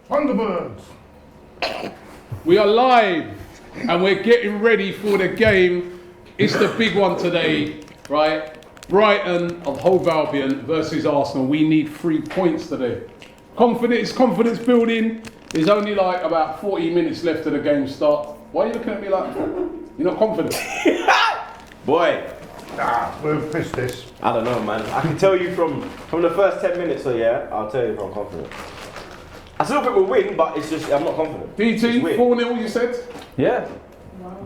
Thunderbirds. We are live and we're getting ready for the game. It's the big one today, right? Brighton of Hove Albion versus Arsenal. We need 3 points today. Confidence building. There's only like about 40 minutes left of the game start. Why are you looking at me like that? You're not confident? Boy. Nah, we've pissed this. I don't know, man. I can tell you from the first 10 minutes, so yeah, I'll tell you if I'm confident. I still think we'll win, but it's just, I'm not confident. DT, 4-0 you said? Yeah.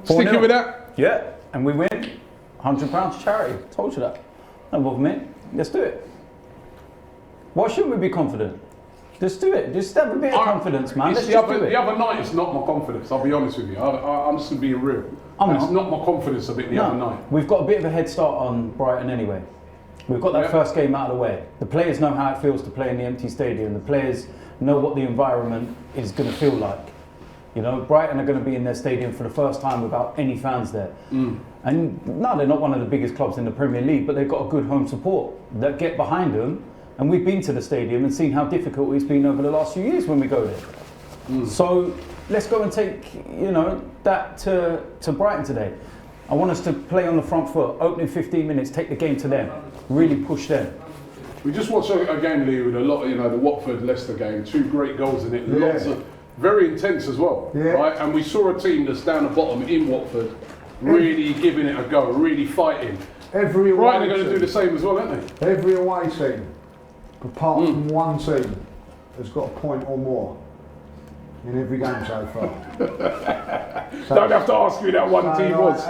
Sticking with that? Yeah, and we win. £100 charity. Told you that. No bother me. Let's do it. Why shouldn't we be confident? Just do it. Just have a bit of confidence, man. Let's just do it. The other night, it's not my confidence. I'll be honest with you. I'm just going to be real. It's not my confidence a bit the other night. We've got a bit of a head start on Brighton anyway. We've got that first game out of the way. The players know how it feels to play in the empty stadium. The players know what the environment is going to feel like. You know, Brighton are going to be in their stadium for the first time without any fans there. And no, they're not one of the biggest clubs in the Premier League, but they've got a good home support that get behind them. And we've been to the stadium and seen how difficult it's been over the last few years when we go there. So let's go and take, you know, that to Brighton today. I want us to play on the front foot, opening 15 minutes, take the game to them, really push them. We just watched a game, Lee, with a lot of, you know, the Watford-Leicester game, 2 great goals in it, lots of, very intense as well, right? And we saw a team that's down the bottom in Watford, really giving it a go, really fighting. Every away Brighton are going to do the same as well, aren't they? Every away team, apart from one team, has got a point or more in every game so far. Don't have to ask who that one team was.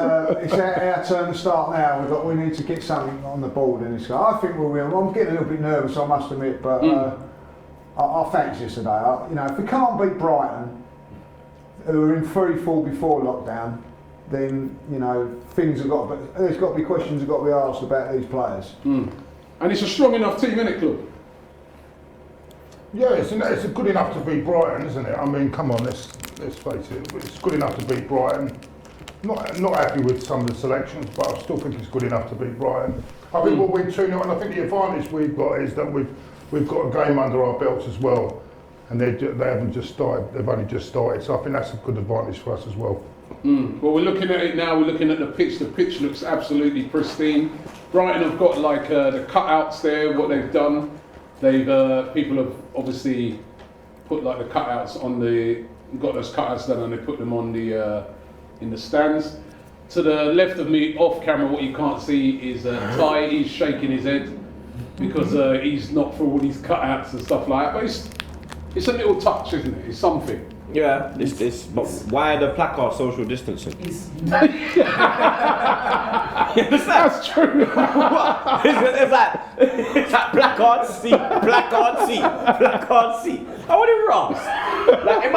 It's our turn to start now. We need to get something on the board in this game. I think we'll win. I'm getting a little bit nervous, I must admit, but I fancy this today. You know, if we can't beat Brighton, who were in free fall before lockdown, then you know there's got to be questions that got to be asked about these players. And it's a strong enough team, isn't it, club? Yeah, it's good enough to beat Brighton, isn't it? I mean, come on, let's face it. It's good enough to beat Brighton. Not happy with some of the selections, but I still think it's good enough to beat Brighton. I think we'll win 2-0, and I think the advantage we've got is that we've got a game under our belts as well, and they haven't just started. They've only just started, so I think that's a good advantage for us as well. Well, we're looking at it now. We're looking at the pitch. The pitch looks absolutely pristine. Brighton have got like the cutouts there. What they've done. People have obviously put like the cutouts on got those cutouts done and they put them on in the stands. To the left of me, off camera, what you can't see is Ty. He's shaking his head because he's not for all these cutouts and stuff like that. But it's a little touch, isn't it? It's something. Yeah, but why are the placards social distancing? That's true. It's like placard seat. I want it rough. Like it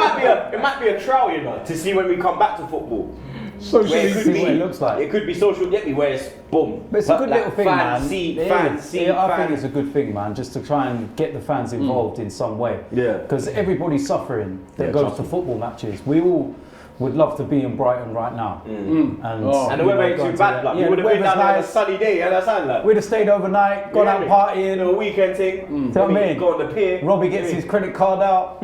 might be a trial, you know, to see when we come back to football. Socially, what it looks like. It could be social dippy where it's boom. But it's a good little thing, man. I think it's a good thing, man, just to try and get the fans involved in some way. Yeah. Because everybody's suffering that goes to football matches. We all would love to be in Brighton right now. And the weather ain't too bad. Like, we would have been down there on a sunny day, you understand? Like, we'd have stayed overnight, gone out partying. A weekend thing. You know what I mean? Go on the pier. Robbie gets his credit card out.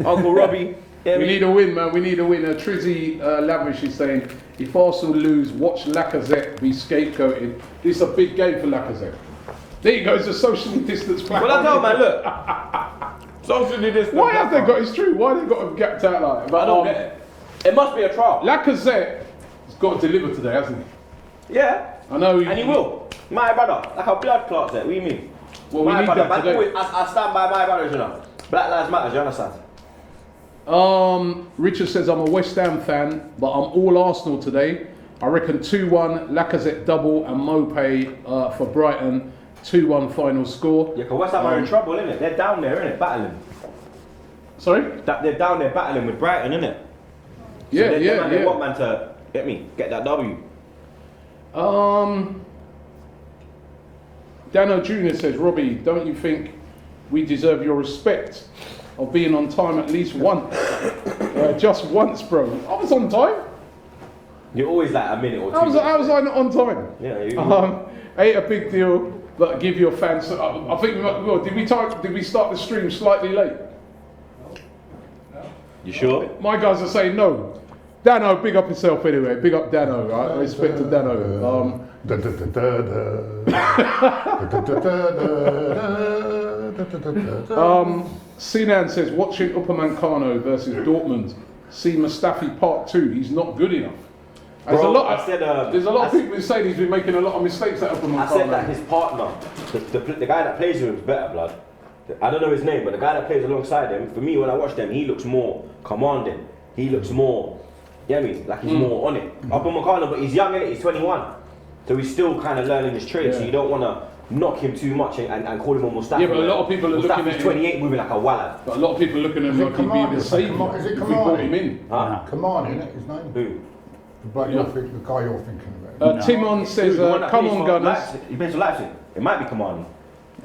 Uncle Robbie. We need a win, man. We need a win. Trizzy Lavish is saying, if Arsenal lose, watch Lacazette be scapegoated. This is a big game for Lacazette. There you go. It's a socially distanced player. Well, I know, man. Look, socially distanced. Why have they got? It's true. Why have they got him gapped out like that? But, I don't get it. It must be a trial. Lacazette has got to deliver today, hasn't he? Yeah. I know. And he will. My brother, like a blood clot there. What do you mean? Well, we need that today. I stand by my brothers, you know. Black Lives Matter. You understand? Richard says, I'm a West Ham fan, but I'm all Arsenal today. I reckon 2-1, Lacazette double and Mopé for Brighton, 2-1 final score. Yeah, because West Ham are in trouble, innit? They're down there, innit? Battling. Sorry? They're down there battling with Brighton, innit? Yeah, so they want man to get that W. Dano Jr. says, Robbie, don't you think we deserve your respect of being on time at least once? Just once, bro. I was on time. You're always like a minute or two. How was I not on time? Yeah, ain't a big deal, but give your fans. I think did we start the stream slightly late? You sure? My guys are saying no. Dano, big up yourself anyway. Big up Dano, right? Respect to Dano. Sinan says, watching Upamecano versus Dortmund, see Mustafi part 2. He's not good enough. There's Bro, a lot. I said, there's a lot of people who say he's been making a lot of mistakes at Upamecano. I said that his partner, the guy that plays with him is better, blood. I don't know his name, but the guy that plays alongside him, for me, when I watch them, he looks more commanding. He looks more, you know what I mean? Like he's more on it. Upamecano, but he's young, innit? He's 21. So he's still kind of learning his trade, so you don't want to knock him too much and call him a Mustafi. Yeah, but a lot of people are looking at him. 28 moving like a wallet. But a lot of people are looking at him like he'd be the savior. Is it if we brought him Kamani? in. Kamani, isn't it, his name? Who? But the guy you're thinking about. Timon says, come on, Gunners. He plays for Leipzig. It might be Kamani.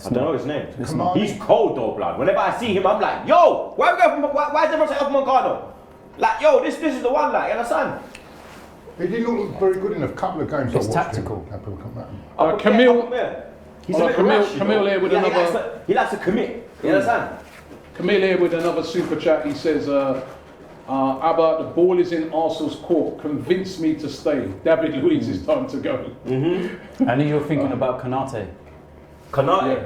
I don't know his name. Kamani. He's cold though, blood. Whenever I see him, I'm like, yo, why is everyone saying Upamecano? Like, yo, this is the one, like, you understand? He didn't look very good in a couple of games. It's tactical. Camille He's a bit rash, Camille here with another. He likes to commit. You understand? Camille here with another super chat. He says, Abba, the ball is in Arsenal's court. Convince me to stay. David Luiz, it's time to go. And you're thinking about Konate. Konate.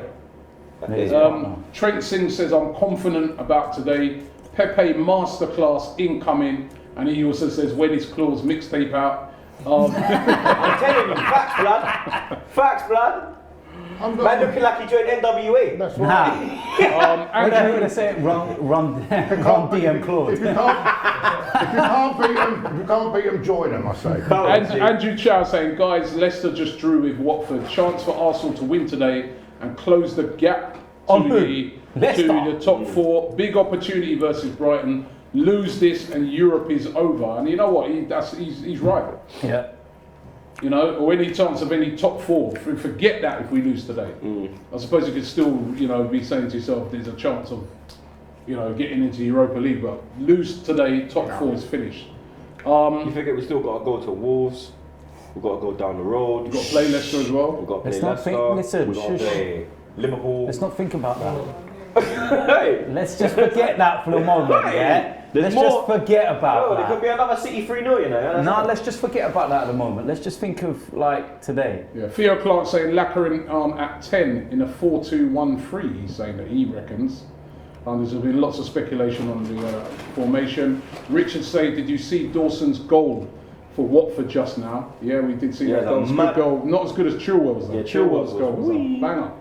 Trent Singh says, I'm confident about today. Pepe masterclass incoming. And he also says, when is Claw's mixtape out? I'm telling you, facts, blood. Facts, blood. Man looking like he joined NWA. That's right. I'm going to say run DM Claude. If you can't beat them, join them, I say. Andrew Chow saying, guys, Leicester just drew with Watford. Chance for Arsenal to win today and close the gap to the top 4. Big opportunity versus Brighton. Lose this and Europe is over. And you know what? He's right. Yeah. You know, or any chance of any top 4. Forget that if we lose today. I suppose you could still, you know, be saying to yourself, there's a chance of, you know, getting into Europa League. But lose today, top 4 is finished. You forget we still got to go to Wolves. We've got to go down the road. We've got to play Leicester as well. We've got to play Leicester. We've got to play Liverpool. Let's not think about that. Let's just forget that for the moment, yeah? Let's just forget about that. There could be another City 3-0, you know? No, let's just forget about that at the moment. Let's just think of, like, today. Yeah, Theo Clark saying Lackerin at 10 in a 4-2-1-3, he's saying that he reckons. There's been lots of speculation on the formation. Richard saying, did you see Dawson's goal for Watford just now? Yeah, we did see that goal. It was a good goal. Not as good as Chilwell's though. Yeah, Chilwell's goal was a banger.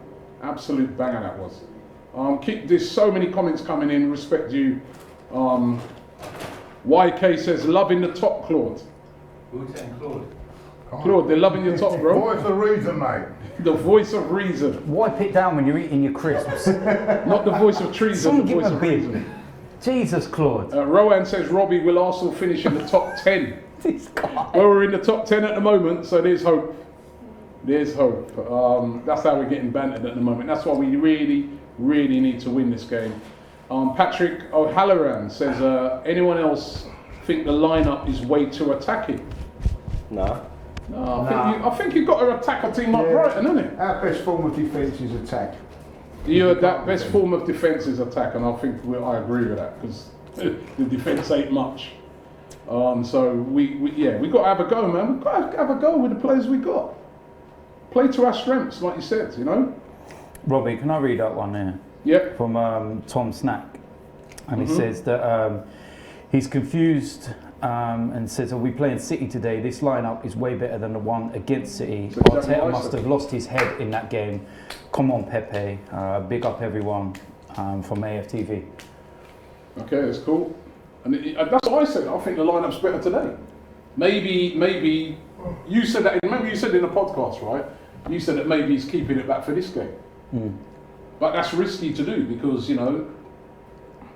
Absolute banger that was. There's so many comments coming in. Respect you. YK says, loving the top, Claude. Who's saying Claude? Claude, they're loving your top, bro. Voice of reason, mate. The voice of reason. Wipe it down when you're eating your crisps. Not the voice of treason, the voice of reason. Jesus, Claude. Rowan says, Robbie, will Arsenal finish in the top 10? Well, we're in the top 10 at the moment, so there's hope. There's hope. That's how we're getting bantered at the moment. That's why we really, really need to win this game. Patrick O'Halloran says, anyone else think the lineup is way too attacking? Nah. No, I think you've got to attack a team like Brighton, isn't it? Our best form of defence is attack. That best form of defence is attack, and I think I agree with that because the defence ain't much. So we got to have a go, man. We've got to have a go with the players we got. Play to our strengths, like you said, you know. Robbie, can I read that one here? Yep. From Tom Snack, and he says that he's confused and says, "Are we playing City today? This lineup is way better than the one against City. Arteta must have lost his head in that game. Come on, Pepe. Big up everyone from AFTV." Okay, that's cool. And that's what I said. I think the lineup's better today. Maybe you said that. Remember, you said in a podcast, right? You said that maybe he's keeping it back for this game. But that's risky to do because, you know,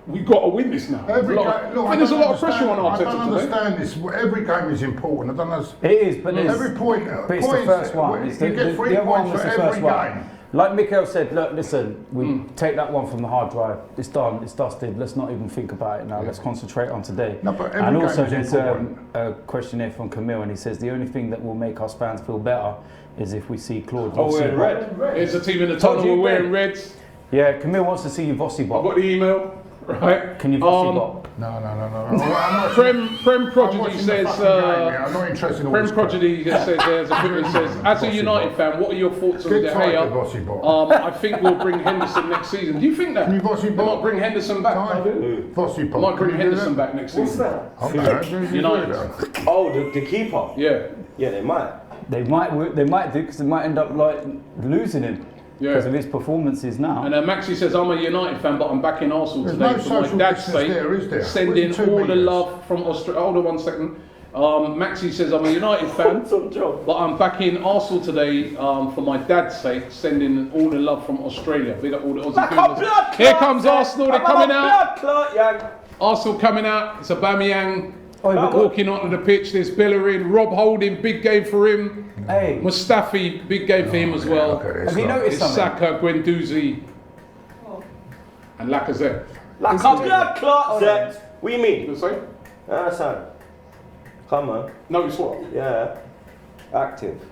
we've got to win this now. I think there's a lot of pressure on Arteta today. I don't understand this. Every game is important. I don't know. It is, but every point. But it's the first one. You get 3 points for every game. Like Mikael said, look, listen, we take that one from the hard drive. It's done. It's dusted. Let's not even think about it now. Let's concentrate on today. No, but every and game also, is there's a question here from Camille, and he says the only thing that will make us fans feel better is if we see Claude. Oh, we're in red. There's a team in the tunnel. We're wearing reds. Yeah, Camille wants to see you Vossi I've Bob. got the email. right? Can you Vossi bop? No. I'm Prem Prodigy watching the says, fucking game, yeah. I'm not interested in all Prem this crap. Prodigy says, there's a bit that says, as a Bossy United bop. fan, what are your thoughts on Get De tight, Gea? the bossy bop. I think we'll bring Henderson next season. Do you think that? Can you bossy They bop? might bring Henderson back. Tight. Bossy bop. Might bring Can you do Henderson that? back next season. Okay. United. Oh, the keeper. Yeah. Yeah, they might. They might do because they might end up like losing him because of his performances now. And Maxie says, I'm a United fan, but I'm back in Arsenal There's today no for my social dad's distance sake. there, is there? Sending Where's the 2 all the metres? love from Australia. Hold on 1 second. Maxie says, I'm a United fan, but I'm back in Arsenal today for my dad's sake, sending all the love from Australia. Big up all the Aussie Cougars. Here comes Arsenal, they're coming out. Arsenal coming out, it's Aubameyang. Walking onto the pitch, there's Bellerin, Rob Holding, big game for him. Hey, Mustafi, big game for him as well. have you noticed It's something? Saka, Guendouzi, and Lacazette. Like a blood clot set. What do you mean? You say? Son. Come on. Notice what? Yeah. Active.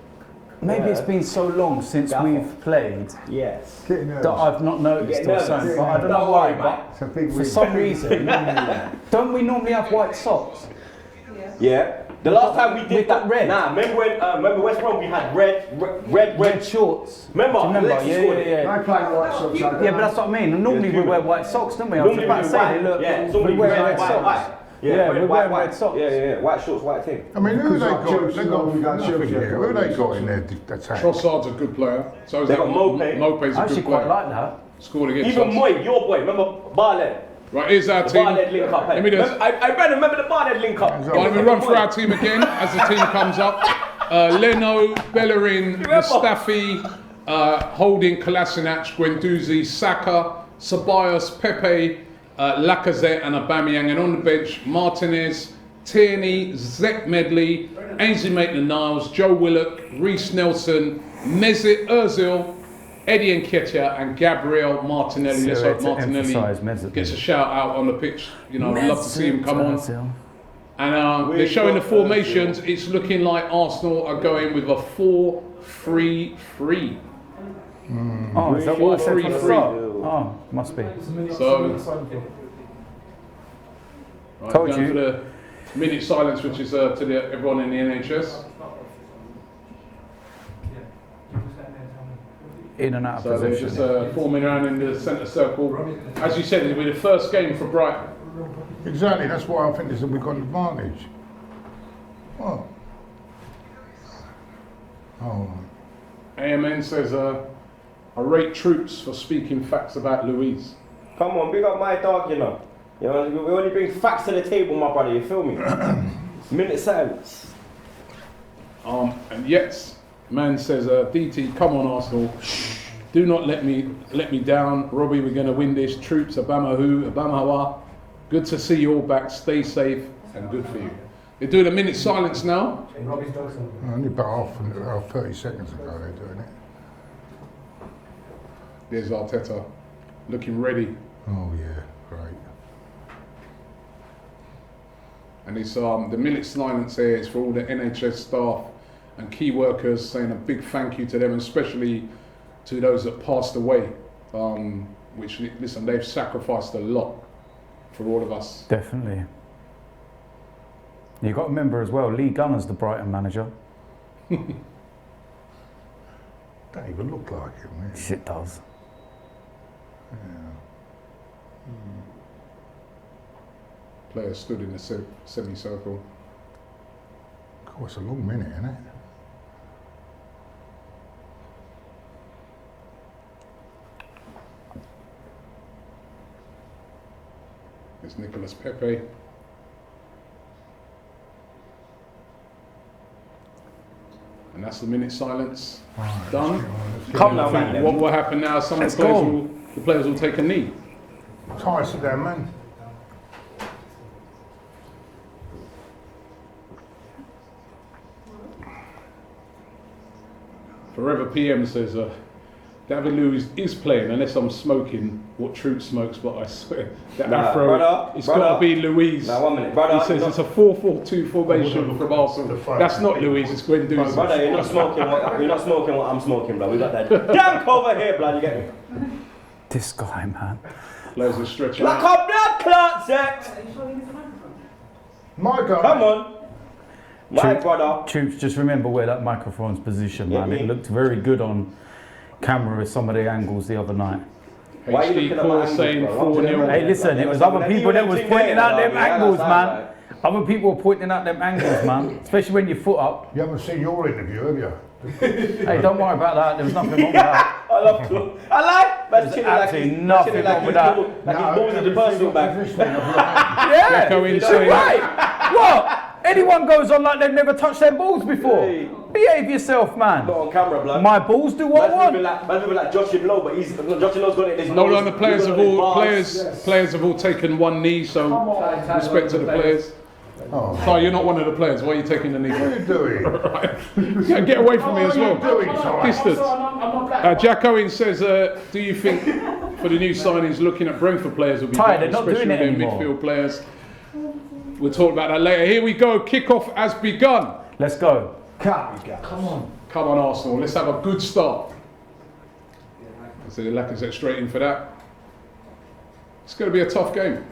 Maybe it's been so long since we've played Yes. Getting nervous. that I've not noticed Get or nervous. something. But I don't know Don't why. worry, But It's a big for week. some reason, don't we normally have white socks? Yeah. The last time we did With that red. Nah, remember West Brom we had red. Shorts. Remember? Do you remember? Alexis scored it. Yeah. I play white socks. Yeah, but that's what I mean. Normally we wear white socks, don't we? I was Normally about we to do say, white. look, Yeah, it's we normally wear red, red white, socks. white. Yeah, red, we're wearing white. red socks. Yeah. White shorts, white thing. I mean, who Because they like got? Chelsea, They got we got nothing Chelsea, here. Who they got in their attack? Trossard's a good player. So is They that got Mope. Mope's I a actually good quite player. like that. Scored against Even us. Moy, your boy, remember Barlet? Right, here's our The team. Barlet link up. Let me just, I remember the Barlet link up. Right, let me run through our team again as the team comes up. Leno, Bellerin, Mustafi, Holding, Kolasinac, Guendouzi, Saka, Ceballos, Pepe, Lacazette and Aubameyang, and on the bench Martinez, Tierney, Zek Medley, Ainsley Maitland-Niles, Joe Willock, Reece Nelson, Mesut Ozil, Eddie Nketiah and Gabriel Martinelli. Let's hope Martinelli gets a shout out on the pitch. You know, I'd love to see him come on. And they're showing the formations. It's looking like Arsenal are going with a 4-3-3. Oh, is that what I said from the 4-3-3. start? Oh, must be. So, right, Told going you. for the minute silence, which is to everyone in the NHS. In and out So of they're position. just forming around in the centre circle. As you said, it'll be the first game for Brighton. Exactly, that's why I think we've got an advantage. Oh. Oh. AMN says, I rate troops for speaking facts about Louise. Come on, big up my dog, you know. You know, we only bring facts to the table, my brother, you feel me? Minute silence. And yet, man says, DT, come on Arsenal. Do not let me down. Robbie, we're going to win this. Troops, Obama who, Obama wa. Good to see you all back. Stay safe and good for you. They're doing a minute silence now. Only about half 30 seconds ago they're doing it. There's Arteta looking ready. Oh yeah, great. And it's the minute silence here is for all the NHS staff and key workers, saying a big thank you to them, and especially to those that passed away. Which, listen, they've sacrificed a lot for all of us. Definitely. You've got to remember as well, Lee Gunner's the Brighton manager. Don't even look like him. Really. Shit does. Player stood in the semicircle. Oh, it's a long minute, isn't it? There's Nicolas Pepe. And that's the minute silence done. Come now, man. What will happen now? Some of the players will take a knee. Tight, sit down, man. Forever PM says, David Luiz is playing unless I'm smoking what Troop smokes, but I swear that afro, it's got to be Louise. Now, 1 minute, brother. He says it's a 4-4-2 formation from Arsenal. That's not Louise, it's Guendouzi. Brother, you're not smoking what I'm smoking, blood. We got that dank over here, blood. You get me? This guy, man. Players are stretching Like out. a blood clock set. My God. Come on. My True. brother. Troops, just remember where that microphone's positioned, Yeah, man. me. It looked very good on camera with some of the angles the other night. Why are you HD looking at my Core angles, saying bro? 4-0. Hey, listen, it was other people that was pointing out them angles, man. Other people were pointing out them angles, man. Especially when your foot up. You haven't seen your interview, have you? Hey, don't worry about that. There was nothing wrong with that. I love to. I like. That's chilling like absolutely he's nothing chilling wrong with that. Like his balls in the personal bag. Yeah, Jacko you're insane. right. What? Anyone goes on like they've never touched their balls before. Hey. Behave yourself, man. Not on camera, blood. My balls do what I want. Man's moving like Josh Lowe, but Josh Lowe's got it in his Hold nose. on, the players He's have got it in all his bars. players have all taken one knee, so respect to the players. Oh. Ty, you're not one of the players. Why are you taking the knee? What are you doing? Right. Yeah, get away from me as well. What are you doing, Ty? Distance. Jack Owen says, do you think for the new signings looking at Brentford players will be Ty, better, they're not especially doing it their anymore. midfield players? We'll talk about that later. Here we go. Kickoff has begun. Let's go. Can't be Come on. Come on, Arsenal. Let's have a good start. So the Lacazette straight in for that. It's going to be a tough game.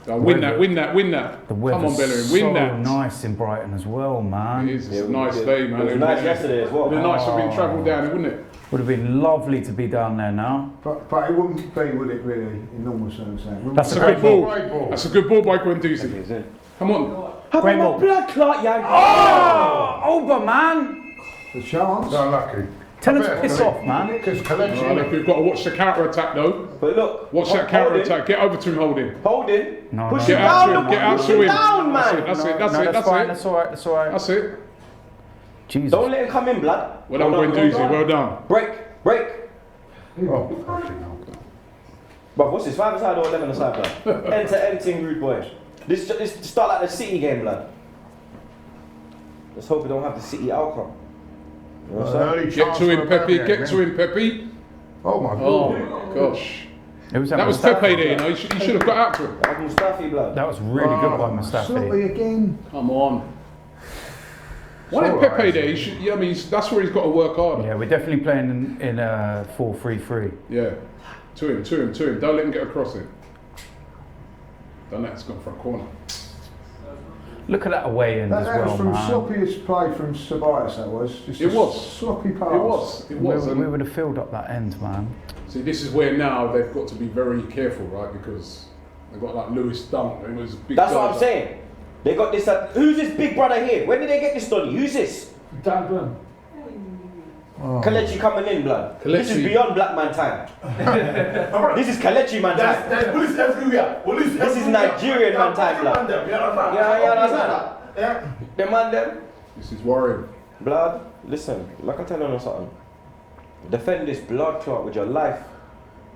Win that. The Come weather's on, Bellerin. so Win that. nice in Brighton as well, man. It is. It's Yeah, a nice it day, man. It was nice yesterday as well. It'd be nice to have been travelled down, wouldn't it? Would have been lovely to be down there now. But it wouldn't be, would it, really, in normal circumstances? That's a Great great ball. ball. Great ball. That's a good ball by Guendouzi. Come on. Great ball. Blood clot, yeah. Oh, over, man. The chance. No, lucky. Tell him to piss off, man. Because Right, collection. look, we've got to watch the counter attack though. But look. Watch that counter attack. Get over to him, holding. Holding. No, Push no. him Get out down. to him. Get out Push to him him. down, That's man. it. That's No, it. That's no, it. that's That's fine. it. That's all right. That's all right. That's it. Jesus. Don't let him come in, blood. Well done, Guendouzi. Well done. Break. Oh, fucking hell. But what's this? 5 aside or 11 aside, blood? End to end thing, rude boy. This start like the City game, blood. Let's hope we don't have the City outcome. You know what I'm saying? Early Get chance to for him, a Pepe. Birmingham, Get yeah. to him, Pepe. Oh my Oh God. gosh. It was That was Mustafi. Pepe there. You know, he should have got out to him. Like Mustafi, blood. That was really good by Sloppy Mustafi. again. Come on. Why It's did all Pepe right, there? He should, yeah, I mean, that's where he's got to work harder. Yeah, we're definitely playing in a 4-3-3. Yeah. To him. Don't let him get across it. Done that. It's gone for a corner. Look at that away end That as was well, from man. sloppiest play from Sabias, that was. Just It a was. sloppy pass. It was. We And would have filled up that end, man. see, this is where now they've got to be very careful, right? Because they've got like Lewis Dunk. It was a big. That's guy. what I'm saying. They got this. Who's this big brother here? When did they get this Donny? Who's this? Kalechi coming in, blood. This is Kelechi. beyond black man time. This is Kalechi man time. That's police everywhere. Police This is Nigerian man time, blood. Yeah, understand. Yeah. The man them. This is worrying. Blood, listen, like I tell you something. Defend this blood clot with your life.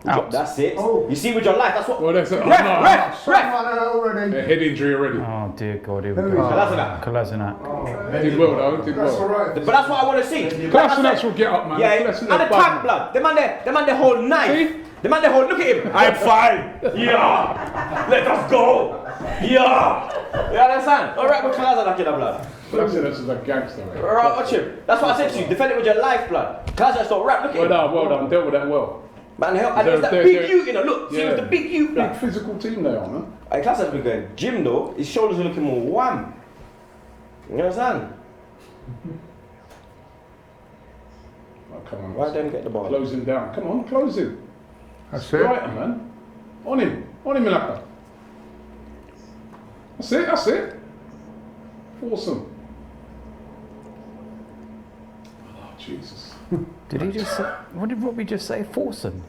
Out. That's it. Oh. You see, with your life, that's what. Well, that's it. Ref. Someone already. A head injury already. Oh dear God, here we Who go. is that? Kolasinac. Did well though. Did That's well. alright. But that's what I want to see. Kolasinac will get up, man. Yeah, Kolasinac and the bad, tag man. blood. The man they hold knife. See? The man they hold. Look at him. I'm fine. Yeah. Let us go. Yeah. You understand? All right, with Kolasinac in the blood. Kolasinac is a gangster, man. All right, watch him. That's what I said to you. Defend it with your life, blood. Kolasinac don't rap. Look at him. Well done. Dealt with that well. Man, help. And there's that They're- big they're- youth, you know. Look, see, yeah. with the big youth, Big blood. physical team they are, man. Hey, Kolasinac been going gym though. His shoulders are looking more wham. You understand? Oh, come on. Why don't get the ball? Close him down. Come on, close him. That's it. Brighton, man. On him, Milaka. That's it. Force him. Oh, Jesus. Did he just say, what did Robbie just say? Force him.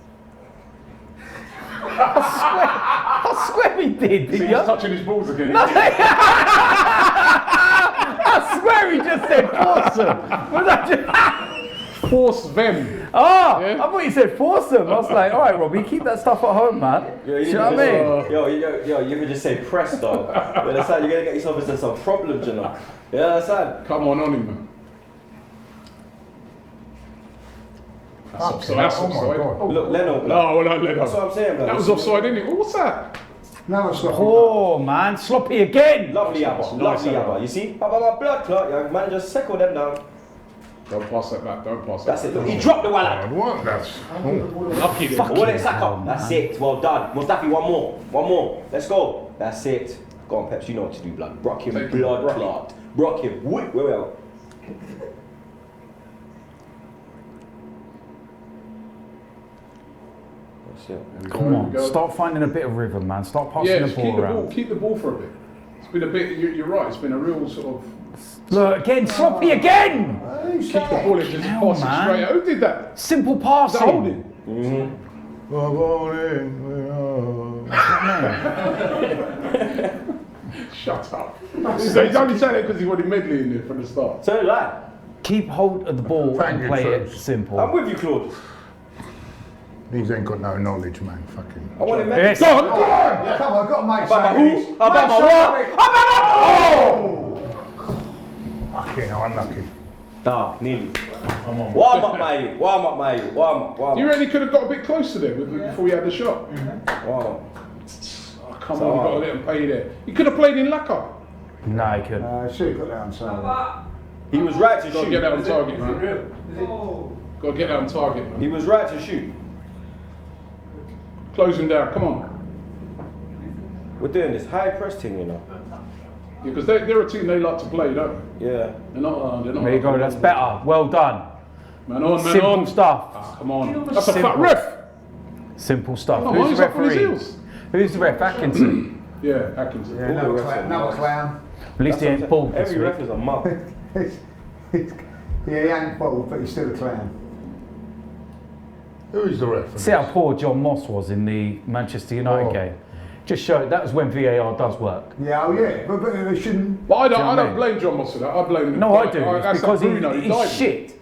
I swear he did. See, Did he's you? touching his balls again. I swear he just said force him. Was that just... Force them. Oh, Yeah. I thought you said force him. I was like, all right, Robbie, keep that stuff at home, man. Yo, Do you know what I mean? Yo, you could just say press though. You understand? You're gonna get yourself into some problems, you know. You understand? Come on him, man. That's offside. That's Oh my offside. God. Look, Leno. No, well, no, That's what I'm saying, man. That was offside, isn't it? What's that? Now it's sloppy. Oh, man, sloppy again. Lovely Nice, Abba, nice, lovely Abba. Abba. You see? Blood clot, young man, just settle them down. Don't pass that back. Don't pass that. That's it. Look, he dropped the wallet. Hard work, that's. Oh. Lucky then. Fuck. Wallet sack up. That's it. Well done. Mustafi, one more. Let's go. That's it. Go on, Peps. You know what to do, blood. Brock him, Take him, blood Brock. clot. Brock him. Well. That's it. Come on, start finding a bit of rhythm, man. Start passing the just ball around. keep the ball for a bit. It's been a bit. You're right. It's been a real sort of Look, again, sloppy again! keep the ball and just Hell, pass it man. straight. Who did that? Simple Is that passing. holding? Shut up. He's only saying it because he wanted medley in there from the start. So like, Keep hold of the ball Thank and you, play it Troops. simple. I'm with you, Claude. These ain't got no knowledge, man. Fucking. I want him. Yes. Go on! Yeah, come on, I've got to make About my something. who? About my what? Fucking unlucky. Nah, nearly. Warm up, mate. Warm up, mate. Warm up. You really could have got a bit closer there before you had the shot. Warm up. Oh, come on, you've got to let him play there. You could have played in lacquer. No, he couldn't. Should have put that on something. He was right to Got to shoot. get that on target, man. Got to get that on target, man. He was right to shoot. Close him down. Come on. We're doing this high press thing, you know. Yeah, because they're a team they like to play, don't they? Yeah. They're not. There you go, that's better. Well done. Man on, man Simple on. stuff. Ah, come on. That's a Simple. fat ref. Simple stuff. Oh, Who's he's the up on his referee? heels. Who's the ref? Atkinson. Yeah, Atkinson. Yeah, another clown. At least he ain't pulled this Every week. ref is a mug. Yeah, he ain't bald, but he's still a clown. Who is the referee? See how poor John Moss was in the Manchester United game. Just showed that was when VAR does work. Yeah, oh yeah, but they shouldn't. But I Do you know what I don't mean? blame John Moss for that. I blame him. No, I do. That's It's because that Bruno, he he's died. shit.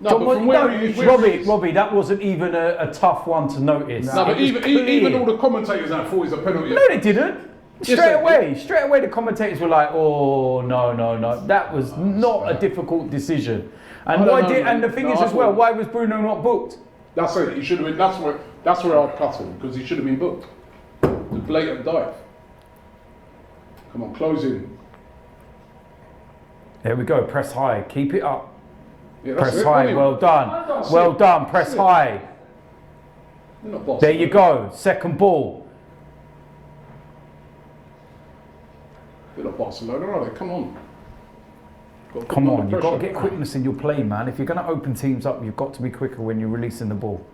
No, John but Moss, from where he is- Robbie, that wasn't even a tough one to notice. No, but It was even clear. all the commentators now thought it was a penalty. No, they didn't. Yes, Straight away, the commentators were like, "Oh no, that was not a difficult decision." And I don't why know, did? man. And the thing No, is I as well, thought- why was Bruno not booked? That's it. He should have been. That's where I'd cut him because he should have been booked. The blatant dive. Come on, close in. There we go. Press high. Keep it up. Yeah, that's Press it, high. isn't it? Well done. That's Well it. done. Press That's it. high. They're not There you go. Second ball. They're not Barcelona, are they? Come on. Got to put Come them on, under you've got to pressure. get quickness in your play, man. If you're going to open teams up, you've got to be quicker when you're releasing the ball.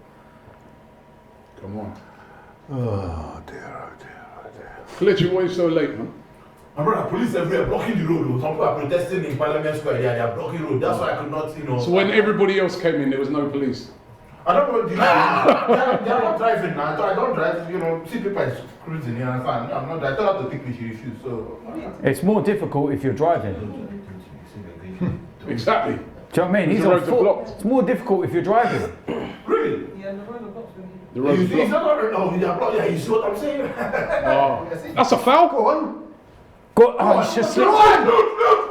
Come on. Oh dear. Kelechi, why are you so late, man? My brother, police everywhere blocking the road. Some people are protesting in Parliament Square. They are blocking the road. That's why I could not, So when everybody else came in, there was no police. I don't know. They are not driving now. I don't drive. See people is cruising. You understand? I'm not. I told her to pick me. She refused. So. It's more difficult if you're driving. Do Exactly. you know what I mean? The He's on roads are foot. blocked. It's more difficult if you're driving. Really? The road's He's blocked. not. No, he's blocked. Yeah, you see what I'm saying? Oh, that's a foul. Go on. Go, oh, it's just Go slipped. on.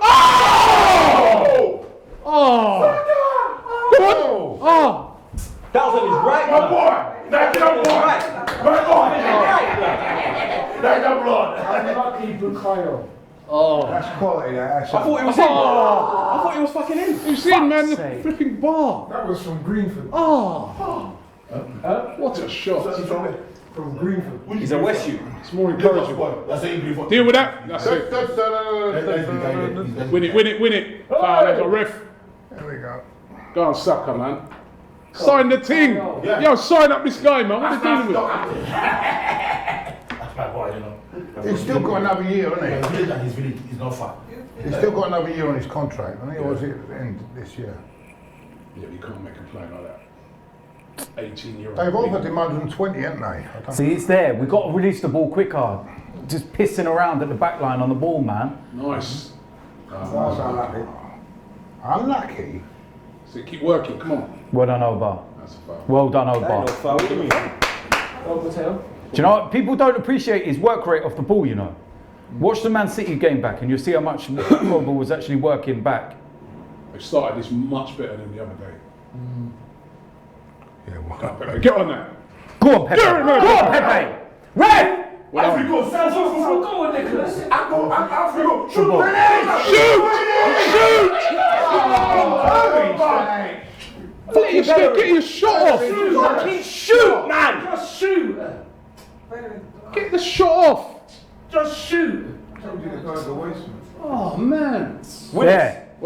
Oh! Oh! Go on! Oh! That was on his right. My boy. That's your boy. Right. My boy. That's your blood. Oh! That's quality, that's I thought he was in. I thought he was fucking in. You seen, man, the sake. flipping bar. That was from Greenford. Oh! What a shot. From Greenford. He's a West U. It's more encouraging. That's the English one. Deal with that. That's it. Win it. Foul, there's a ref. There we go. Go on, sucker, man. Sign the thing. Yeah. Yo, sign up this guy, man. What are you dealing with? That's my boy, He's still got another year, hasn't His village and his village is not far. he? He's still got another year on his contract, hasn't he? Or is it end this year? Yeah, you can't make a play like that. 18-year-old. They've offered him 120, haven't they? I don't See, it's there. We've got to release the ball quicker. Just pissing around at the back line on the ball, man. Nice. That's unlucky. Unlucky. So keep working. Come on. Well done, Obar. That's a foul. Well done, That ain't Obar. no foul. What do you mean? Do you know what? People don't appreciate his work rate off the ball, you know. Watch the Man City game back and you'll see how much Obar was actually working back. They've started this much better than the other day. Yeah, well, Get on that. Go on, Pepe. Go on, Pepe. Red! Africa, go on, Nicholas. Africa, shoot! Get your shot off. Shoot, man! Just shoot! Get the shot off. Just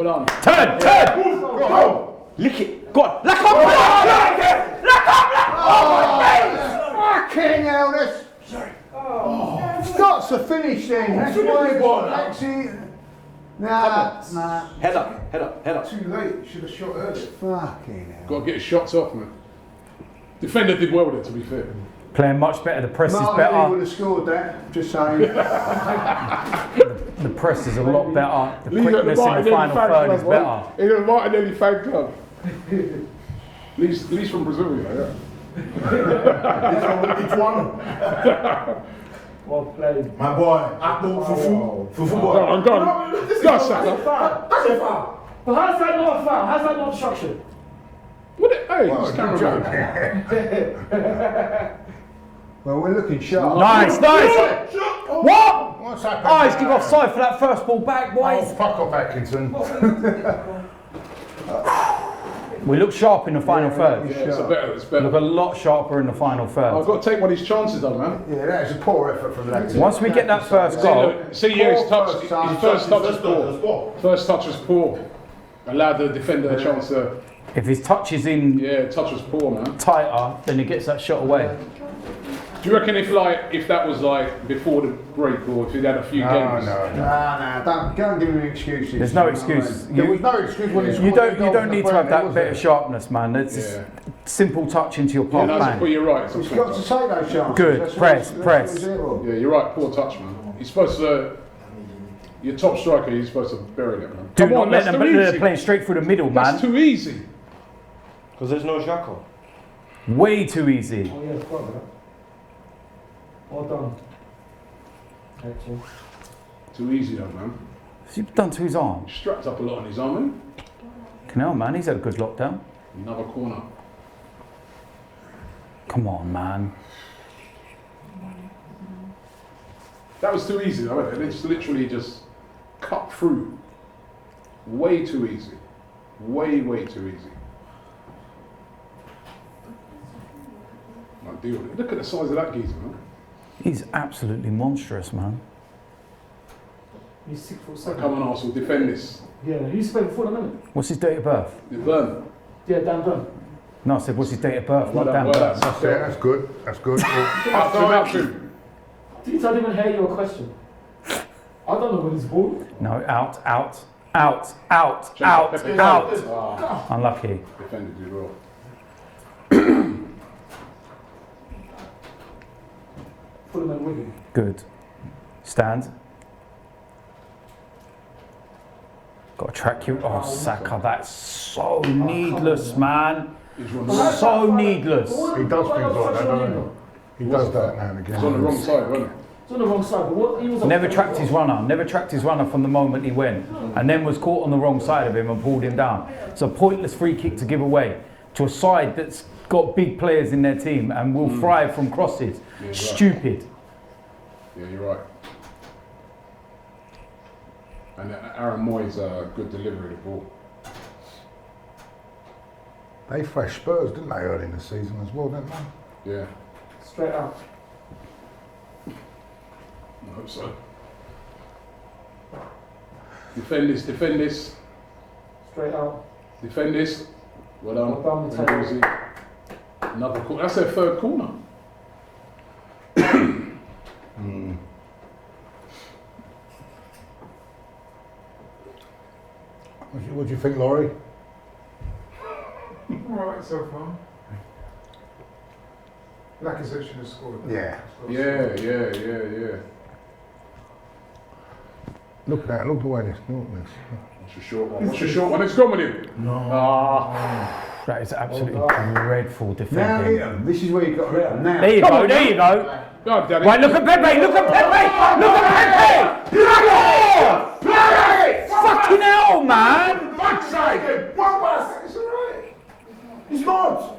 Well done. Turn! Go. Lick it. Go on. Lock up, blood! Lock up! Oh my face! Fucking hell, that's... Starts to finish then. That's why it's Lexi. Nah. Head up. Too late. Should have shot earlier. Fucking hell. Got to get his shots off, man. Defender did well there, to be fair. Playing much better. The press is Martin better. would have scored that, just saying. The press is a lot better. The Leave it at quickness in the Martinelli final fan third club, is man. better. In the Martinelli fan club. Least from Brazil, you know, It's one. Well played. My boy. Akpo Fufu boy. yeah. I'm gone. Go, Saka. That's a foul. But how's that not a foul? How's that not obstruction? What it, hey, Well, it's good camera. Well, we're looking sharp. Nice. What? What's happened? Oh, he's give offside for that first ball back, Oh, boys. fuck off, Atkinson. We look sharp in the final third. Yeah, it's better. Look a lot sharper in the final I've third. got to take one of his chances, though, man. Yeah, that is a poor effort from Lexi. Once we get that first goal, See, yeah, his touch, his first touch is First poor. ball. First touch was poor. Allowed the defender a chance to. if his touch is in Yeah, touch was poor, man. tighter, then he gets that shot away. Do you reckon if that was like before the break or if he'd had a few games? No. Nah, don't give me excuses. There's no excuse. There was no excuse when he You scored the goal don't in the need to have Premier, that was bit there? of sharpness, man. It's just Yeah. simple touch into your Yeah, palm. no, bang. but you're right. He's got to take those chances. Good. That's Press, what press. it's there. Yeah, you're right. Poor touch, man. He's supposed to. Your top striker, you're supposed to bury them, man. Do Come not on, let that's them, too they're easy. playing straight through the middle, man. That's too easy. Because there's no Xhaka. Way too easy. Oh yeah, it's quite right. Well done. Excellent. Too easy, though, man. What's he done to his arm? Strapped up a lot on his arm, man. Canal, man, he's had a good lockdown. Another corner. Come on, man. That was too easy, though, wasn't it? They just literally just cut through. Way too easy. Way too easy. Not deal with it. Look at the size of that geezer, man. He's absolutely monstrous, man. He's 6'7". Come on, Arsenal, defend this. Yeah, he used to play before the minute. What's his date of birth? They burn. Yeah, Dan Dunn. No, I said, what's his date of birth? Not Dan Well Burns. done. That's it, that's good. That's good. Up to him. Did I didn't even hear your question? I don't know when he's ball. No, out. Ah, Unlucky. defended you well. Put him in Wigan. Good. Stand. Got to track you. Oh, Saka, that's so needless, man. He's on So needless. He does things like that, doesn't he? He does that now and again. the wrong side, wasn't it? It's on the wrong side, but what he was Never tracked his runner. Never tracked his runner from the moment he went. And then was caught on the wrong side of him and pulled him down. It's a pointless free kick to give away to a side that's got big players in their team and will thrive from crosses. Yeah, right. Stupid. Yeah, you're right. And Aaron Moy's a good delivery of the ball. They thrashed Spurs, didn't they, early in the season as well, didn't they? Yeah, straight out. I hope so. Defend this. Straight out. Defend this. Well done. Well done, Very Taylor. easy. Another corner. That's their third corner. What do you think, Laurie? Alright so far. Lacazette should have scored. Yeah. Yeah. Look at that, look the way this, look at this. What's your short one? What's your short one? It's gone with him. No. Ah. That is absolutely dreadful Now, defending. Ian, this is where you've got to hit him. Now. There you go, there you go. God, Daddy. Right, look at Pepe, look at Pepe, look at Pepe! Play! Fucking hell, man! Backside! One pass! It's alright. He's not.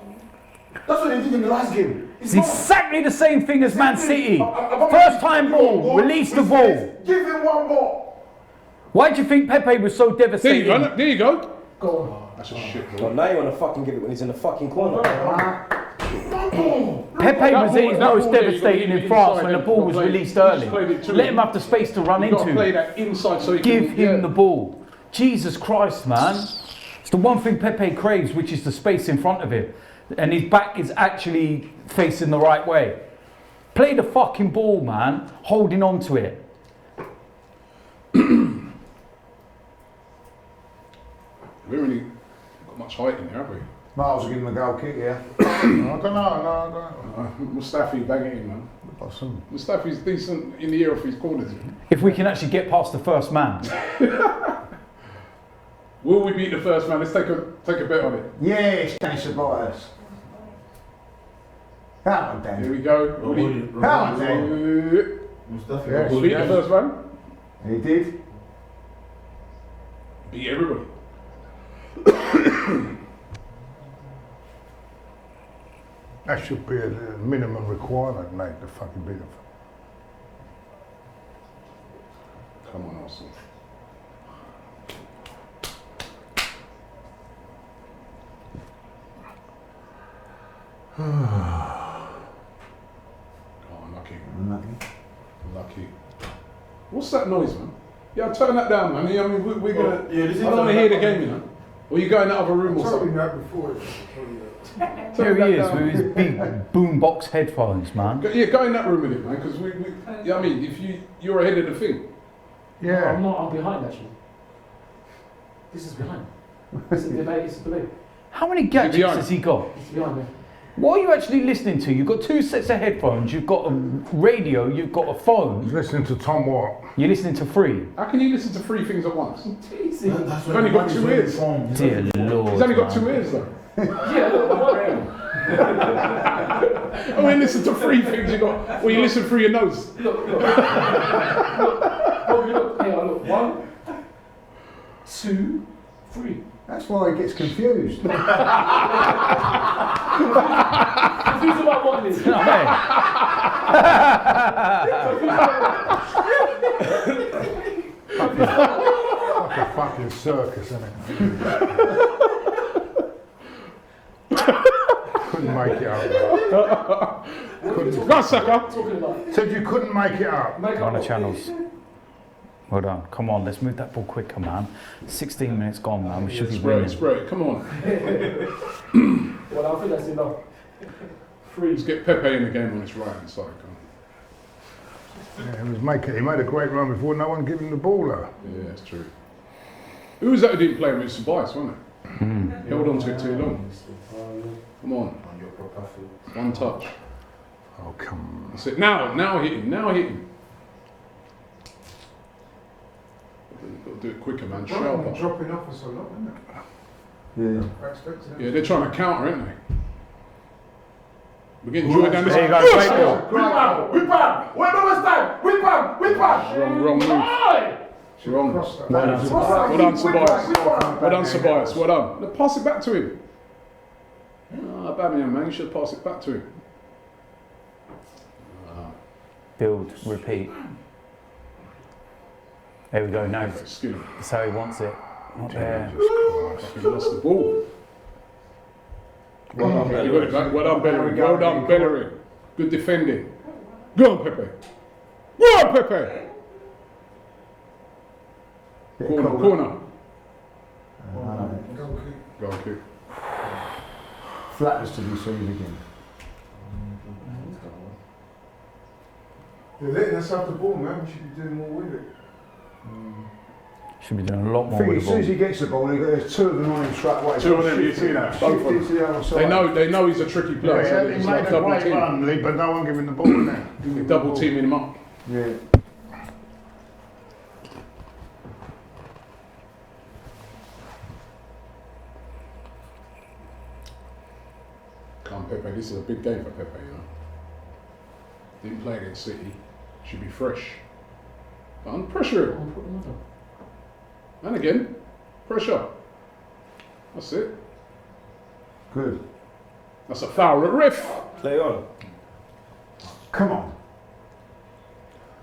That's what they did in the last game. It's exactly the same thing as Man City. First time ball, release the ball. Give him one ball. Why do you think Pepe was so There you devastating? go. Look, there you go. Go on. That's a shit So ball. now you want to fucking give it when he's in the fucking corner. Pepe was at his that most ball there, you devastating got in to France inside when the and ball was play- released you just early. played it to Let him. him have the space to run You've got to play into. that inside so he Give can him the ball. Jesus Christ, man. It's the one thing Pepe craves, which is the space in front of him. And his back is actually facing the right way. Play the fucking ball, man. Holding on to it. We haven't really got much height in there, have we? Miles will give him a goal kick, yeah. I don't know. Mustafi, bang it in, man. Awesome. Mustafi's decent in the air off his corners. If we can actually get past the first man. Will we beat the first man? Let's take a bet on it. Yes, thanks for us. Come on, Dan. Here we go. Come on, Dan. Mustafi. Yes. We'll beat the first man. He did. Beat everybody. That should be a minimum requirement, mate, to fucking beat them. Come on, Arsenal. Lucky. What's that noise, man? Yeah, turn that down, man. I mean, we're gonna. Yeah, this is I don't want to hear the game, you know. Or you go in that other room or Told something. him that before. Here he is with his big boombox headphones, man. Yeah, go in that room with it, man. Because yeah, I mean, if you're ahead of the thing. Yeah. I'm not. I'm behind actually. This is behind. This is debate. It's debate. How many gadgets behind. has he got? It's behind me. What are you actually listening to? You've got 2 sets of headphones, you've got a radio, you've got a He's phone, listening to Tom Watt. you're listening to 3. How can you listen to 3 things at once? Easy. That's You've only got 2 ears. Dear Lord. He's only got man. 2 ears though. Yeah, look, Oh, you listen to 3 things you got. Well, you listen through your nose. look. Look, here, look. 1, 2, 3. That's why he gets confused. Confused about what it is. No, hey. Like a fucking circus, isn't it? Couldn't make it up. Couldn't. Go on, sucker. Talking about. Said you couldn't make it up. Make On the up. channels. Well done. Come on, let's move that ball quicker, man. 16 minutes gone, man. We should be winning. Spray it. Come on. Well, I think that's enough. 3. Let's get Pepe in the game on his right hand side. Come on. Yeah, he made a great run before no one gave him the ball though. Yeah, that's true. Who was that who didn't play with Tobias, wasn't it? Held on to it too long. Come on. One touch. Oh, come on. That's it. Now hit him. Now hit him. You've got to do it quicker, man. Sharper. Dropping off for so long, isn't it? Yeah. I expected it. Yeah, they're trying to counter, aren't they? We're getting joy down this. There you go, great ball. Whip up! Wait, no, it's time! Whip up! Wrong move. Wrong. Well done, Tobias. Well done, Tobias. Well done. Now pass it back to him. Ah, Birmingham, man. You should pass it back to him. Build, repeat. There we go, now. Excuse me. That's how he wants it. Not there. Fucking lost the ball. Well done, Bellerin. Well done, Bellerin. Well done, Bellerin. Good defending. Go on, Pepe. Go on, Pepe. Corner. Go on, kick. Flatters to be seen again. They're letting us have the ball, man. We should be doing more with it. Should be doing a lot I more think with as the soon as ball. he gets the ball, there's 2 of them on him straight away. 2 of them, you see that? Both of Shift into them. the other side. They know he's a tricky player. So He it's made like a double great team. run, Lee, but no one giving the ball in there. Double teaming him up. Yeah. Come on, Pepe. This is a big game for Pepe, you know. Didn't play against City. Should be fresh. And pressure him. And again, pressure. That's it. Good. That's a foul at ref. Play on. Come on.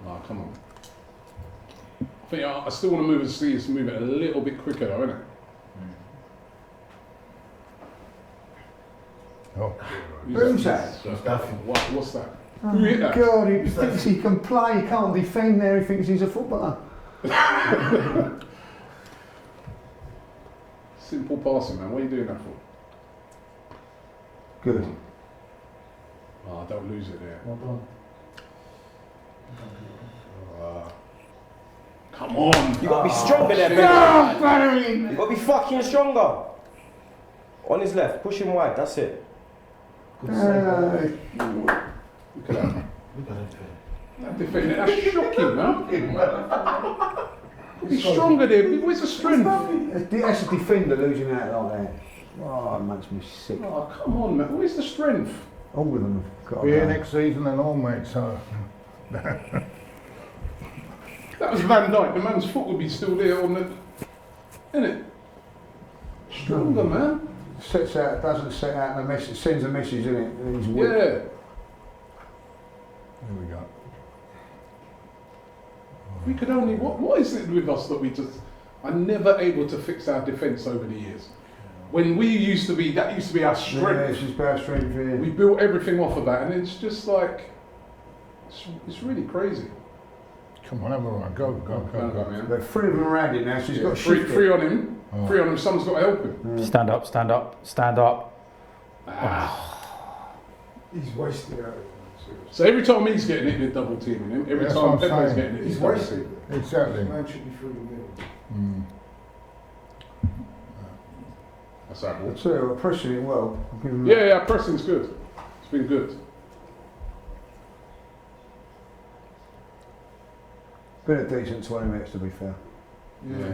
Oh, come on. I think I still want to move move it a little bit quicker though, innit? Oh. Who's that? What's that? Who hit that? God, he thinks he can play, he can't defend there, he thinks he's a footballer. Simple passing, man. What are you doing that for? Good. Oh, don't lose it there. Well done. Come on. You gotta be stronger there, baby. You gotta be fucking stronger. On his left, push him wide, that's it. Look at that. Look at that. That defender, that's shocking, man. He's stronger there. Where's the strength? That's a defender losing out like that. Oh, it makes me sick. Oh, come on, man. Where's the strength? All of them have got to We're here go. next season and all, mate, so. That was Van Dijk. The man's foot would be still there on the. Innit? Stronger, man. Sets out, doesn't set out the message, sends a message, isn't it? And he's weak. Yeah. There we go. We could only. What is it with us that we just are never able to fix our defence over the years? When we used to be, that used to be our Yeah, strength. it's just our strength here. We built everything off of that, and it's just like. It's really crazy. Come on, have a run. Go, Man. They're three of them around him now, so he's got to Free, shift free it. on him. Oh. Free on him. Someone's got to help him. Stand up, stand up, stand up. He's wasted out. So every time he's getting it, they're double teaming him. Every That's time what I'm Pepe's saying. getting it, he's He's double wasted. teaming. Exactly. Man should be through the middle. Mm. That's our ball. So we're pressing it well. I'll give him Yeah, yeah, pressing's good. It's been good. Been a decent 20 minutes, to be fair. Yeah.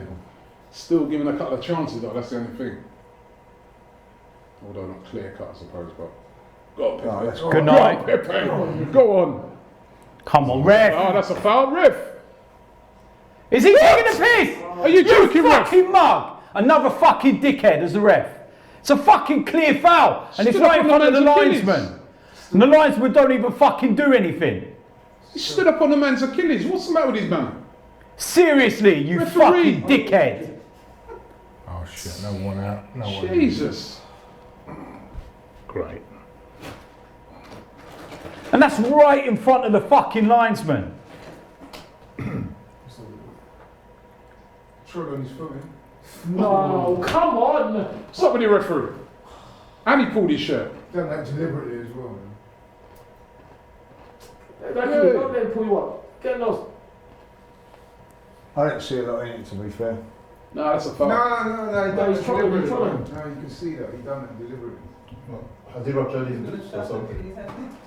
Still giving a couple of chances though, that's the only thing. Although not clear cut, I suppose, but. Go on, Pepe. Oh, that's Good Go night. on, Pepe. Go on. Come on, ref. Oh, that's a foul, ref. Is he taking the piss? Are you joking, ref? Fucking mug. Another fucking dickhead as the ref. It's a fucking clear foul. And it's Stood right up in on front of the the man's Achilles. linesman. And the linesman don't even fucking do anything. He stood up on the man's Achilles. What's the matter with his man? Seriously, you Referee. fucking dickhead. Oh shit, no one out. No one. Jesus. Great. And that's right in front of the fucking linesman. Short on his foot, No, come on! Somebody referee. And he pulled his shirt. Done that deliberately as well, man. Yeah. Don't let him pull you up. Get lost. I don't see a lot in it, to be fair. No, that's a foul. No, he done No, it he's trying, deliberately. he's trying. No, you can see that. He done it deliberately. Has he ruptured his glutes or something?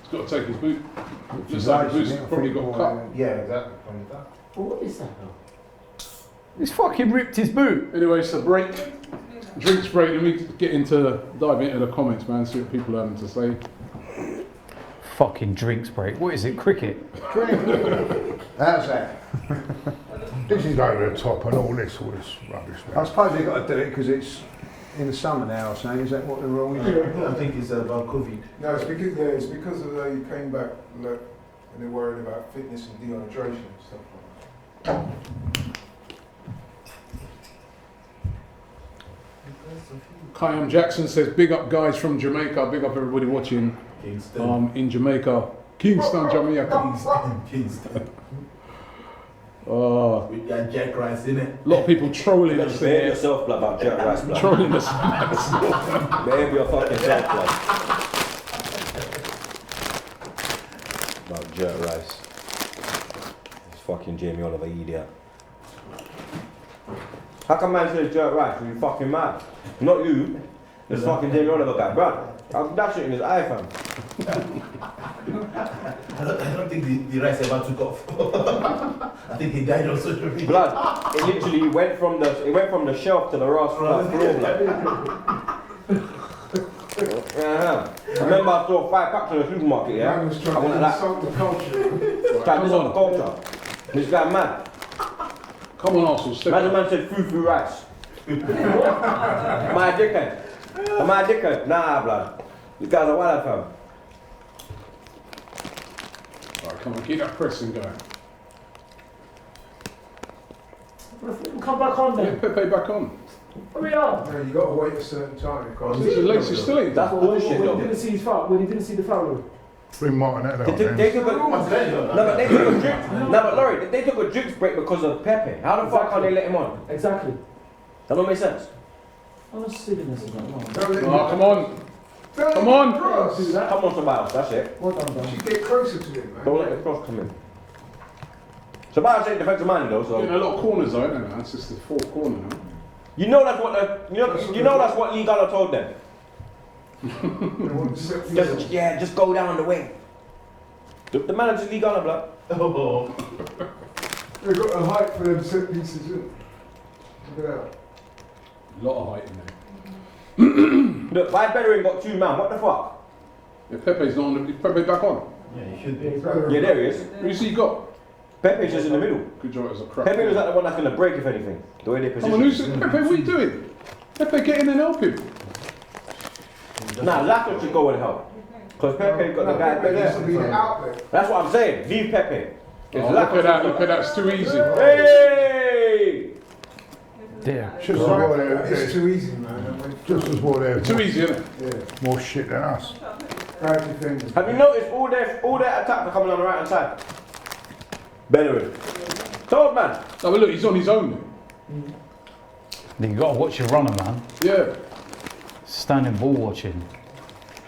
He's got to take his boot. Looks like the boot's probably got cut. Yeah, exactly. From that. What is that now? He's fucking ripped his boot. Anyway, it's a break. Drinks break. Let me dive into the comments, man, see what people are having to say. Fucking drinks break. What is it, cricket? How's that? This is over the top and all this rubbish, I man. suppose they've got to do it because it's in the summer now, or something. Is that what the rule is? I think it's about COVID. No, it's because of he came back and they're worried about fitness and dehydration and stuff like that. Kayam Jackson says, big up guys from Jamaica, big up everybody watching Kingston. in Jamaica. Kingston, Jamaica. Kingston. Oh, We got Jack Rice in it. a lot of people trolling You us better behave there. yourself, blood, about jerk rice, blood. Trolling us. Behave your fucking self, blood. About jerk rice. This fucking Jamie Oliver idiot. How come man says jerk rice? Are you fucking mad? Not you. This fucking Jamie Oliver guy, bruv. I'll dash it in his eye, fam. I don't think the rice ever took off. I think he died on social media. Blood. It literally went from the shelf to the floor, blood. Remember I saw 5 packs in the supermarket, yeah? Man was I trying wanted to that. insult the culture. Trying to Come on. the culture. This guy mad. Come on, Arsenal, step Imagine up. man said fufu rice. Am I a dickhead? Am I a dickhead? Nah, blood. These guys are wild, fam. Alright, come on, keep that pressing going. Come back on Yeah, then. Pepe back on. Hurry up. No, you got to wait a certain time. Because This is Lacey still ain't That's done. bullshit, When he though. didn't see his foul, when he didn't see the foul. Bring Martin out They there. took a, no, What's that? but they took a drink. No, but Laurie, they took a drinks break because of Pepe. How the fuck can they let him on? Exactly. That don't make sense. I'm not silliness of that. Don't let Oh, him- come on. don't Come let him on. cross. Do that. Come on, Tobias, that's it. Well done, You Dan. should get closer to him, Don't man. let the cross come in. Tobias ain't defensive minded though, Getting so a lot of corners though, isn't it? That's just the fourth corner now. you know that's what that's what Lee Gunner told them. They want to set Just pieces. just go down the wing. The manager's Lee Gunner, blood. Oh. They've got a height for them set pieces. Look at that. A lot of height in there. Look, By Bellerin got 2 man. What the fuck? Yeah, Pepe's not on the. Pepe back on. Yeah, he's Yeah, there he is. Who's he got? Pepe's just in the middle. Good job, it was a crap. Pepe was like the one that's gonna break if anything. The way they Come on, position. who's Pepe? What are you doing? Pepe, get in and help him. Nah, Lacko should go and help. Because Pepe got the guy Pepe needs to be the there. outlet. That's what I'm saying. Leave Pepe. Oh, look at that, look at that, it's too easy. Hey! Dear. Just as Right, well it's they're, too easy, man. just as well they're Too easy, isn't it? Yeah. more shit than us. Bad defenders. Have you noticed all their attacks are coming on the right hand side? Bellerin. Told man. No, but look, he's on his own. You got to watch your runner, man. Yeah. Standing ball watching.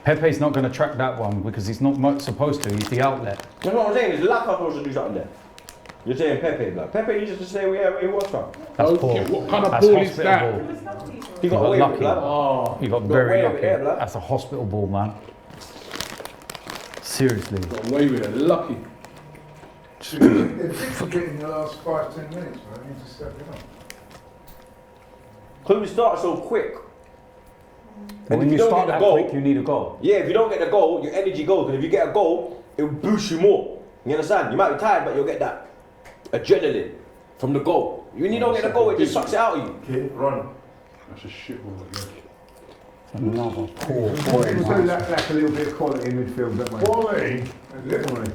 Pepe's not going to track that one because he's not supposed to. He's the outlet. That's what I'm saying. Is Lacko supposed to do something there? You're saying Pepe, like Pepe needs to stay where he was from. That's Okay, poor. what kind of That's ball is hospital that? ball. He got got away lucky. with it, like. Oh, You got Got very away with lucky. it, blood. That's a hospital ball, man. Seriously. got away with it, lucky. They're fixing it in the last 5-10 minutes, man. They need to step it up. Because we started so quick. But when if you don't start get the that goal- quick, you need a goal. Yeah, if you don't get the goal, your energy goes. And if you get a goal, it will boost you more. You understand? You might be tired, but you'll get that adrenaline from the goal. When you don't get the goal, it just sucks it out of you. Okay, run. That's a shit ball again. Another poor It boy, do man. lack a little bit of quality in midfield, don't we? Quality. Literally.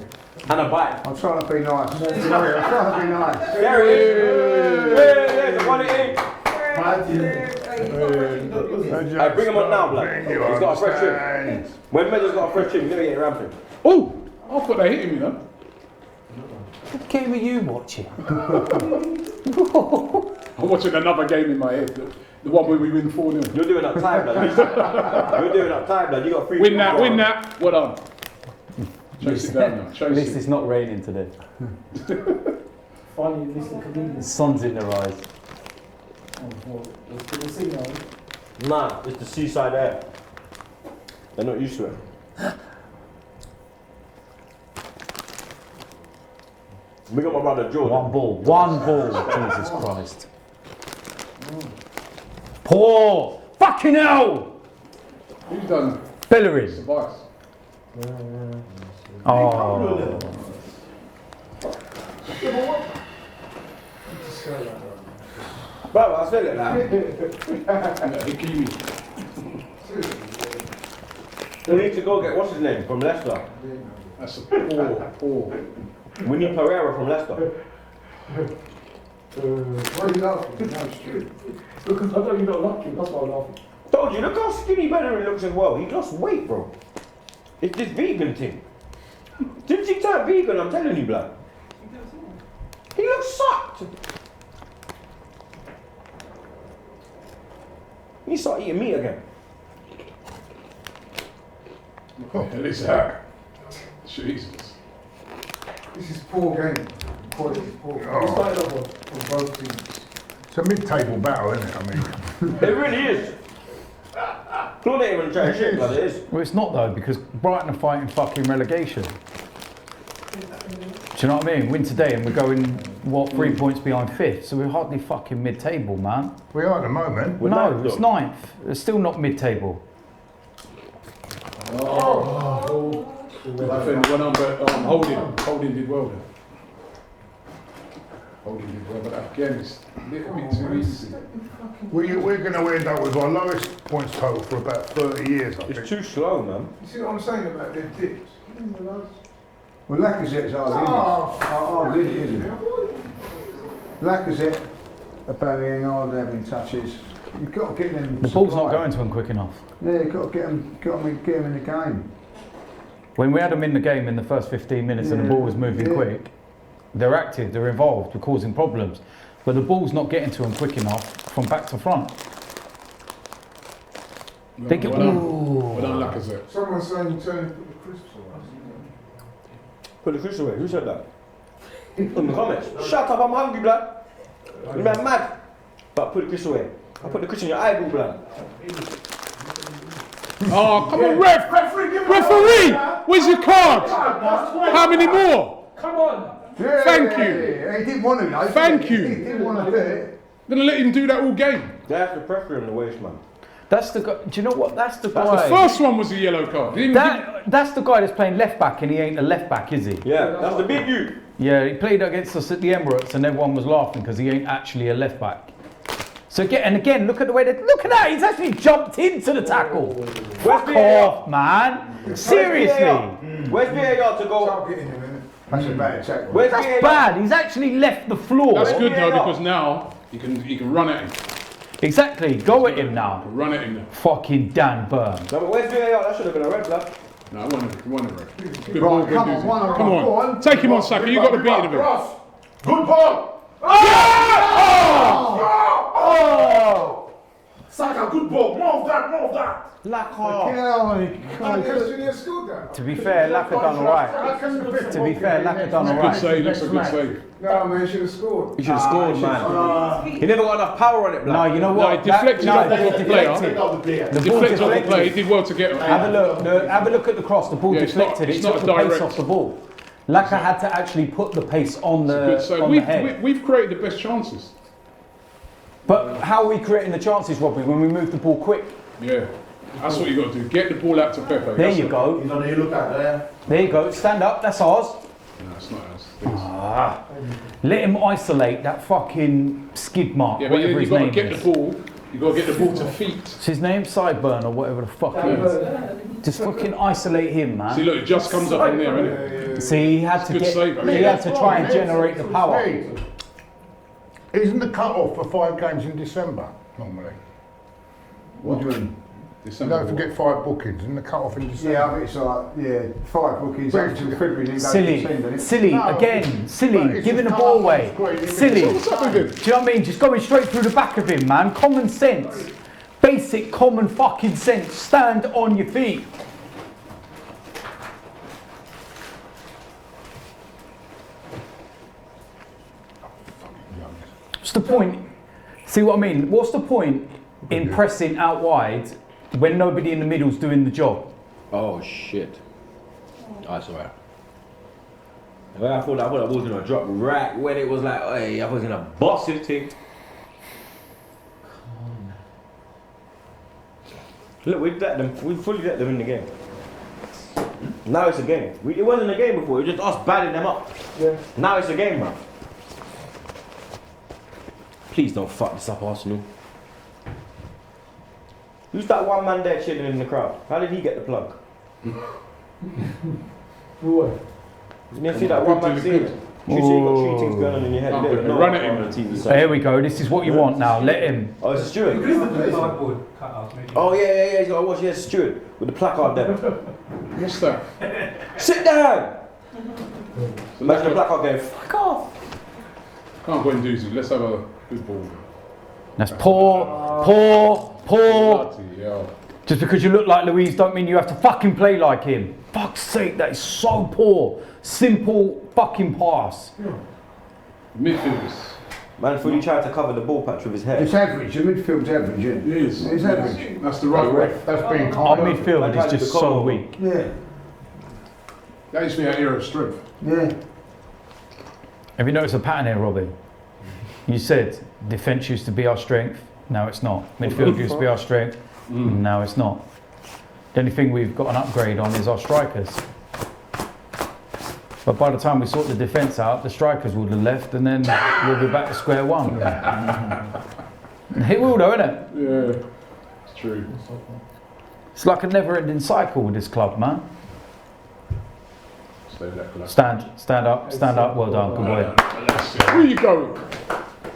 And a bite. I'm trying to be nice. Sorry, I'm trying to be nice. There it is. There's the quality. Hey, bring him on now, blood. He's got a fresh trim. When Meadows got a fresh trim, you're going to get ramping. Oh! I thought they hit him, you know. What game are you watching? I'm watching another game in my head. The one where we win 4-0. You're doing up time, blood. You're doing up time, blood. You got 3. Win that. What on? Chase it down now. At Chase least it. it's not raining today. Finally, at least the The convenience. sun's in their eyes. Can you see now? Nah, it's the seaside air. They're not used to it. We got my brother Jordan. One ball. Jesus Christ. Poor. Fucking hell. Who's done Bellerin. Tobias? Oh. Bro, I said it now. Yeah, Hakimi. We need to go get, what's his name, from Leicester. That's a poor. We need Pereira from Leicester. Why are you laughing? No, it's true. Because I know you're not lucky, that's why I'm laughing. Told you, look how skinny Bellerin looks as well. He lost weight, bro. It's this vegan thing. Since he turned vegan, I'm telling you, blood. He looks sucked. He start eating meat again. What the hell is that? Jesus. This is poor game. Quality is poor. Oh. Started off one. From both teams. It's a mid-table battle, isn't it? I mean, It really is. Claude ain't even trying to shit, blood. It is. Well, it's not though, because Brighton are fighting fucking relegation. Do you know what I mean? Win today and we're going, 3 points behind fifth, so we're hardly fucking mid-table, man. we are at the moment. We're No, ninth, it's though. ninth. It's still not mid-table. I think when Holding did well there. Holding did well, but again, it's a little bit too easy. We're going to end up with our lowest points total for about 30 years, I think. It's too slow, man. You see what I'm saying about their dips? Well, Lacazette's hardly in it. Isn't it? Lacazette, Aubameyang, hardly having touches. You've got to get them. The ball's not supplied. going to him quick enough. Yeah, you've got to get them in the game. When we had them in the game in the first 15 minutes and the Yeah, ball was moving yeah. quick, they're active, they're involved, they're causing problems. But the ball's not getting to them quick enough from back to front. They get, Well done. ooh. Well done, Lacazette. Someone's saying you turn put the crisps away. Put the crisps away. Who said that? In the comments. Shut up, I'm hungry, blood. You man mad. But put the crisps away. I put the crisps in your eyeball, blood. Oh, come on, ref! Referee! Where's your card? How many more? Come on. Yeah, Thank yeah, you. yeah. He didn't want to, though. Thank you. He didn't want to do it. I'm gonna let him do that all game. They have to pressure him in the waist, man. That's the guy. Do you know what? That's the The guy. first one was a yellow card. He didn't That's the guy that's playing left back, and he ain't a left back, is he? Yeah, that's the big you. Yeah, he played against us at the Emirates, and everyone was laughing because he ain't actually a left back. So again, look at the way that look at that. He's actually jumped into the tackle. Fuck off, man. Seriously. Where's VAR to go? Start getting him in it. That's a bad tackle. Where's That's VAR? bad. He's actually left the floor. That's good though, VAR. because now he can run at him. Exactly. Go at him now. Run at him now. Fucking Dan Burn. No, but where's VAR? That should have been a red flag. No, I want to ref. Good Right, ball, come on, Guendouzi. one on Come one, go on. on. Take him on, Saka. You got the beating of him. Cross. Good ball. Saka, good ball. More of that, more of that. Yesterday scored that. To be fair, Laka done alright. To be fair, Laka done Good alright. save. Looks a good save. No, man, he should have scored. He should have scored, man. He never got enough power on it, No, blood. you know No, what? he deflected off the it's player. deflected. Of the player. The ball Deflected off the play. He deflected. did well to get him. Have a look. Have a look at the cross. The ball Yeah, it's not- deflected. it's It not took the pace direct. off the ball. Laka had to actually put the pace on Good the save. on the head. We've created the best chances. But how are we creating the chances, Robbie, when we move the ball quick? Yeah. That's what you got to do. Get the ball out to Pepe. There That's you it. go. You know, you look at there. There you go. Stand up. That's ours. No, it's not ours. Let him isolate that fucking skid mark, Yeah, but whatever you his got to name get is. the ball. You got to get the ball to feet. It's his name, Sideburn or whatever the fuck it is. Just fucking isolate him, man. See, look, it just comes up in there, innit? See, he had to Good get. save, He had to try and generate the power. Isn't the cut-off for 5 games in December, normally? What do you mean? You December. don't forget 5 bookings, and the cut-off in December. Yeah, I think it's like, 5 bookings up to February. then go to Silly, December. silly, No, again, but silly, it's giving the just ball cut off away. on the screen, Silly. isn't it? What's up with him? Do you know what I mean? Just going straight through the back of him, man. Common sense. Basic common fucking sense. Stand on your feet. What's the point? See what I mean? What's the point in pressing out wide when nobody in the middle's doing the job? Oh, shit. That's alright. Well, I thought that ball was going to drop right when it was like, hey, I was going to bust this thing. Look, we fully let them in the game. Now it's a game. It wasn't a game before, it was just us batting them up. Yeah. Now it's a game, man. Please don't fuck this up, Arsenal. Who's that one man there chilling in the crowd? How did he get the plug? Boy. You never see that one man scene? You see you got 3 things going on in your head. Oh, You don't but know run it on in. the TV. So here we go. This is what you want now. Let him. Oh, it's a steward. Sideboard cutouts, maybe. Oh yeah, he's got to watch. Yeah, steward with the placard there. What's that? Sit down. So Imagine the let's placard going. Fuck off. can't go and do. Let's have a good ball. That's poor. Bloody hell. Just because you look like Louise don't mean you have to fucking play like him. Fuck's sake, that is so poor. Simple fucking pass. Midfielders. Man fully tried to cover the ball patch with his head. It's average, the midfield's average, isn't it? It is. It's average. That's the right ref. That's being Our kind. midfield is just so weak. Yeah, That used to be our era of strength. yeah. Have you noticed a pattern here, Robbie? You said defence used to be our strength. Now it's not. Midfield used to be our strength. Now it's not. The only thing we've got an upgrade on is our strikers. But by the time we sort the defence out, the strikers would have left and then we'll be back to square one. It will though, innit? Yeah, it's true. It's like a never-ending cycle with this club, man. Stay with that collapse. Stand up. Well done, good boy. Where you going?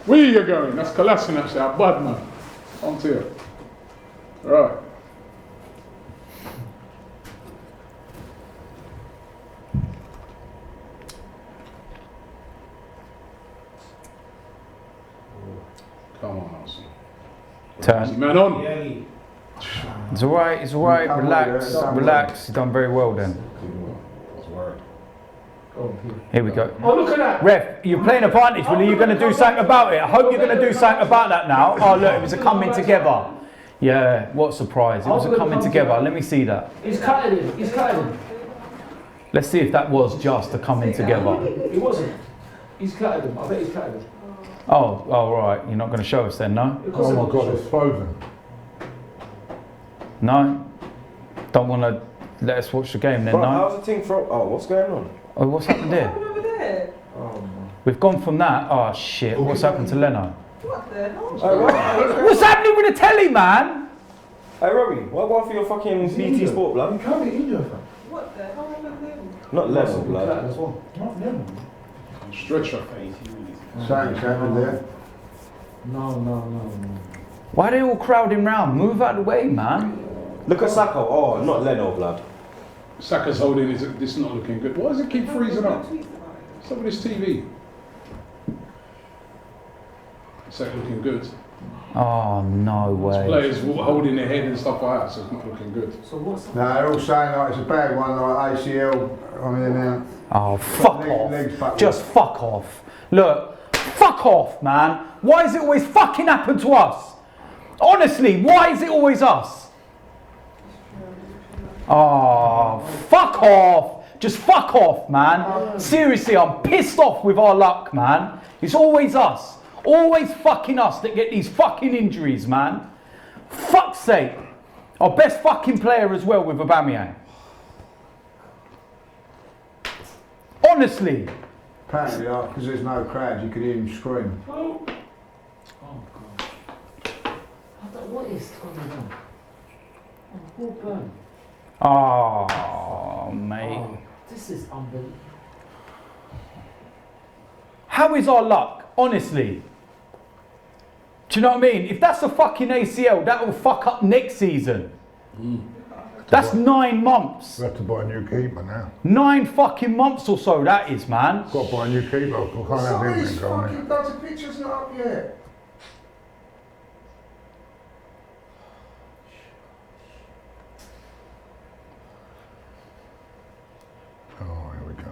Where you going? That's Kolasinac, our bad man. On to you. Right. Come on, Arsenal. Turn. Man on. It's alright, it's alright. Come on, Relax, yeah, relax. You've done very well then. Here we go. Oh, look at that. Ref, you're playing advantage. Well, are you going to do something about it? I hope you're going to do something about that now. Oh, look, it was a coming together. Yeah, what a surprise. It was a coming together. Let me see that. He's cutting him. He's cutting him. Let's see if that was just a coming together. He wasn't. He's cutting him. I bet he's cutting him. Oh, right. You're not going to show us then, no? Oh my God, it's frozen. No? Don't want to let us watch the game then, Bro, no? how's the thing from? Oh, what's going on? Oh, what's happened there? Over there. We've gone from that. Oh, shit. What's happened to Leno? What the hell? What's happening with the telly, man? Hey, Robbie, what for your fucking BT Sport, blood? You can't be injured, fam. What the hell happened there? Not level, blood. Not them. Stretcher. Something's happened there. No. Why are they all crowding round? Move out of the way, man. Look at Saka. Oh, not Leno, blood. Saka's holding this is not looking good. Why does it keep freezing up? Some of this TV. It's not looking good. Oh, no way. Players holding their head and stuff like that, so it's not looking good. So what's No, they're all saying like it's a bad one, like ACL on here now. Oh, fuck Legs off. backwards. Just fuck off. Look, fuck off, man. Why does it always fucking happen to us? Honestly, why is it always us? Oh, fuck off. Just fuck off, man. Seriously, I'm pissed off with our luck, man. It's always us. Always fucking us that get these fucking injuries, man. Fuck's sake. Our best fucking player as well with Aubameyang. Honestly. Apparently, because there's no crowd, you could hear him scream. Oh God. What is going on? Oh, poor burn. Oh, mate. Oh, this is unbelievable. How is our luck? Honestly. Do you know what I mean? If that's a fucking ACL, that will fuck up next season. That's 9 months. We have to buy a new keeper now. 9 fucking months or so that is, man. Got to buy a new keeper. I can't have Somebody's him going fucking got the pictures not up yet. Oh, here we go.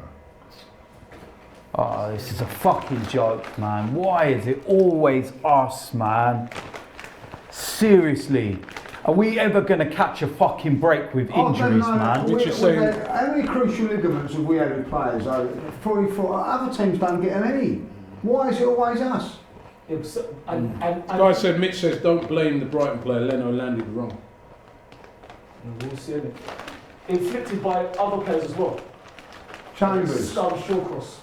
Oh, this is a fucking joke, man. Why is it always us, man? Seriously. Are we ever going to catch a fucking break with injuries, man? Which is saying- How many crucial ligaments have we had with players? Probably for other teams don't get them any. Why is it always us? Guy said, Mitch says, don't blame the Brighton player. Leno landed wrong. We'll see it. Inflicted by other players as well. Chambers. Shawcross.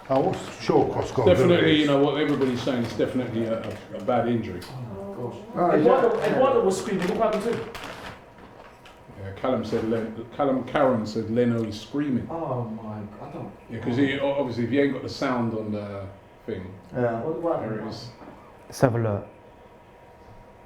Oh, what's Shawcross got to do with Definitely, this? you know, what everybody's saying is definitely a bad injury. Oh, is that- Eduardo was screaming. What happened to him? Yeah, Callum Caron said Leno is screaming. Oh my! I don't. Yeah, because obviously if you ain't got the sound on the thing, Yeah. What there it happened? is. Let's have a look.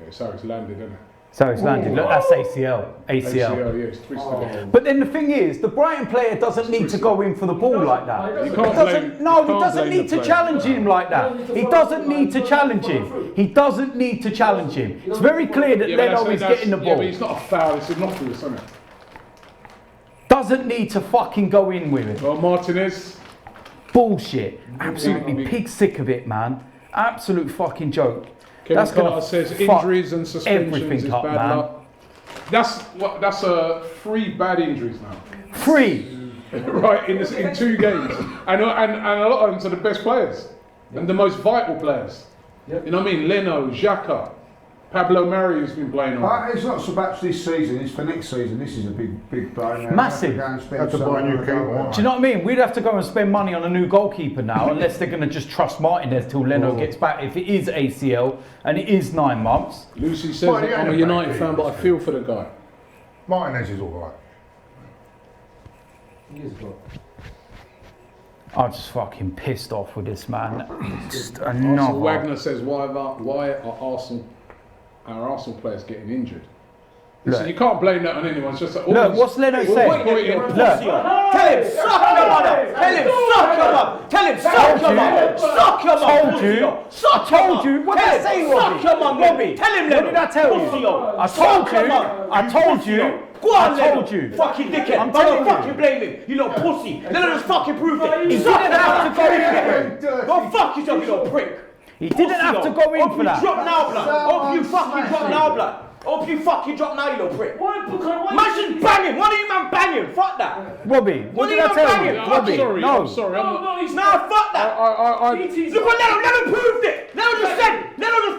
Yeah, so it's landed, isn't it? So it's landed. Look, that's ACL. ACL. ACL, yeah, it's twisted it. But then the thing is, the Brighton player doesn't need to go in for the ball like that. You He can't doesn't, blame- no, you he can't doesn't blame need the to player. challenge him like that. He doesn't need to challenge him. He doesn't need to challenge him. It's very clear that Yeah, but Leno is getting the Yeah, ball. but it's not a foul, it's innocuous, isn't it? Doesn't need to fucking go in with it. Well, Martinez, Bullshit. Absolutely Yeah. pig sick of it, man. Absolute fucking joke. Kevin That's gonna Carter says fuck injuries and suspensions everything is up, bad man. luck. That's 3 bad injuries now. 3. Right, in 2 games. And a lot of them to the best players. And the most vital players. Yep. You know what I mean? Leno, Xhaka, Pablo Mari who's been playing on. It's not so much this season, it's for next season. This is a big blow now. Massive. Have to buy a new keeper. Do you know what I mean? We'd have to go and spend money on a new goalkeeper now, unless they're going to just trust Martinez till Leno gets back. If it is ACL and it is 9 months. Lucy says Well, that yeah, I'm a yeah, United yeah, fan, but I feel for the guy. Martinez is all right. Years ago. I'm just fucking pissed off with this, man. Just Arsenal another. Wagner says, why are our Arsenal players getting injured? Listen, you can't blame that on anyone. It's just that Look, what's Leno saying? Look, tell him, suck your mother. Tell him, suck your mother. Tell him, suck your mother. Suck your mother. Told you. Suck Told you. What did I say, Robbie? Suck your mother. Robbie, Tell him, what did I tell you? I told you. I told you. Go on, I told you. Fucking dickhead. I'm telling you. Don't fucking blame him. You little pussy. Leno just fucking proved it. He didn't have to go in. Go fuck yourself, you little prick. He didn't have to go in for that. Drop now, blood. Hope you fucking drop now, blood. Hope you fucking drop now, you little prick. Imagine banging. Why do you man banging? Fuck that. Robbie, what did I tell you? Robbie, I'm sorry. Nah, fuck that. Look what Leno proved it. Leno just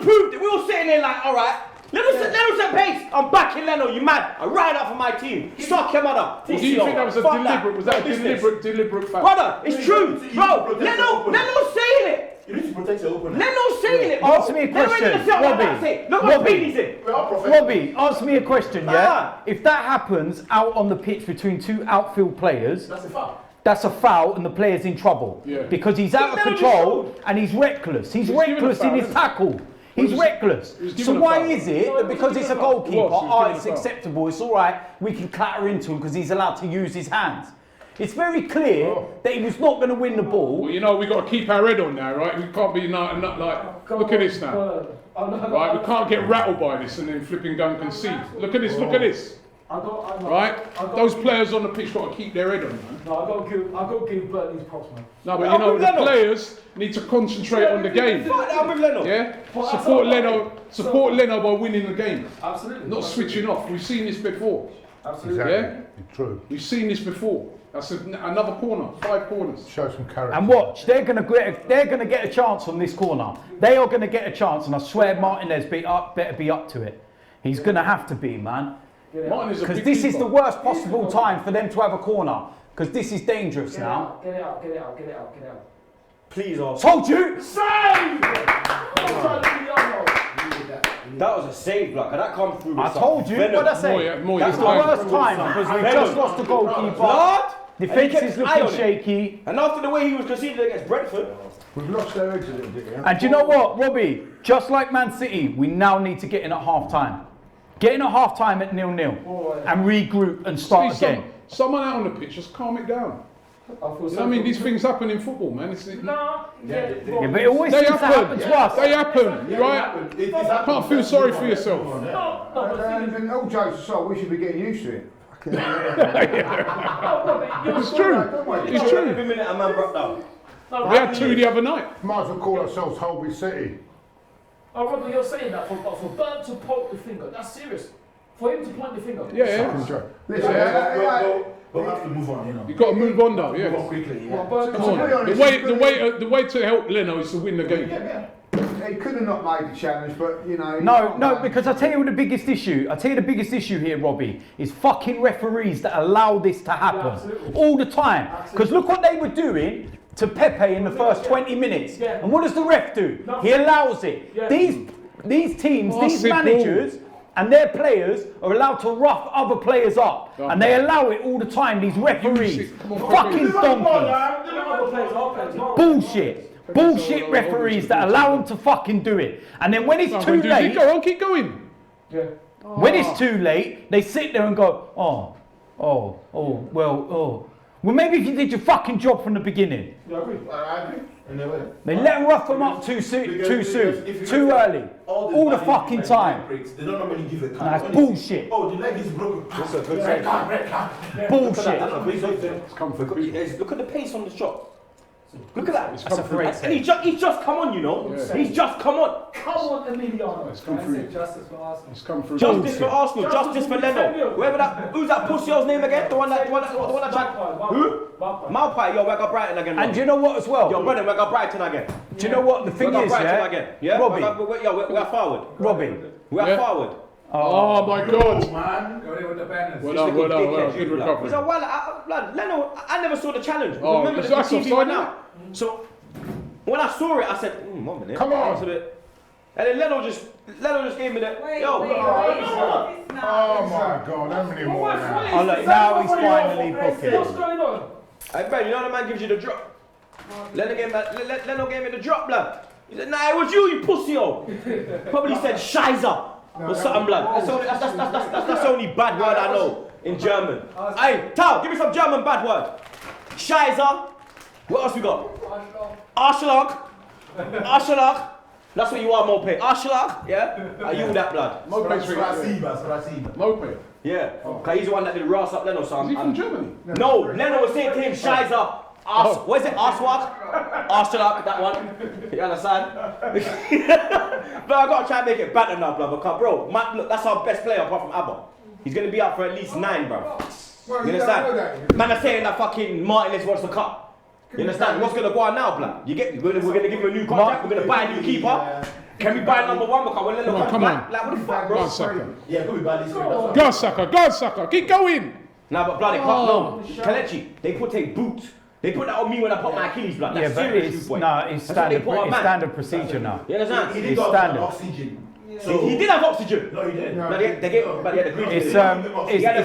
proved it. We all sitting there like, alright. Leno said pace. I'm backing Leno, you mad. I ride out for my team. Suck your mother. Do you think that was a deliberate fact? Brother, it's true. Bro, Leno's saying it. You need to protect your opponent. Leno's saying it. Answer me a question, Robbie. Look what he's in. Robbie, answer me a question, yeah? If that happens out on the pitch between two outfield players, That's a foul. that's a foul and the player's in trouble. Yeah. Because he's out of control and he's reckless. He's reckless in his tackle. He's reckless. So why is it that because it's a goalkeeper, it's acceptable, it's all right, we can clatter into him because he's allowed to use his hands? It's very clear that he was not going to win the ball. Well, you know, we've got to keep our head on now, right? We can't be not like, look at this now. Right, we can't get rattled by this and then flipping go and concede. Look at this. Right? Those players on the pitch got to keep their head on, man. No, I got to give Bert these props, man. No, but you know, the players need to concentrate on the game. I'm with Leno. Yeah? Support Leno by winning the game. Absolutely. Not switching off. We've seen this before. Absolutely. Exactly. Yeah? True. We've seen this before. That's another corner, 5 corners. Show some character. And watch, they're gonna get a chance on this corner. They are gonna get a chance, and I swear Martinez better be up to it. He's gonna have to be, man. Because this is the worst possible time for them to have a corner. Because this is dangerous now. Get it out. Please, Told you! Save! That was a save, block. And that come through. I told you, what did I say? That's the worst time because we just lost the goalkeeper. Defence is looking shaky. And after the way he was conceded against Brentford, We've lost our edge a little bit, yeah? And do you know what, Robbie? Just like Man City, we now need to get in at half time. Get in at half time at 0-0 and regroup and start again. Someone out on the pitch, just calm it down. You know what I mean? These things happen in football, man. No, yeah, but it always seems to happen to us. They happen, right? You can't feel sorry for yourself. And all jokes aside, we should be getting used to it. It's true. It's true. every minute a man brought down. We had 2 the other night. Might as well call ourselves Holby City. Oh, Robbie, you're saying that for Bert to poke the finger, that's serious. For him to point the finger. Yeah. Listen, We'll have to move on, you know. You've got to move on, though. Move on Yeah. quickly, yeah. Well, Bert, Come on. The way to help Leno is to win the game. he could have not made the challenge, but you know. No, because I tell you what the biggest issue. I tell you the biggest issue here, Robbie, is fucking referees that allow this to happen all the time. Because look what they were doing to Pepe in the first 20 minutes. Yeah. And what does the ref do? He allows it. Yeah. These teams, these managers and their players are allowed to rough other players up. And they allow it all the time, these referees. Fucking donkeys. Bullshit. Bullshit referees that allow them to fucking do it. And then when it's too late... Go on, keep going. Yeah. When it's too late, they sit there and go, well, maybe if you did your fucking job from the beginning. Yeah, I agree. I agree. They let them rough them up too soon, too early, all the fucking time. They don't normally give a card. That's bullshit. Oh, the leg is broken. Red card. Bullshit. Look at the pace on the shot. Look at that. That's a great And he's just come on, you know. Yeah. He's just come on. Come on, Emiliano. It's come through. Justice for Arsenal. It's come through. Justice for Arsenal, justice for Leno. Whoever that, who's that pussy's name again? The one that who? Malpai. Yo, we got Brighton again. And do you know what as well? Yo, brother, we got Brighton again. Do you know what the thing is, yeah? Robbie. We're forward. Robbie. We're forward. Oh my God. Man, go there with the banners. Well done. Good recovery. So, Leno, I never saw the challenge. Oh, Remember the that's TV offside went now. out. So, when I saw it, I said, 1 minute. Come on. That's a bit. And then Leno just gave me the. Wait, Yo. wait. Oh my God, how many more now? Oh look, now he's finally What's booking. going on? Hey, Ben, you know the man gives you the drop. Leno gave me the drop, blood. He said, nah, it was you pussy, yo. Probably said, Shizer. What's something blood? That's the only bad word I know in German. Hey, Tal, give me some German bad word. Scheiße. What else we got? Arschloch. Arschloch. That's what you are, Mope. Arschloch, yeah? Are you that blood? Mope's Mope. Yeah. Cause he's the one that did Ross up Leno, so Is he from Germany? No, Leno was saying to him, Scheiße. What is it? Arschloch? Arschloch, that one. You understand? But I gotta try and make it better now, blood. Because, bro, look, that's our best player apart from Abba. He's gonna be out for at least 9, bro. Well, You understand? Man are saying that fucking Martinez wants the cup. You understand? What's gonna go on now, blood? You get me? We're gonna give you a new contract. We're gonna buy a new keeper. Can we buy number 1 because when Leno comes back? Like, what the fuck, Go bro? on, sucker. Yeah, could be bad this week. Go on, sucker. Go on, sucker. Keep going. Nah, but blood, it can't. No, Kelechi, they put a boot. They put that on me when I put my Achilles, blood. That's Yeah, but serious, it's, boy. no, it's That's what they standard, put on it's man. standard procedure now. You understand? He It's did go standard. on oxygen. He did have oxygen. No, he didn't. But they gave, but he had the green It's thing. it's standard. I think That's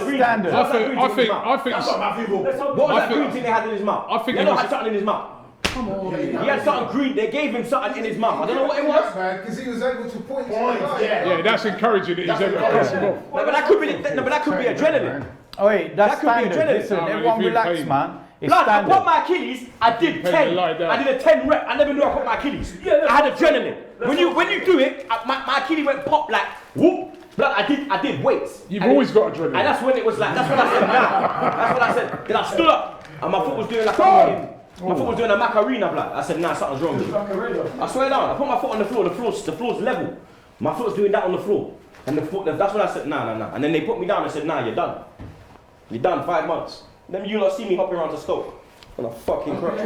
it's. what Matthew will. What was that green thing they had in his mouth? I think Leno it was- had something in his mouth. Come on. He had something green. They gave him something in his mouth. I don't know what it was. Man, because he was able to point. Yeah, that's encouraging that he's able to cross him off. But that could be. But that could be adrenaline. Oh wait, that's That could be standard. adrenaline. Listen, No, man, everyone if you relax, pain- man. It's Blood, I standard. put my Achilles. I did Pain 10. lie down. I did a 10 rep. I never knew I put my Achilles. I had adrenaline. When you do it, my Achilles went pop like whoop. Blood, I did weights. You've And always it- got adrenaline. And that's when it was like. That's what I said. Now. That's what I said. Then I stood up and my foot was doing like a fucking. My foot was doing a Macarena, blood. I said, nah, something's wrong with me. I swear down. I put my foot on the floor. The floor's level. My foot's doing that on the floor. And that's when I said, nah. And then they put me down and said, nah, you're done. You're done, 5 months. Then you lot see me hopping around to Stoke. On a fucking crutch.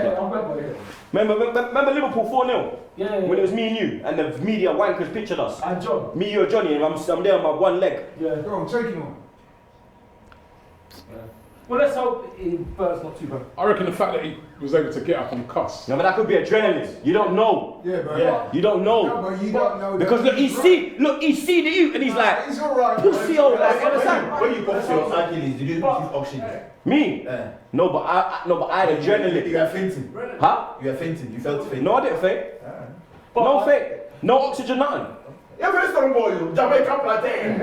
Remember Liverpool 4-0? Yeah. When it was me and you, and the media wankers pictured us. And John. Me, you, and Johnny, and I'm there on my one leg. Yeah. Go on, take him on. Well, let's hope Bird's not too bad. I reckon the fact that he was able to get up and cuss. No, but that could be adrenaline. You don't know. Yeah, but You don't know. No, but you don't know. Because look, he's seen the you, and he's like, He's alright. pussy old, like, you understand? When you box your Achilles, did you use oxygen? Me? Yeah. No, but I had adrenaline. You were fainting. Huh? You were fainting. You felt faint. No, I didn't fake. No fake. No oxygen, nothing. You're very strong boy, you. Jamaican plantain.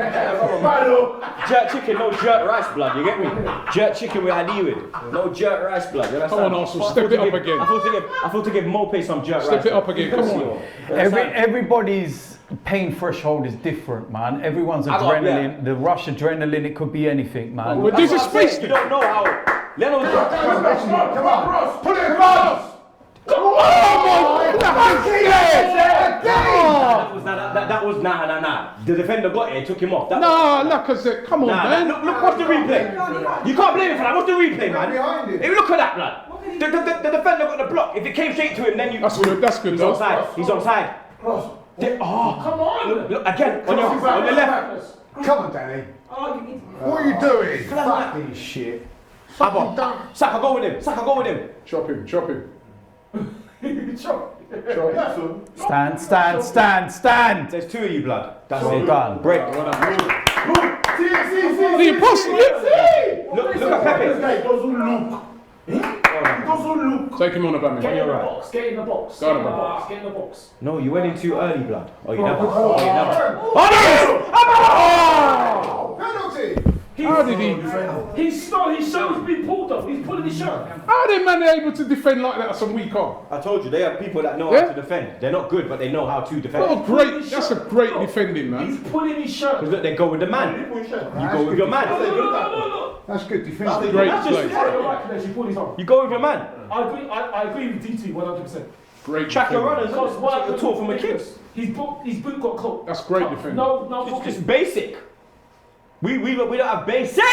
Malo. Jerk chicken, no jerk rice blood, you get me? Jerk chicken with ID with. No jerk rice blood, you understand? Come on, Arsenal, step it up again. I thought to give Mope some jerk rice. Step it up again, come Pussy, on. you understand? Everybody's pain threshold is different, man. Everyone's adrenaline, the rush adrenaline, it could be anything, man. Well, this is That's what I'm saying, space. you don't know how. Leno's Come on. Put it across. That was nah. The defender got it and took him off. Nah, Lacazette, come on, man. Look, what's the replay? You can't blame him for that. What's the replay, man? Behind him. Hey, look at that, blood. The defender got the block. If it came straight to him, then you. That's good, He's though. onside. He's onside. Come on! Look again on your left. Come on, Danny. What are you doing? Fucking shit. Abba. Saka, go with him. Chop him. Stand. There's 2 of you, blood. That's Well it. done. Break. The impossible. Look at Pepe. This guy doesn't look. He doesn't look. Take him on about me. Get in the box, get in the box. Go on, man. Get in the box. No, you went in too early, blood. Oh, you never. Penalty. How did he? His show's been pulled off. He's pulling his shirt. How did man able to defend like that at some weak arm? I told you, they are people that know Yeah? how to defend. They're not good, but they know how to defend. What a great, that's a great defending, man. He's pulling his shirt. Because look, they go with the man. You go with your man. No. That's good defense. Great That's just play. You're right, Kadesh, you pulled his arm. You go with your man. I agree with DT 100%. Great Track your defending. runners. Because what You're taught from a kid. His boot got caught. That's great defending. No, It's basic. We don't have basic.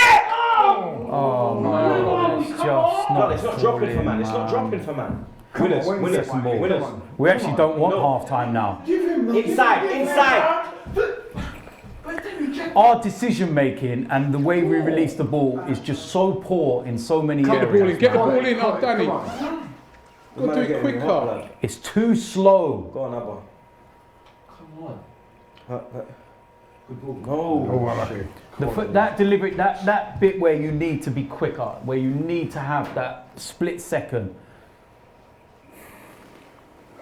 Oh man, it's just not. It's not dropping for man. It's not dropping for man. Winners. Second ball. Winners. We actually don't want No. half time now. Inside. Our decision making and the way we release the ball is just so poor in so many Get the ball in, areas. get the man. ball in, oh Danny. Got to do it quicker. It's too slow. Go on, Abba. Come on. No. That deliberate, that bit where you need to be quicker, where you need to have that split second.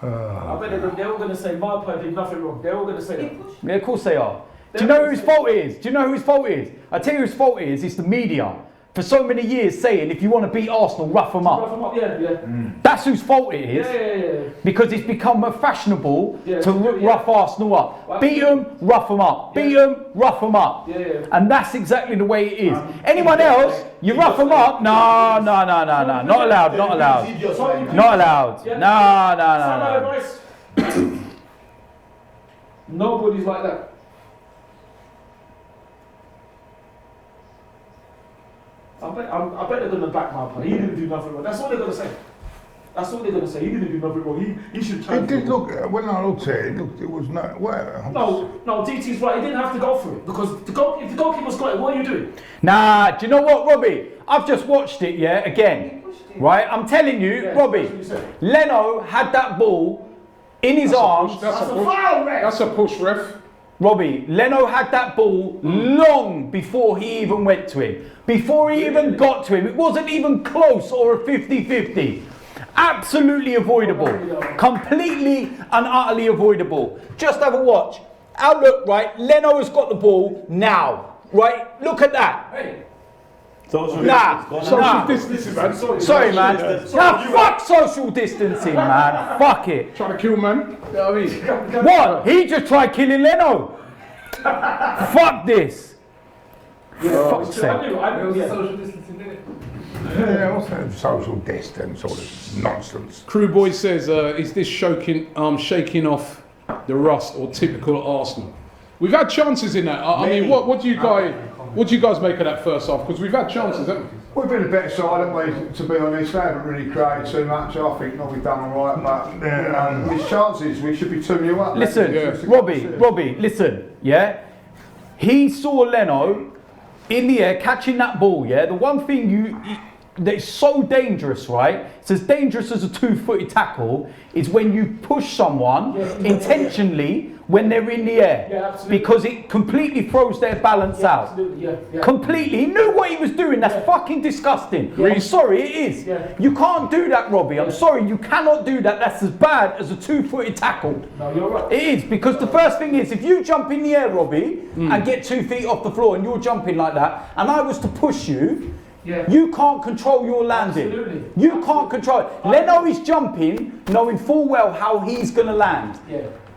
I bet they're all going to say Marpo did nothing wrong. They're all going to say that. Yeah, of course they are. Do you know whose fault it is? Do you know whose fault it is? I tell you whose fault it is. It's the media. For so many years saying, if you want to beat Arsenal, rough them up. Rough 'em up, yeah. That's whose fault it is. Yeah. Because it's become fashionable Yeah, to yeah. rough Arsenal up. Beat them, rough them up. Beat them, rough them up. Yeah. And that's exactly the way it is. Anyone else, you rough them up? No. Not allowed, not allowed. Not allowed. No. Nobody's like that. I bet they're going to back my play. He didn't do nothing wrong. That's all they're going to say. That's all they're going to say. He didn't do nothing wrong. He should try. It did look, when I looked at it, it was not, well. No, DT's right. He didn't have to go for it because if the goalkeeper's got it, what are you doing? Nah, do you know what, Robbie? I've just watched it, again. Right? I'm telling you, Robbie, Leno had that ball in his arms. That's a foul, ref. That's a push, ref. Robbie, Leno had that ball long before he even went to him. Before he even got to him. It wasn't even close or a 50-50. Absolutely avoidable. Completely and utterly avoidable. Just have a watch. Outlook, right? Leno has got the ball now. Right? Look at that. Hey. Nah. Distancing, man. Sorry, man. Nah, fuck social distancing, man. Fuck it. Trying to kill, man. You know what I mean? What? He just tried killing Leno. Fuck this. Fuck's sake. Social distancing, didn't it? Yeah, what's that social distance, all this nonsense? Crew Boy says, is this shaking off the rust or typical Arsenal? We've had chances in that. I mean, what do you guys make of that first half? Because we've had chances, haven't we? We've been a better side, haven't we, to be honest. We haven't really created too much. I think we've done all right, but these chances, we should be 2-0 up. Listen, Robbie, listen, he saw Leno in the air catching that ball, The one thing that's so dangerous, right? It's as dangerous as a 2-footed tackle is when you push someone intentionally when they're in the air, because it completely throws their balance out. Completely. He knew what he was doing. That's fucking disgusting. I'm sorry, it is. You can't do that, Robbie. I'm sorry, you cannot do that. That's as bad as a 2-footed tackle. No, you're right. It is, because the first thing is, if you jump in the air, Robbie, and get 2 feet off the floor and you're jumping like that, and I was to push you, you can't control your landing. Absolutely. You can't control it. Leno is jumping, knowing full well how he's going to land.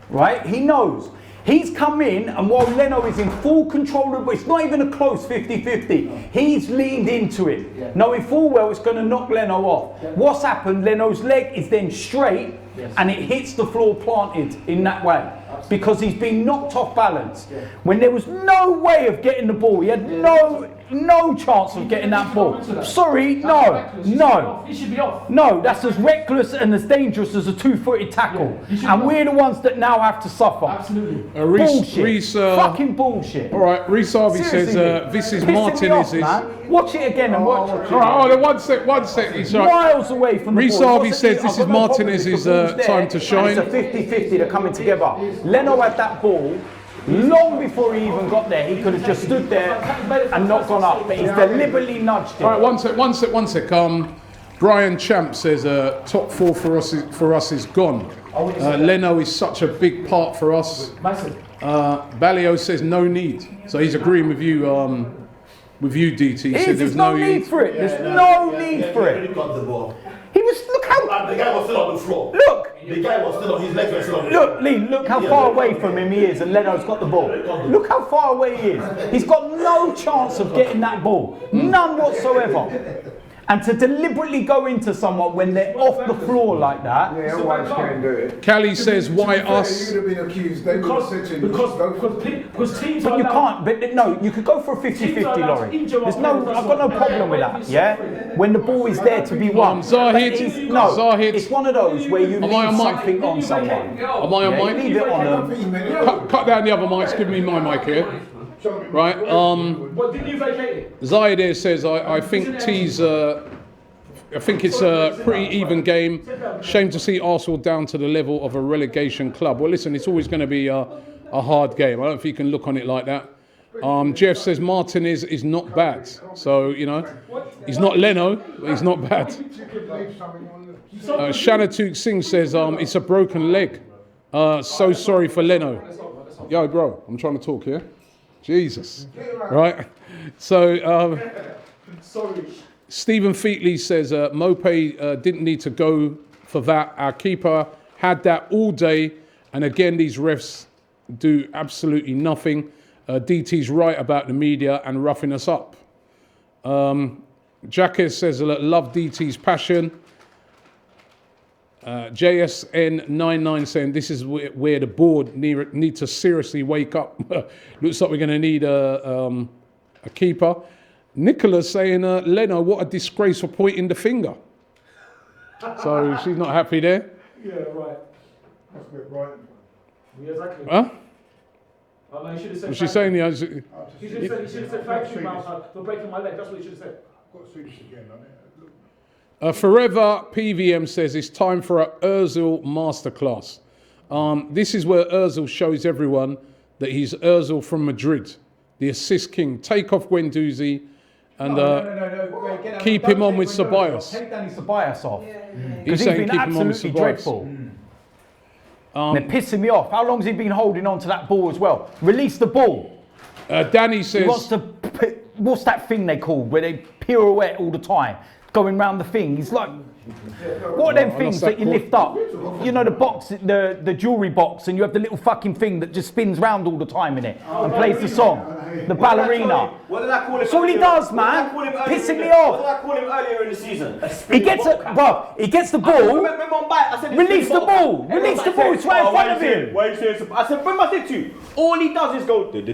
Right? He knows. He's come in, and while Leno is in full control of it, it's not even a close 50-50. He's leaned into it, knowing full well it's going to knock Leno off. What's happened? Leno's leg is then straight, and it hits the floor planted in that way. Because he's been knocked off balance. When there was no way of getting the ball, he had no chance of getting that ball. Sorry, no. He should be off. No, that's as reckless and as dangerous as a 2-footed tackle. And we're the ones that now have to suffer. Absolutely. Bullshit. Fucking bullshit. All right, Reece Harvey says, this is Martinez's. Watch it again and watch it. All right, one sec. He's right. Miles away from the Reece ball. Harvey says this is Martinez's time to shine. It's a 50-50, they're coming together. Leno had that ball long before he even got there. He could have just stood there and not gone up, but he's deliberately nudged him. All right, one sec. Brian Champ says top 4 for us is gone. Leno is such a big part for us. Balio says no need, so he's agreeing with you. DT. He said there's no need for it. There's no need for it. He was, look how... The guy was still on the floor. Look! The guy was still on his legs. Were still on the floor. Look, Lee, look how far away from him he is, and Leno's got the ball. Look how far away he is. He's got no chance of getting that ball. None whatsoever. And to deliberately go into someone when they're off the floor like that. Yeah, always can do it. Callie says, why us? You would have been accused. They would have said to you, because teams But you can't, but no, you could go for a 50-50, Laurie. There's no, I've got no problem with that, When the ball is there to be won. Zahid, it's one of those where you leave something on someone. Am I on mic? Leave it on them. Cut down the other mics, give me my mic here. Right, What did you vacate it? Zahid here says, I think T's, I think it's a pretty even game. Shame to see Arsenal down to the level of a relegation club. Well, listen, it's always going to be a hard game. I don't think you can look on it like that. Jeff says Martinez is not bad. So, you know, he's not Leno, but he's not bad. Shanatuk Singh says it's a broken leg. So sorry for Leno. Yo, bro, I'm trying to talk here. Jesus. Right? So, Sorry. Stephen Featley says, Mope didn't need to go for that. Our keeper had that all day. And again, these refs do absolutely nothing. DT's right about the media and roughing us up. Jacques says, love DT's passion. JSN99 saying, this is where the board need to seriously wake up. Looks like we're going to need a keeper. Nicholas saying, Leno, what a disgrace for pointing the finger. So she's not happy there. Yeah, right. That's a bit right. Yeah, exactly. Huh? Oh, no, you should have said Was she thank saying you. the He should have said thank you, man, for breaking my leg. That's what he should have said. I've got to see this again, haven't Forever PVM says it's time for a Ozil masterclass. This is where Ozil shows everyone that he's Ozil from Madrid, the assist king. Take off Guendouzi and no. keep him on with Ceballos. Take Danny Ceballos off. He's He's saying been keep him on with absolutely Ceballos. dreadful. They're pissing me off. How long has he been holding on to that ball as well? Release the ball. Danny He wants says, to, what's that thing they call where they pirouette all the time, going round the thing? He's like, what are them things that you lift up? You know the box, the jewellery box, and you have the little fucking thing that just spins round all the time in it and plays the song. The ballerina. What did I call him? That's all he does, man. Pissing me off. What did I call him earlier in the season? He gets he gets the ball. Release the ball. Release the ball. It's right in front of him. Why are you saying so? I said, remember I said to you, all he does is go 30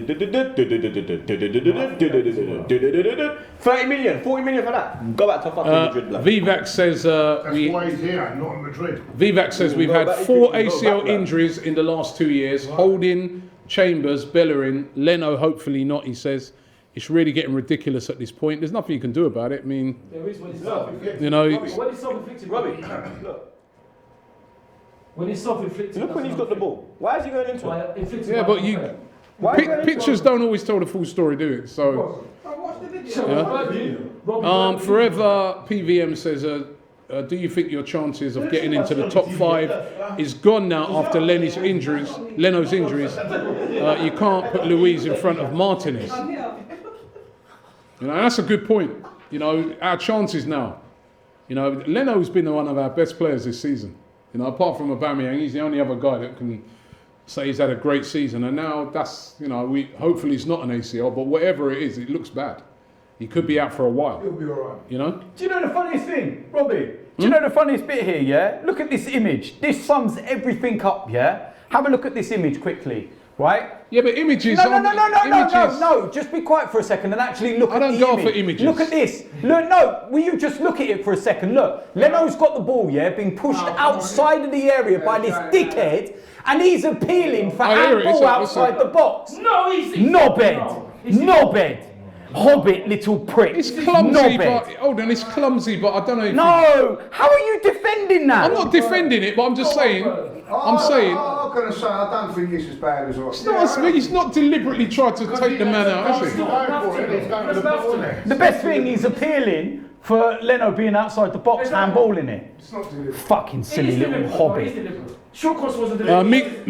million, 40 million for that. Go back to fucking Madrid, blood. Vivac says That's why he's here, not in Madrid. Vivac says we've had 4 ACL injuries in the last 2 years. Holding, Chambers, Bellerin, Leno, hopefully not, he says. It's really getting ridiculous at this point. There's nothing you can do about it. I mean, There is when it's self-inflicted. you know, When it's self-inflicted, Robbie, Robbie. look. When it's self-inflicted. Look when he's got the ball. Why is he going into it? Inflicted yeah, by but the you player. pictures don't always tell the full story, do it? So, Forever PVM says, do you think your chances of getting into the top 5 is gone now after Leno's injuries? You can't put Luiz in front of Martinez. You know, that's a good point. You know, our chances now. You know, Leno's been one of our best players this season. You know, apart from Aubameyang, he's the only other guy that can say he's had a great season. And now that's, you know, hopefully it's not an ACL, but whatever it is, it looks bad. He could be out for a while. He'll be all right. You know? Do you know the funniest thing, Robbie? Do you know the funniest bit here, yeah? Look at this image. This sums everything up, yeah? Have a look at this image quickly, right? Yeah, but images No. Just be quiet for a second and actually look at the image. I don't go for images. Look at this. Look, no, will you just look at it for a second? Look, Leno's got the ball, yeah, being pushed outside of the area by this dickhead, and he's appealing for handball outside the box. No, he's Knobhead. Hobbit, little prick. It's clumsy, but hold on, it's clumsy, but I don't know if No, how are you defending that? I'm not defending it, but I'm just saying. I'm saying. I'm going to say, I don't think it's as bad as I He's not deliberately tried to take the man out, has he? The best thing is appealing for Leno being outside the box, handballing it. It's not deliberate. Fucking silly little hobbit. Short cross wasn't deliberate.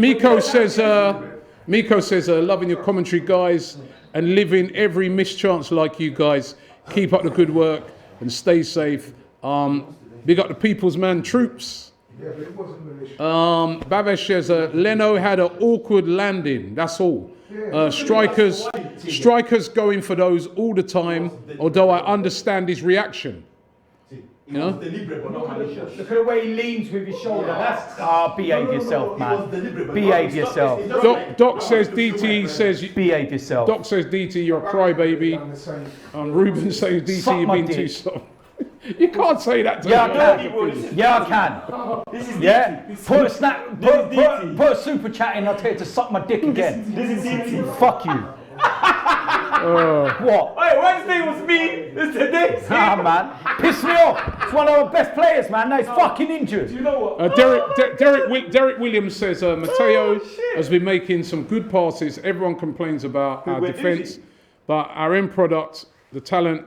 Miko says, loving your commentary, guys, and living every mischance like you guys. Keep up the good work and stay safe. Big up the people's man troops. Yeah, but it wasn't malicious. Bavesh says, Leno had an awkward landing. That's all. Strikers going for those all the time, although I understand his reaction. You know? Look at the way he leans with his shoulder. That's behave yourself, man. Behave yourself. Doc says DT says Behave yourself. Doc says DT, you're a crybaby. And Ruben says DT, you've been too soft. You can't say that to me. Yeah, I can. Yeah, put a super chat in. I'll tell you to suck my dick again. This is DT. Fuck you. What? Hey, Wednesday was me. It's today. Ah, man. Piss me off. It's one of our best players, man. Now he's fucking injured. Do you know what? Derek Williams says Matteo has been making some good passes. Everyone complains about our defence, but our end product, the talent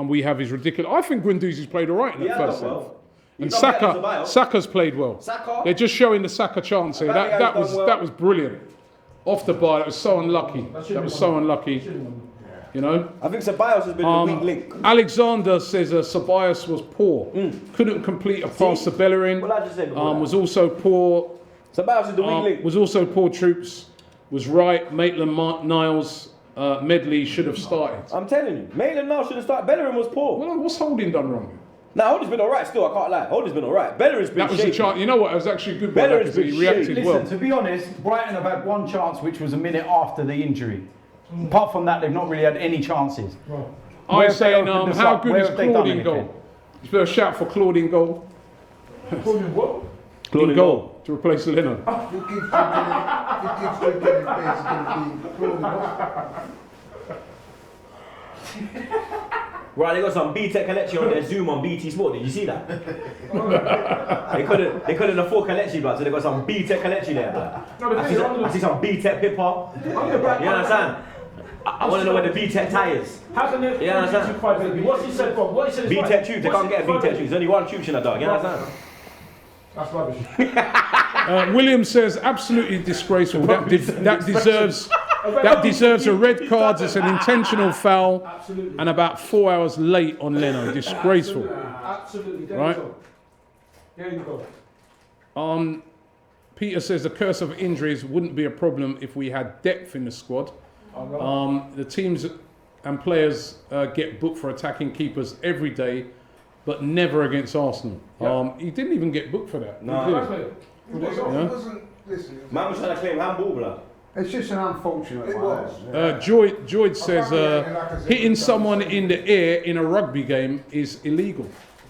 we have is ridiculous. I think Guendouzi's played all right in that first half. And Saka's played well. Saka? They're just showing the Saka chance here. That was brilliant. Off the bar, that was so unlucky. That was so unlucky. You know? I think Ceballos has been the weak link. Alexander says Ceballos was poor. Couldn't complete a pass to Bellerin. What I just said before Was also poor. Ceballos is the weak link. Was also poor troops. Was right. Maitland-Niles, Medley should have started. I'm telling you, Maitland-Niles should have started. Bellerin was poor. Well, what's Holding done wrong? Nah, Holding's been alright still, I can't lie. Holding's been alright. Bellerin's been That was the shaky. chance. You know what? It was actually a good. Bellerin's Because he reacted been well. Listen, to be honest, Brighton have had one chance, which was a minute after the injury. Apart from that, they've not really had any chances. I'm saying, how good is have they done Claude in anything? goal? Is there a shout for Claude in goal? Claude what? Claude in goal to replace Leno. He keeps drinking his face, it's going to be Claude. Right, they got some B-Tech Kalechi on their Zoom on BT Sport. Did you see that? they couldn't afford Kalechi, blood, so they got some B-Tech Kalechi there, blood. No, I see some B-Tech hip hop. You understand? I want to know where the B-Tech tie is. How can they? You understand? What's he said from? What he said is B-Tech tubes, they can't get a B-Tech tube. There's only one tube in a dog. You understand? That's rubbish. William says absolutely disgraceful. That deserves a red card. It's an intentional foul, and about 4 hours late on Leno. Disgraceful. Absolutely. There Right. you go. There you go. Peter says the curse of injuries wouldn't be a problem if we had depth in the squad. The teams and players get booked for attacking keepers every day, but never against Arsenal. He didn't even get booked for that. No. It wasn't, listen. Man was trying to claim handball, blood. It's just an unfortunate It one. was. Joyd says hitting someone in the ear in a rugby game is illegal.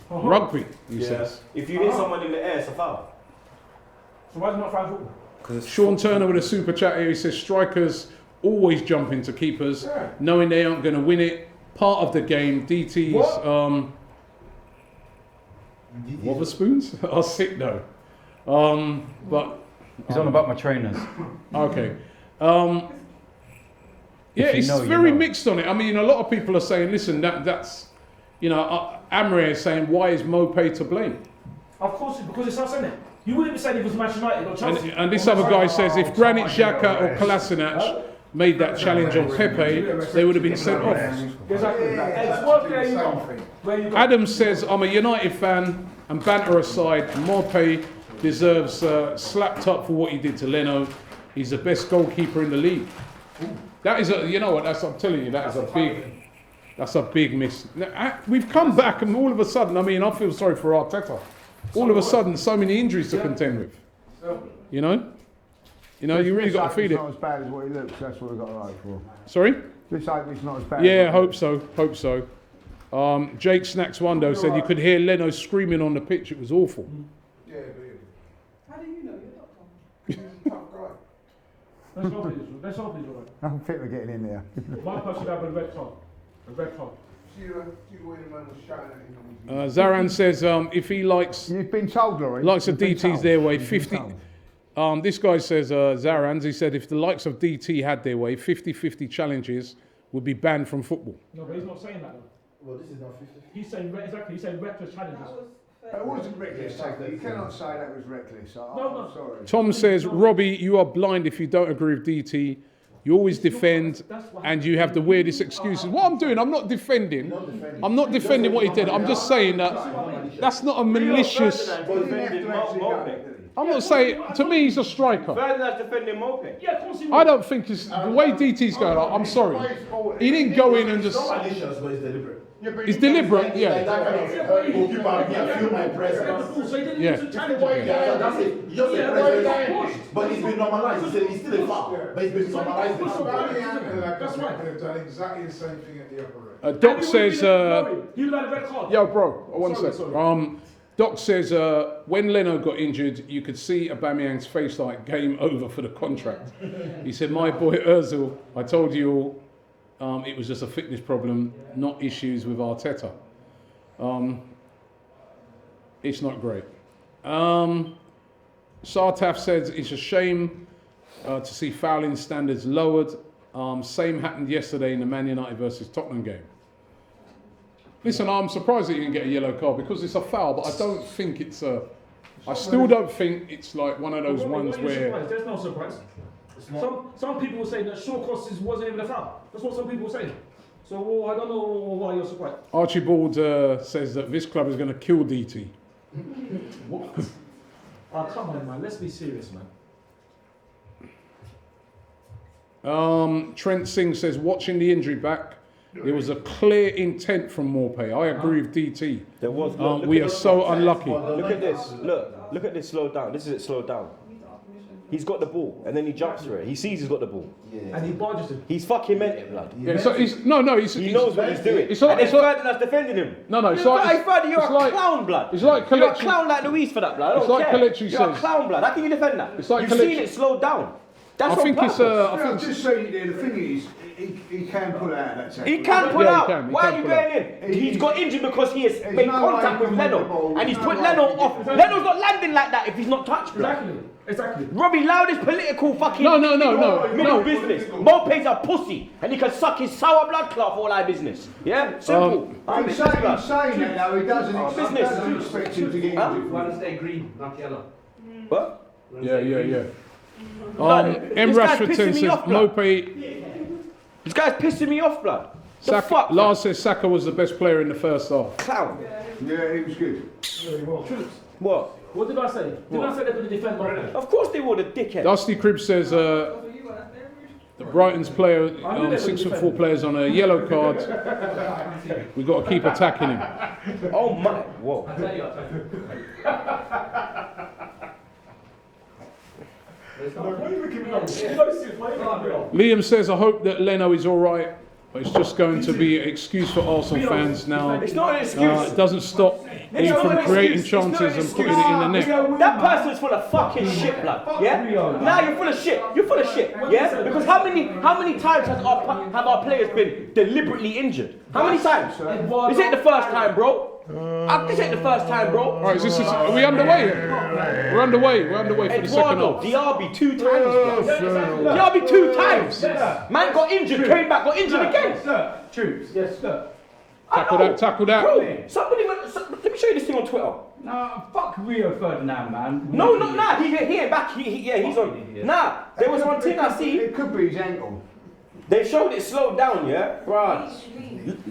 Rugby, he says. If you hit someone in the air, it's a foul. So why is it not foul football? Sean Turner with a super chat here. He says strikers always jump into keepers, knowing they aren't going to win it. Part of the game. DT's Wotherspoons are sick though. But He's on about my trainers. okay. Yeah, it's very mixed on it. I mean, a lot of people are saying, listen, that's, you know, Amre is saying, why is Mopé to blame? Of course, because it's us, isn't it? You wouldn't be saying it was Manchester United or Chelsea. And this other guy says, if Granit Xhaka or Kolasinac made that challenge on Pepe, they would have been sent off. Exactly. It's work there you go. Where you go. Adam says, I'm a United fan, and banter aside, Mopé deserves slapped up for what he did to Leno. He's the best goalkeeper in the league. That is a, you know what? I'm telling you, that's a big miss. We've come back, and all of a sudden, I mean, I feel sorry for Arteta. All of a sudden, so many injuries to contend with. You know, you really got to feel it. It's not as bad as what he looks. That's what we've got to hope for. Sorry? Just hope it's not as bad. Yeah, hope so. Jake Snacks Wando said you could hear Leno screaming on the pitch. It was awful. Yeah, really. How do you know you're not Tough guy. Let's hope he's alright. I'm fit for getting in there. My person should have a red card. A red card. See the way the man was shouting at him. Zaran says if he likes You've been told, Laurie. likes of You've been DT's told. their way, You've been 50. told. This guy says Zarans. He said if the likes of DT had their way, 50-50 challenges would be banned from football. No, but he's not saying that though. Well, this is not 50. He's saying exactly. He's saying reckless challenges. It wasn't reckless, you cannot say that was reckless. No. I'm sorry. Tom says, Robbie, you are blind if you don't agree with DT. You always defend, and you have the weirdest excuses. What I'm doing, I'm not defending. I'm not defending what he did. I'm just saying that that's not a malicious. I'm not saying. To me, he's a striker. Ferdinand's defending Mopé. Yeah, of course he I don't think it's the way DT's going. I'm sorry. He didn't go in and just. Malicious, but it's deliberate. It's deliberate, Like yeah. that kind of goalkeeper, yeah, feel my presence. So he didn't Yeah. use the challenge. Yeah, that's it. You just say Yeah, presence. But it's been normalized. It's still a foul. But it's been normalized. That's right. That's right. Could have done exactly the same thing at the upper end. Doc says. He would have had a red card. Yo, bro, one Sorry, sec. sorry. Doc says when Leno got injured, you could see Aubameyang's face like game over for the contract. He said, "My boy Özil, I told you all, it was just a fitness problem, not issues with Arteta. It's not great." Sartaf says it's a shame to see fouling standards lowered. Same happened yesterday in the Man United versus Tottenham game. Listen, I'm surprised that he didn't get a yellow card because it's a foul, but I don't think it's a. I still don't think it's like one of those ones where. There's no surprise. Some people were saying that Shawcross wasn't even a foul. That's what some people were saying. So I don't know why you're surprised. Archibald says that this club is going to kill DT. What? Oh, come on, man. Let's be serious, man. Trent Singh says, watching the injury back, there was a clear intent from Morpay. I agree with DT. There was. We are so unlucky. Look at this. Look at this. Slow down. This is it. Slow down. He's got the ball, and then he jumps for it. He sees he's got the ball. And he barges him. He's fucking meant it, blood. Yeah, so he knows what he's doing. It's like, and it's Ferdinand's defending him. No, it's You're like you're a clown, blood. It's like You're a Kelechi. clown like Luis for that, blood. I don't It's like care. Kelechi You're a says. clown, blood. How can you defend that? It's like You've Kelechi. seen it slowed down. That's I think it's I'll just say the thing is, he can pull out that tackle. He can pull Yeah, he out. can. He Why can are you pull going in? He's got injured because he has There's made no contact way with he can Leno, hold the ball. and he's There's put no Leno way he off. can- Leno's not landing like that if he's not touched, blood. Exactly. Robbie loudest political fucking No. middle business. Mopey's a pussy, and he can suck his sour blood clot for all our business. Yeah, simple. He's saying that now, he doesn't expect him to get Huh? injured. Why does it stay green, not yellow? What? Yeah. Blood, M. this guy's Rashford pissing me says, off, blood. Mopay. This guy's pissing me off, blood. The Saka, fuck? Lars says Saka was the best player in the first half. Clown. Yeah, he was good. What? What did I say? Did I say they're going to defend Mopey? Of course they would, a dickhead. Dusty Cribs says the Brighton's player, 6'4" players on a yellow card. We've got to keep attacking him. Oh my, whoa. Liam says, I hope that Leno is all right, but it's just going to be an excuse for Arsenal fans now. It's not an excuse. It doesn't stop him from creating chances and putting it in the net. That person's full of fucking shit, blood. Yeah? Now you're full of shit. You're full of shit. Yeah? Because how many times have our players been deliberately injured? How many times? This ain't the first time, bro. This ain't the first time, bro. All right, are we underway? We're underway for the second Eduardo, half. Diaby 2 times. Diaby 2 times. Man got injured, came back, got injured again. Troops. Yes, sir. Tackle that. Bro, somebody, let me show you this thing on Twitter. No, fuck Rio Ferdinand, man. No, not nah. He ain't back. He's on. Nah, there was one thing I see. It could be his ankle. They showed it slowed down, yeah, right?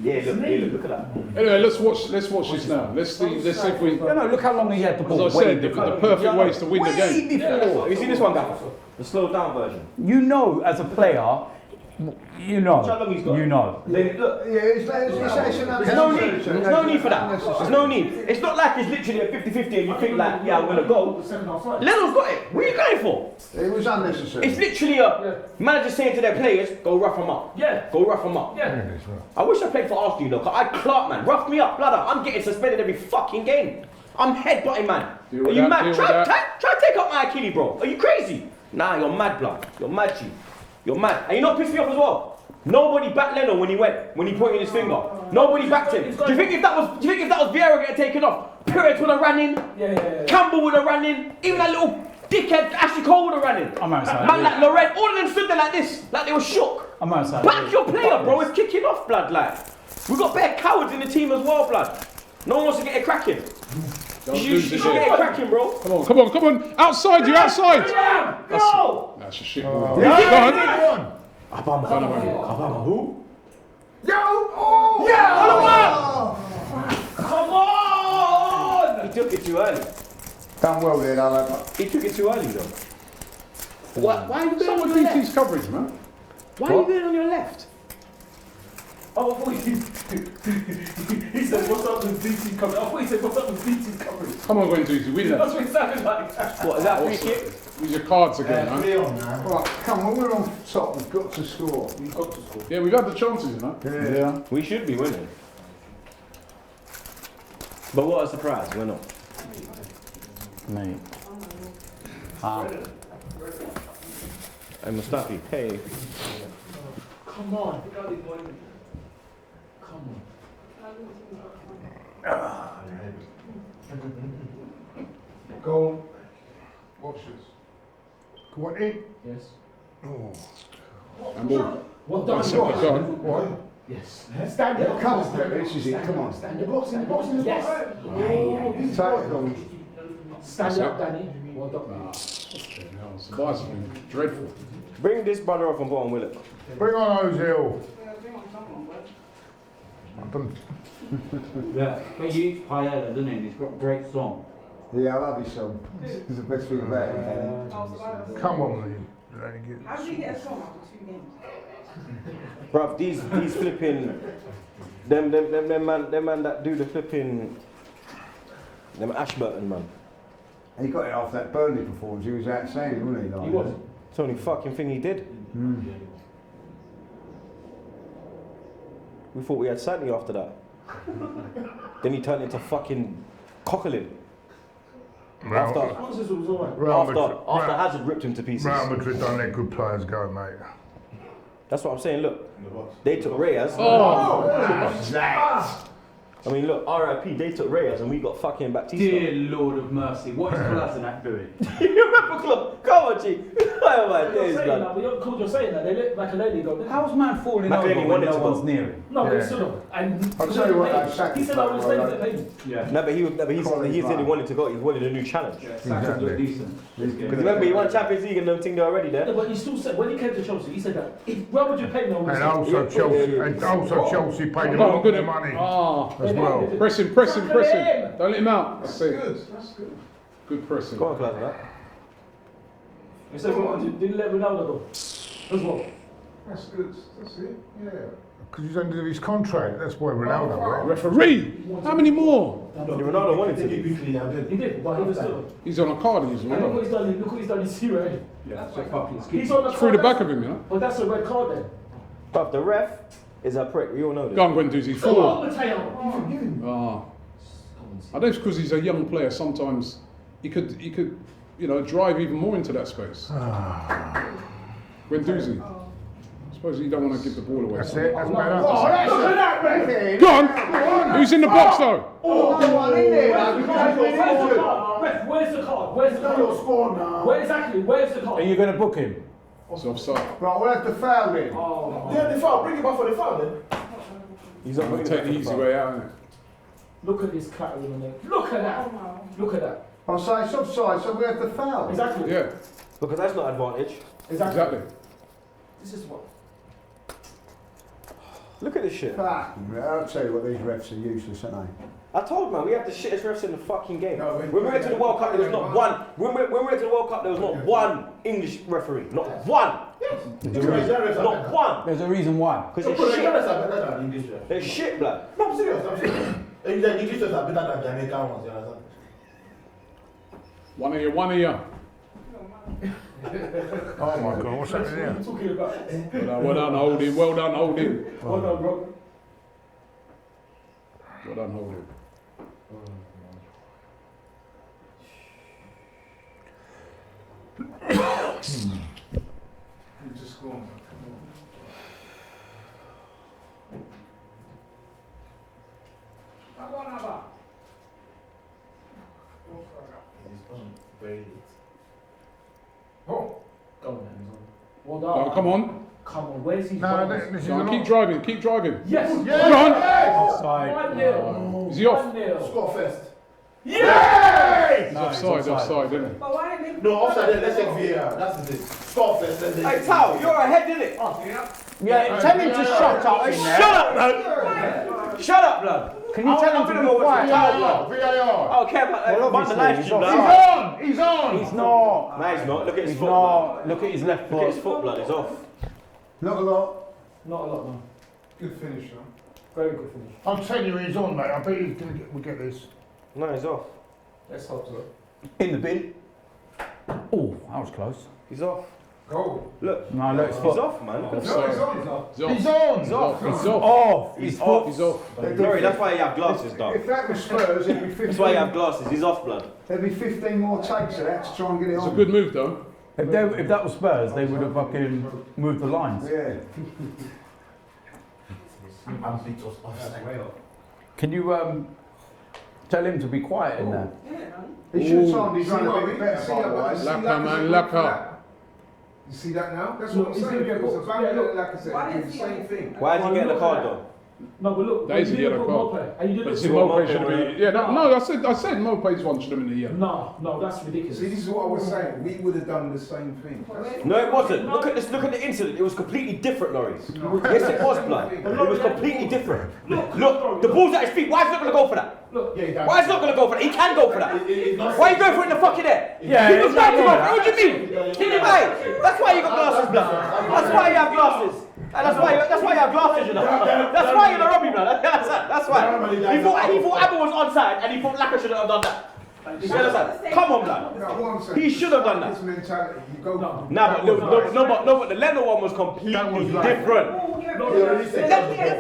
Yeah, look at that. Anyway, let's watch this now. Let's see if we. No, look how long he had the ball. As I said, the perfect ways to win the game. Have you seen this one, guy? The slowed down version. You know, as a player, you know. How long he's got? You know. Look, Yeah, it's there's no need. There's no need for that. There's no need. It's not like it's literally a 50-50 and you think like, yeah, I'm gonna go. Leno's got it. What are you going for? It was unnecessary. It's literally a manager saying to their players, go rough them up. Yeah. Go rough them up. Yeah. I wish I played for Arsenal, you know, because I'd Clark, man. Rough me up, blood. I'm getting suspended every fucking game. I'm headbutting, man. Deal Are with you that, mad? deal Try with that. to take up my Achilles, bro. Are you crazy? Nah, you're mad, blood. You're mad, G. You're mad. And you know what pissed me off as well? Nobody backed Leno when he pointed his finger. Nobody backed him. Do you think if that was Vieira getting taken off, Perez would have ran in? Yeah. Campbell would have ran in? Even that little dickhead Ashley Cole would have ran in? I'm outside. Man like Loren, all of them stood there like this, like they were shook. I'm outside. Back your player, bro. It's kicking off, blood. Like we got bare cowards in the team as well, blood. No one wants to get it cracking. You should get it cracking, bro. Come on. Outside, you're outside. Go! That's a shit ball. Go on. Abama who? Come on! He took it too early. Done well there, though. He took it too early, though. Why are you going Some on of your DT's left? coverage, man. Why are you going on your left? Oh, I thought he said, what's up with DT's coverage? I thought he said, what's up with DT's coverage? Come on, DT, win That's that. what it sounded like. What, is that a free kick? Use your cards again, man. Leon, man. Right, come on, we're on top. We've got to score. Yeah, we've had the chances, you know. Yeah. We should be winning. But what a surprise, we're not. Mate. Hey, Mustafi, hey. Come on. Go on. Watch this. Go on in. Yes. And ball. What That's done? it, go on. What? Yes. Stand up. Come on, this is it. Come on. Stand up. Stand up. Yes. Take it on. Stand up, Danny. Well done. Nah, fucking hell, Sabah's been dreadful. Bring this brother off and put on Willock. Bring on Ozil. Yeah, but you Paella, doesn't he? He's got a great song. Yeah, I love his song. It's the best thing about it. Come on, Lee. How did you get a song after 2 games? Bruv, these flipping, them man that do the flipping, them Ashburton man. He got it off that Burnley performance. He was outstanding, wasn't he? Like, He was. It's the only fucking thing he did. We thought we had Santi after that. Then he turned into fucking Coquelin. After Hazard ripped him to pieces. Real Madrid don't let good players go, mate. That's what I'm saying, look. They took Reyes. I mean, look, RIP, they took Reyes and we got fucking Baptista. Dear Lord of mercy, what is Kolasinac doing? You remember club? Come on, G. Oh my days, You're blood. saying that. They let Makaleli go. How's man falling over Makaleli when wanted no to one's go. near him? No, but still not. And I'll tell you what, that he said I was staying at Payne. Yeah. No, but he said he wanted to go. He wanted a new challenge. Saka looked decent. Because remember, he won Champions League and them thing there already Yeah, there. but he still said, when he came to Chelsea, he said that, where would you pay no And also Chelsea paid him a lot of money as well. Pressing. Don't let him out. That's it. That's good. Good pressing. Go on, Class, that. He said, didn't let Ronaldo go. As well. That's good. That's it. Yeah. Because he's under his contract. That's why Ronaldo went. Referee. How many more? Ronaldo wanted to leave. He did, but he was still. He's on a card. He's And look what he's done. Look what he's done in Syria. Yeah, so fucking He's on the through the back of him, you know. But that's a red card then. But the ref is a prick. We all know this. Go on, Guendouzi. Come Forward. on, Mateo. I think it's because he's a young player. Sometimes he could, drive even more into that space. Guendouzi. I suppose you don't want to give the ball away. That's it. That's better. Go on. Who's in the box though? Where's the card? Where's the card? Where exactly? Where's the Are card? you going to book him? It's offside. Right, we'll have to foul him. Yeah, the foul. Bring him back for the foul then. He's not I'm gonna take the easy way out. Innit? Look at this cat in the Look at that. Look at that. I'll say it's offside, so we have to foul. Exactly. Yeah. Because that's not advantage. Exactly. This is what. Look at this shit. Fucking hell, I'll tell you what, these refs are useless, aren't they? I told man, we have the shittest refs in the fucking game. No, when we went to the World Cup, there was not one. When we went to the World Cup, there was not one English referee. Not one. Not one. There's a reason why. Because So, they're shit. are better than English refs. They're shit, blood. No, I'm serious. The English refs are better than Jamaican ones. You understand? One of you. Oh my God, what's happening here? Talking about. Well done, holding. Well done, holding. Well done, bro. Well done, holding. You just go on. Oh. Go on, then. Well done. Oh, come on. Come on, where's he No, from? this is Go on, not. keep driving. Yes! Come on. Offside. 1-0. Is he off? 1-0. Score first. Yay! He's offside, isn't it? But why did they? No, offside. Let's take VAR. That's the thing. Score first. Then Hey, Tao, you're ahead, innit? Yeah, tell him to shut up in there. Shut up, blood. Shut up, blood. Can you tell him to be quiet? Tao, blood. VAR. I don't care about Well, about the live obviously, stream, he's blood. He's on. He's not. No, he's not. Look at his He's foot, blood. not. Look at his left Look at his foot. foot, blood. It's off. Not a lot. Not a lot, no. Good finish, huh? Very good finish. I'm telling you, he's on, mate. I bet we'll get this. No, he's off. Let's hope so. In the bin. Oh, that was close. He's off. Go. Look. No, look, it's He's foot. off, man. No, he's on. He's on. He's off. He's on. He's off. He's off. Off. He's His off. foot. He's off. Sorry, that's why you have glasses, dog. If that was Spurs, it'd be 15. That's why you have glasses. He's off, blood. There'd be 15 more takes of that to try and get it It's a on. good move though. If that was Spurs, they would have fucking moved the lines. Yeah. Can you tell him to be quiet in there? He should have he's run a bit better, by the way. Lacquer, man, lacquer. You see that now? That's Look, what I'm he's saying. gonna get It was a booked. bang Yeah, look. like I said, Why it did was the he same get thing. Why did you get the card, though? No, but look, That is a you didn't yellow put card. Mope, and you But didn't see, put Mope should have been. Yeah, no, I said Mope's one should have been a yellow. No, that's ridiculous. See, this is what I was saying. We would have done the same thing. No, it wasn't. Look at this. Look at the incident. It was completely different, Norris. Yes, it was, blood. It was completely different. Look, the ball's at his feet. Why is he not going to go for that? Why is he not going to go for that? He can go for that. Why are you going for it in the fucking air? Yeah, he was right to go for it. What do you mean? Hey, that's why you got glasses, blood. That's why you have glasses. And that's why you have glasses, you know. That's why you're the Robbie, blood. That's why. He thought Abel was onside, and he thought Laka shouldn't have done that. You understand? Come on, blood. No, what I'm saying, He should have done that. This mentality, you go. Nah, but the Leno one was completely different.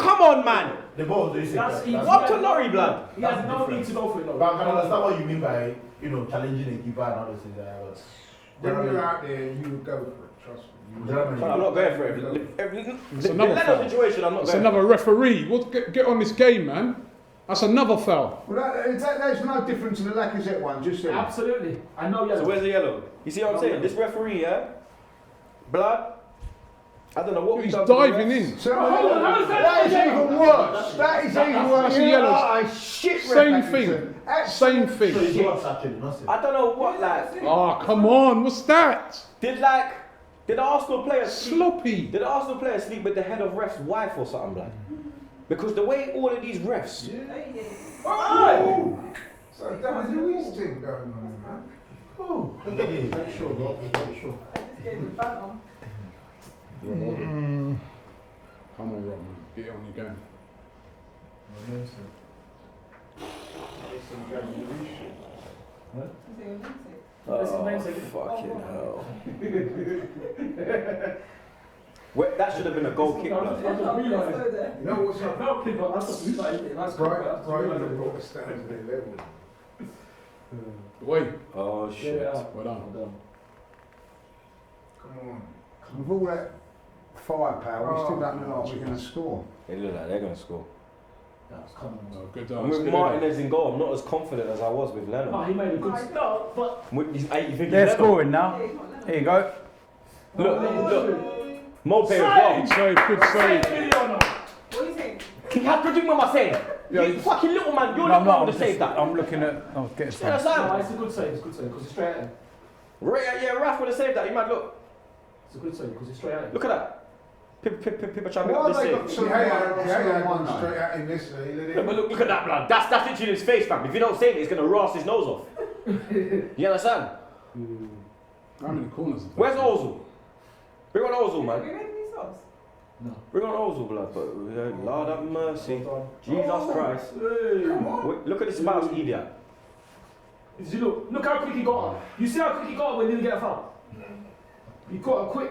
Come on, man. The ball, they say. What to Laurie, blood? He has no need to go for it, though. But I can understand what you mean by, challenging a keeper and all those things. When you're out there, you would go for it, trust me. I'm not going for it. It's The another Leno foul. situation, I'm not It's going another referee. Get on this game, man. That's another foul. Well, there's no difference in the Lacazette one, just saying. Absolutely. I know yellow. So where's the yellow? You see what I'm saying? This referee, yeah? Blood? I don't know what He's we've done to the diving refs. in. So, that is even worse. That is even worse. That's a You yellow. are a shit Same ref, thing. Atkinson. Same So thing. it's what's actually not I don't know what, like, Oh, come on. What's that? did the Arsenal player sleep? Sloppy. Did the Arsenal player sleep with the head of ref's wife or something, blood? Because the way all of these refs, Oh! So that was Louise thing going on, man. Oh, make sure, bro. Make sure. Come on, Rob, man. Get on your game. fucking hell. Wait, that should have been a goal kick, blood. You know what's up? No, that's Brighton have brought the standards to their level. Wait. Oh shit. Well done. Come on. With all that firepower, we still don't know what we're going to score. They look like they're gonna score. Oh, good And with done. Martinez in goal, I'm not as confident as I was with No, Leno. he made a good start, but You think They're he's scoring now. Here you go. Look. Mope as Good well. save, good save. What are you saying? He had to do what am I saying? Yeah, You fucking little man, you're No, the I'm one not. to save that. I'm looking at. I'm getting You understand? no, it's a good save, because it's straight at him. Yeah, Raf would have saved that. You might look. It's a good save, because it's straight at him. Look at that. People trying to Why make have up they this got save. some Yeah, one gone straight at him yesterday. He let Yeah, it. but look at that, blood. That's literally in his face, fam. If you don't save it, it's gonna rust his nose off. You understand? How many corners? is that? Where's Ozil? Bring on Ozil, We man. made these subs. Bring on Ozil, blood. But Lord have mercy. Jesus Christ. Wait, look at this mouse idiot. Did you look how quick he got her. You see how quick he got her when he didn't get a foul? He got her quick.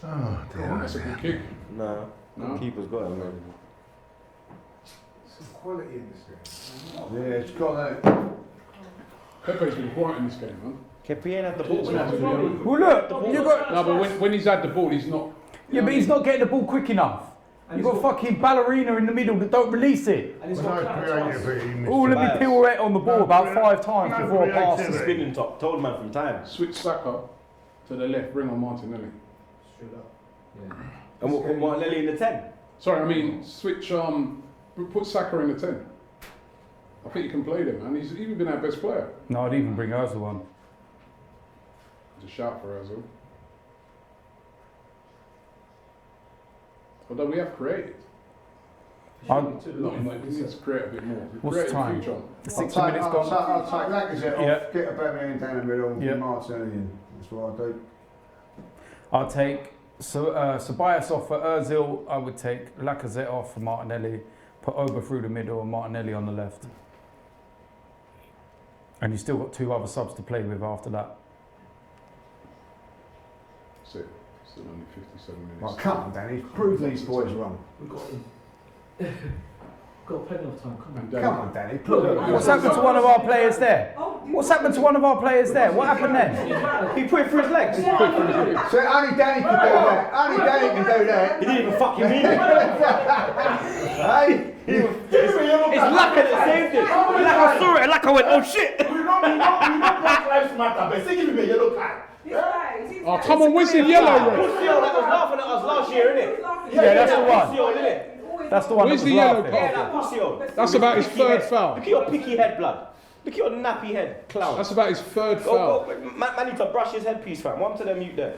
Oh, That's a good kick. No. No? Keeper's got him, man. Some quality in this game. Yeah, it's got that. Pepe's been quiet in this game, man. Kepi ain't had the ball. Well, look, you got. No, but when he's had the ball, he's not. Yeah, but he's not getting the ball quick enough. And You've got fucking ballerina in the middle that don't release it. And he's No got counter twice. creativity in this. Oh, let me Tobias. pirouette on the ball No, about no, 5 times no before I pass. creativity. Spinning top. Told man from time. Switch Saka to the left, bring on Martinelli. Straight up. And what Martinelli in the 10? Sorry, I mean, switch, put Saka in the 10. I think you can play them, man. He's even been our best player. No, I'd even bring Ozil on. Just shout for Ozil. Although we have created. I'm- No, like, we need to create a bit more. We've What's the created time? future. The I'll 60 take, minutes I'll gone. take, I'll take Lacazette Yeah. off, get a Birmingham down the middle, and Yeah. put Martinelli in. That's what I do. I'll take Ceballos off for Ozil. I would take Lacazette off for Martinelli. Put Oba through the middle and Martinelli on the left. And you've still got 2 other subs to play with after that. That's it. Still only 57 minutes. Right, come on, Danny. Prove these boys wrong. We got him. Got plenty of time, come on. And Danny- Come on, Danny. Prove it. What's happened to one of our players there? What's happened to one of our players there? What happened then? He put it through his legs. So only Danny can do that. Only Danny can do that. He didn't even fucking mean it. Hey? It's Laka that saved it. Laka saw it and Laka went, oh shit. We know Black Lives Matter, but say give him a yellow card. Oh, come on, where's the yellow red? Pussy-o that was laughing at us last year, innit? Yeah, that's the one. Pussy-o, innit? That's the one. Where's that was the yellow laughing. card? Yeah, that pussy-o. That's about his Picky third head. foul. Look at your picky head, blood. Look at your nappy head, clown. That's about his third Go, foul. go. Man need to brush his headpiece, fam. One to them mute there.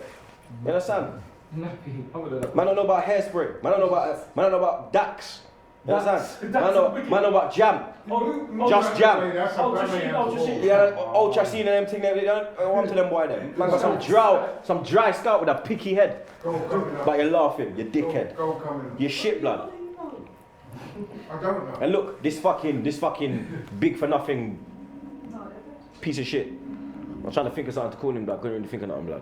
You understand? Nappy. I'm gonna Man don't know about hairspray. Man don't know about Dax. You understand? Dax Man know about jam. Just jam. Yeah, old Chasine and them thing. They don't want to them boy them. Man got some dry scout with a picky head. But you're laughing, you dickhead. You shit blood. I don't know. And look, this fucking big for nothing piece of shit. I'm trying to think of something to call him blood. Couldn't really think of nothing blood.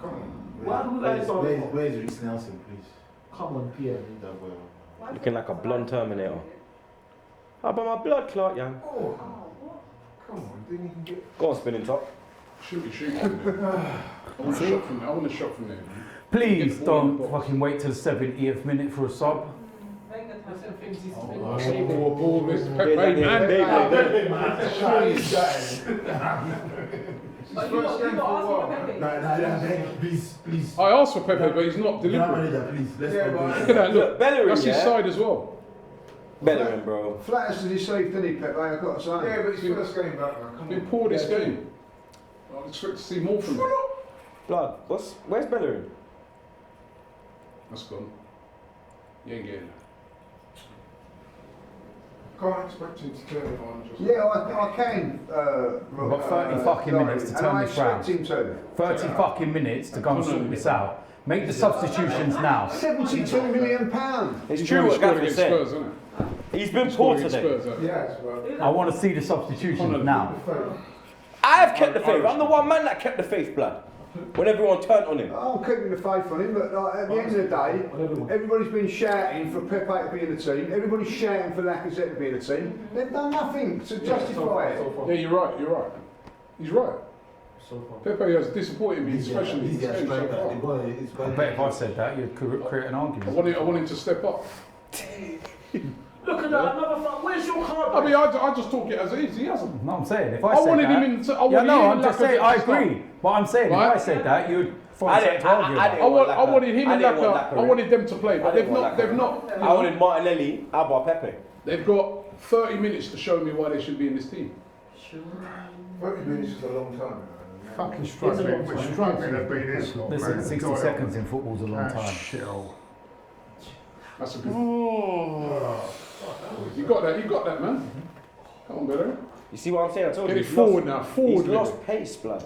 Come on. Why do guys on? Where's Reece Nelson, please? Come on, Pierre. Looking like a blonde Terminator. How about my blood clot, young? Oh, come on, didn't even get. Go on, spinning top. Shoot. I want a shot from there. Please don't fucking wait till the 70th minute for a sub. Ball, Mr. Pepe, man. Please. I asked for Pepe, but he's not delivering. Please, let's Yeah, go. but- Look at that, look. Bellerin, That's his yeah? side as well. Bellerin, bro. Flat as deceived, didn't he, Pepe? I've got to say. Yeah, but it's first game back now. Come Been on. poor this game. I expect to see more from him. Blood. Where's Bellerin? That's gone. You ain't getting that. Can't expect him to turn it on. Just Yeah, I can. We've got 30 fucking minutes to turn this round. 30 fucking minutes to go and sort this out. Make the substitutions now. £72 million. It's He's true already what scored Gaffney against said. Spurs, isn't it? He's been He poor scored against today. Spurs, hasn't yeah, well. I want to see the substitutions now. I have kept the faith. I'm the one man that kept the faith, blood. When everyone turned on him. I'm keeping the faith on him, but like, at the end of the day, everybody's been shouting for Pepe to be in the team. Everybody's shouting for Lacazette to be in the team. They've done nothing to justify it. Yeah, you're right. He's right. Pepe has disappointed me, especially in He's this a game so striker. The far. boy is I bet if I said that, you'd create an I argument. want him to step up. Look at that, another fuck. Where's your card? I mean, I just talk it as it is. He hasn't. No, I'm saying if I I said wanted that, him in. yeah, no, I'm just Lacazette saying I to start. agree. But I'm saying Right. if I said that, you'd find I something didn't- to argue I about. didn't- I wanted him I and didn't want Lacazette. Lacazette. I wanted them to play, I but didn't want they've Lacazette. not. I wanted Martinelli, Alba, Pepe. They've got 30 minutes to show me why they should be in this team. 30 minutes is a long time. Fucking struggling. We're struggling to be this long, Listen, man. 60 God, seconds in football's a long that time. shithole. That's a good. You got that, man. Come on, Bellerin. You see what I'm saying? I told Get you. it he's forward lost- now, forward He's with lost it. pace, blood.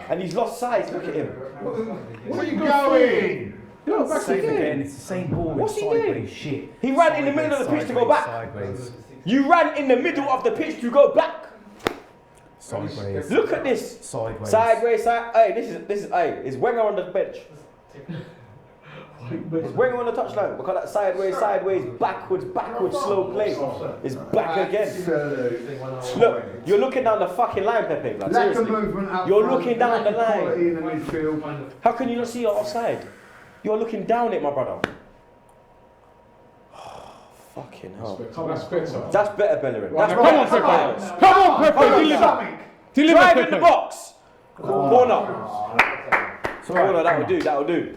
And he's lost size. Look at him. Where are you Going! You're back Same again. again, it's the same ball with What's he doing? sideways shit. He ran in the middle of the pitch to go back. Sideways, You ran in the middle of the pitch to go back. sideways, Look at this. sideways. Sideways, Hey, this is. Hey, is Wenger on the bench? Is Wenger on the touchline? Because that sideways, backwards, slow play is back again. Look, you're looking down the fucking line, Pepe. Like, Lack of seriously. movement up You're front, looking down lack the of line. quality in the midfield. How can you not see you're offside? You're looking down it, my brother. Fucking hell. That's better. That's better, Bellerin. That's Come on, better. Pepe. Come on, Pepe. Deliver. Deliver, Drive in the Pepe. box. Corner. It's alright, Corner, that come will do, that will do.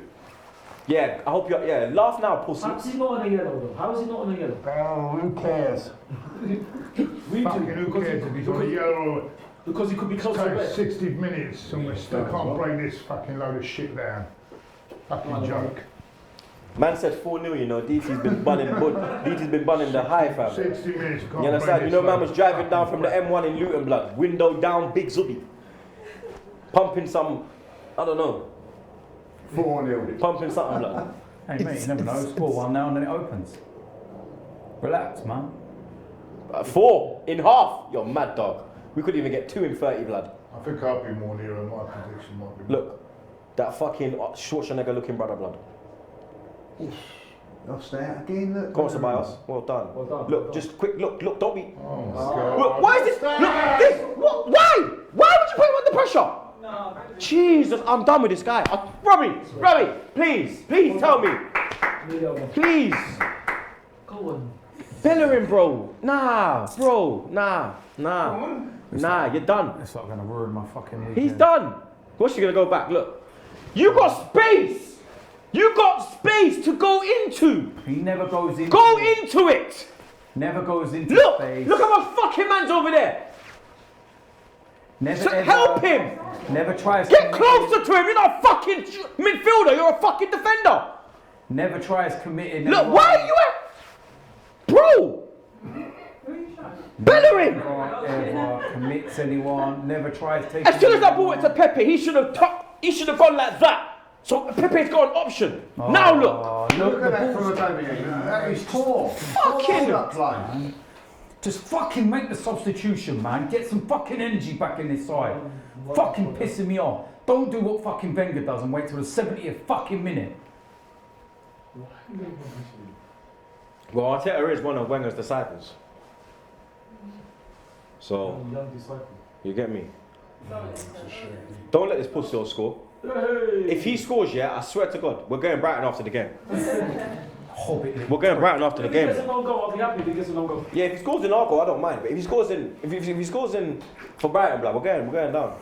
Yeah, I hope you're, yeah, laugh now, pussy. How is he not on a yellow though? How is he not on a yellow? Oh, who cares? We Fucking do. who cares if he's on a yellow? Because he could be close to Take red. 60 minutes and we still can't break this fucking load of shit down. Fucking joke. Man said 4-0, you know, DT's been bunning the high, fam. 60 minutes, can't You understand? break You this know, man load. was driving down from the M1 in Luton, blood. Window down, big zubby. Pumping some, I don't know, 4-0. pumping something, blood. Hey mate, you never know. Score one now and then it opens. Relax, man. 4 in half. You're mad, dog. We couldn't even get 2 in 30, blood. I think I'll be more near and my prediction might be. Look, that fucking Schwarzenegger looking brother, blood. Lost out again, look. Come on, Tobias. Well done. Well done. Look, just quick, look, don't be. Oh my God. Look, why is this? Look, this. What? Why? Why would you put him under pressure? No. Jesus, I'm done with this guy. Robbie, please tell me. Please. Go on. Bellerin, bro. Nah, bro. Nah, you're done. It's not going to ruin my fucking weekend. He's done. What's she gonna go back? Look. You got space! You got space to go into! He never goes into Go it. into it! Never goes into Look! space. Look at my fucking man's over there! Never So ever, help him! Never tries Get to closer to him! You're not a fucking midfielder, you're a fucking defender! Never tries committing. Look, anyone. why are you at? Bro! Bellerin! Never ever commits anyone. Never tries taking. As soon as I brought it to Pepe, he should have gone like that. So Pepe's got an option. Now look. Look at that from a baby. That is poor. Fucking that play. Just fucking make the substitution, man. Get some fucking energy back in this side. Fucking pissing me off. Don't do what fucking Wenger does and wait till the 70th fucking minute. Well, Arteta is one of Wenger's disciples. So, Young disciple. you get me? Don't let this pussy score. If he scores, yeah, I swear to God, we're going Brighton after the game. Hobbit. We're going Brighton after the If he game. gets an own goal, I'll be happy if he gets an own goal. Yeah, if he scores in our goal, I don't mind. But if he scores in for Brighton, blood, we're going down.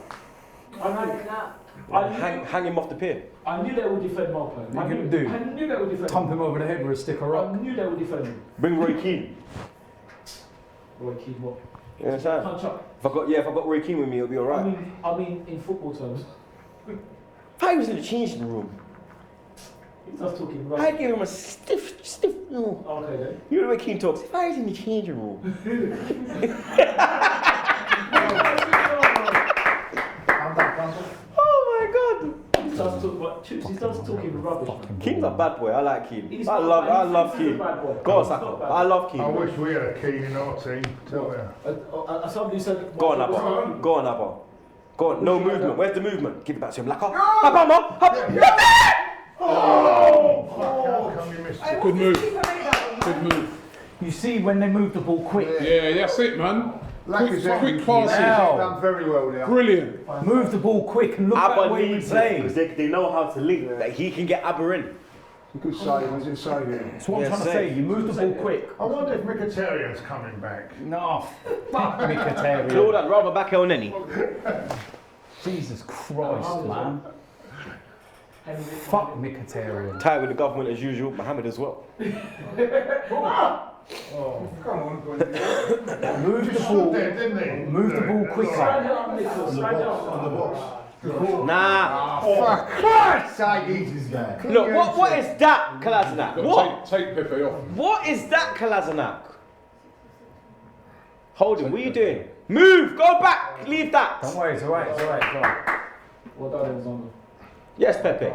Hang him off the pier. I knew they would defend Marco. What are you gonna do? I knew they would defend Thump him over the head with a stick of I rock. knew they would defend him. Bring Roy Keane. Roy Keane, what? You understand? Punch up. If I got Roy Keane with me, it'll be alright. I mean, in football terms. If I was in the changing room, He starts talking I'd rubbish. give him a stiff. No. Okay then. You know the way Keane talks. If I was in the changing room, oh my God. He starts talking about chips. He starts talking rubbish. Keane's a bad boy. I like Keane. He's I not bad. love He's Keane. a bad boy. Go on, He's not Saka. bad. I love Keane. I wish we had a Keane in our team. Tell you. Somebody said. Go on, Abba. Go on, Abba. Go on. No movement. Where's the movement? Give it back to him. Laka. Abba. How come you missed it? Good move. Good move. You see when they move the ball quick. Yeah, that's it, man. Lacazette Quick passes. Now. done very well there. Brilliant. Move the ball quick and look at the Abba way we needs it play. because they know how to link. That he can get Abba in. Good save, was it saving? That's what I'm Yeah, trying to safe. say. You move the ball quick. I wonder if Mkhitaryan's coming back. No, fuck Mkhitaryan. Claude, I'd rather back El Neni. Jesus Christ, man. Fuck Mkhitaryan. Tight with the government as usual. Mohammed as well. Oh, come on. Move the Stood ball. there, didn't he? Move the ball Stand quicker. up, Nicholas. Stand up. On the box. Nah. For Christ's sake, he's this guy. Look, what is that, Kolasinac? What? Take Pepe off. What is that, Kolasinac? Hold him. What are you doing? Move. Go back. Leave that. Don't worry, it's alright, it's alright, it's alright. Well done, Alexander. Yes, Pepe.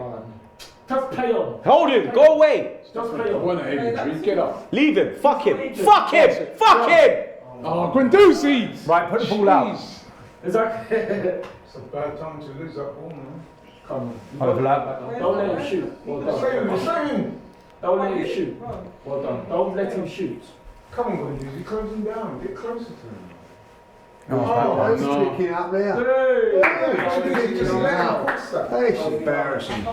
Just play on. Hold him. Go away. Just play I on. want a head injury. Get up. Leave him. Fuck him. Fuck him. Fuck him. Oh, Guendouzi. Right, put the ball out. Jeez. Exactly. It's a bad time to lose that ball, man. Come on. Overlap. Don't let him shoot. Well done. Same. Don't let him shoot. Well done. Don't let him shoot. Come on, Guendouzi, close him down. Get closer to him. Oh, he's no. kicking up there. Hey, just let him cross that. It's embarrassing.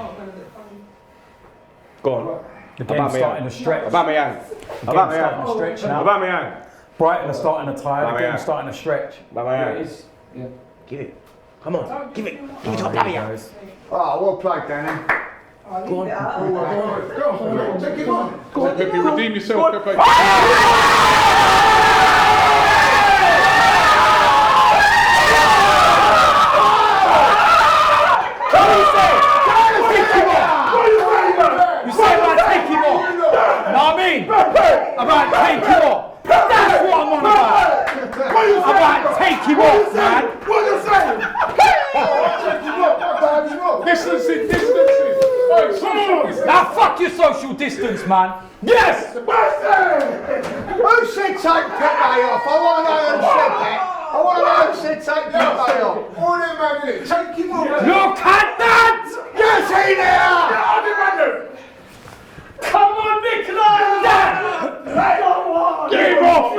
Go on. The game's starting to stretch. The Aubameyang. game's starting to stretch now. Aubameyang. Brighton are starting to tire. The Aubameyang. game's starting to stretch. Yeah, Aubameyang. it's, yeah. Give it. Come on. Give it. Give it to There he Aubameyang. goes. Oh, well played, Danny. Go on. Go on, take him on. Go on, Pepe. Redeem yourself, Pepe. You say about take him off. Know what I mean? About take him off. That's what I'm on about. About take him off, man. What are you saying? Take him up. Distancing. Oi, social distance. Now fuck your social distance, man. Yes! Who said take Pepe off? I want to know who said that. I want to know who said take Pepe off. All them man in it. Take him off. Look at that! Get in there! Come on, Nicola! Get him off.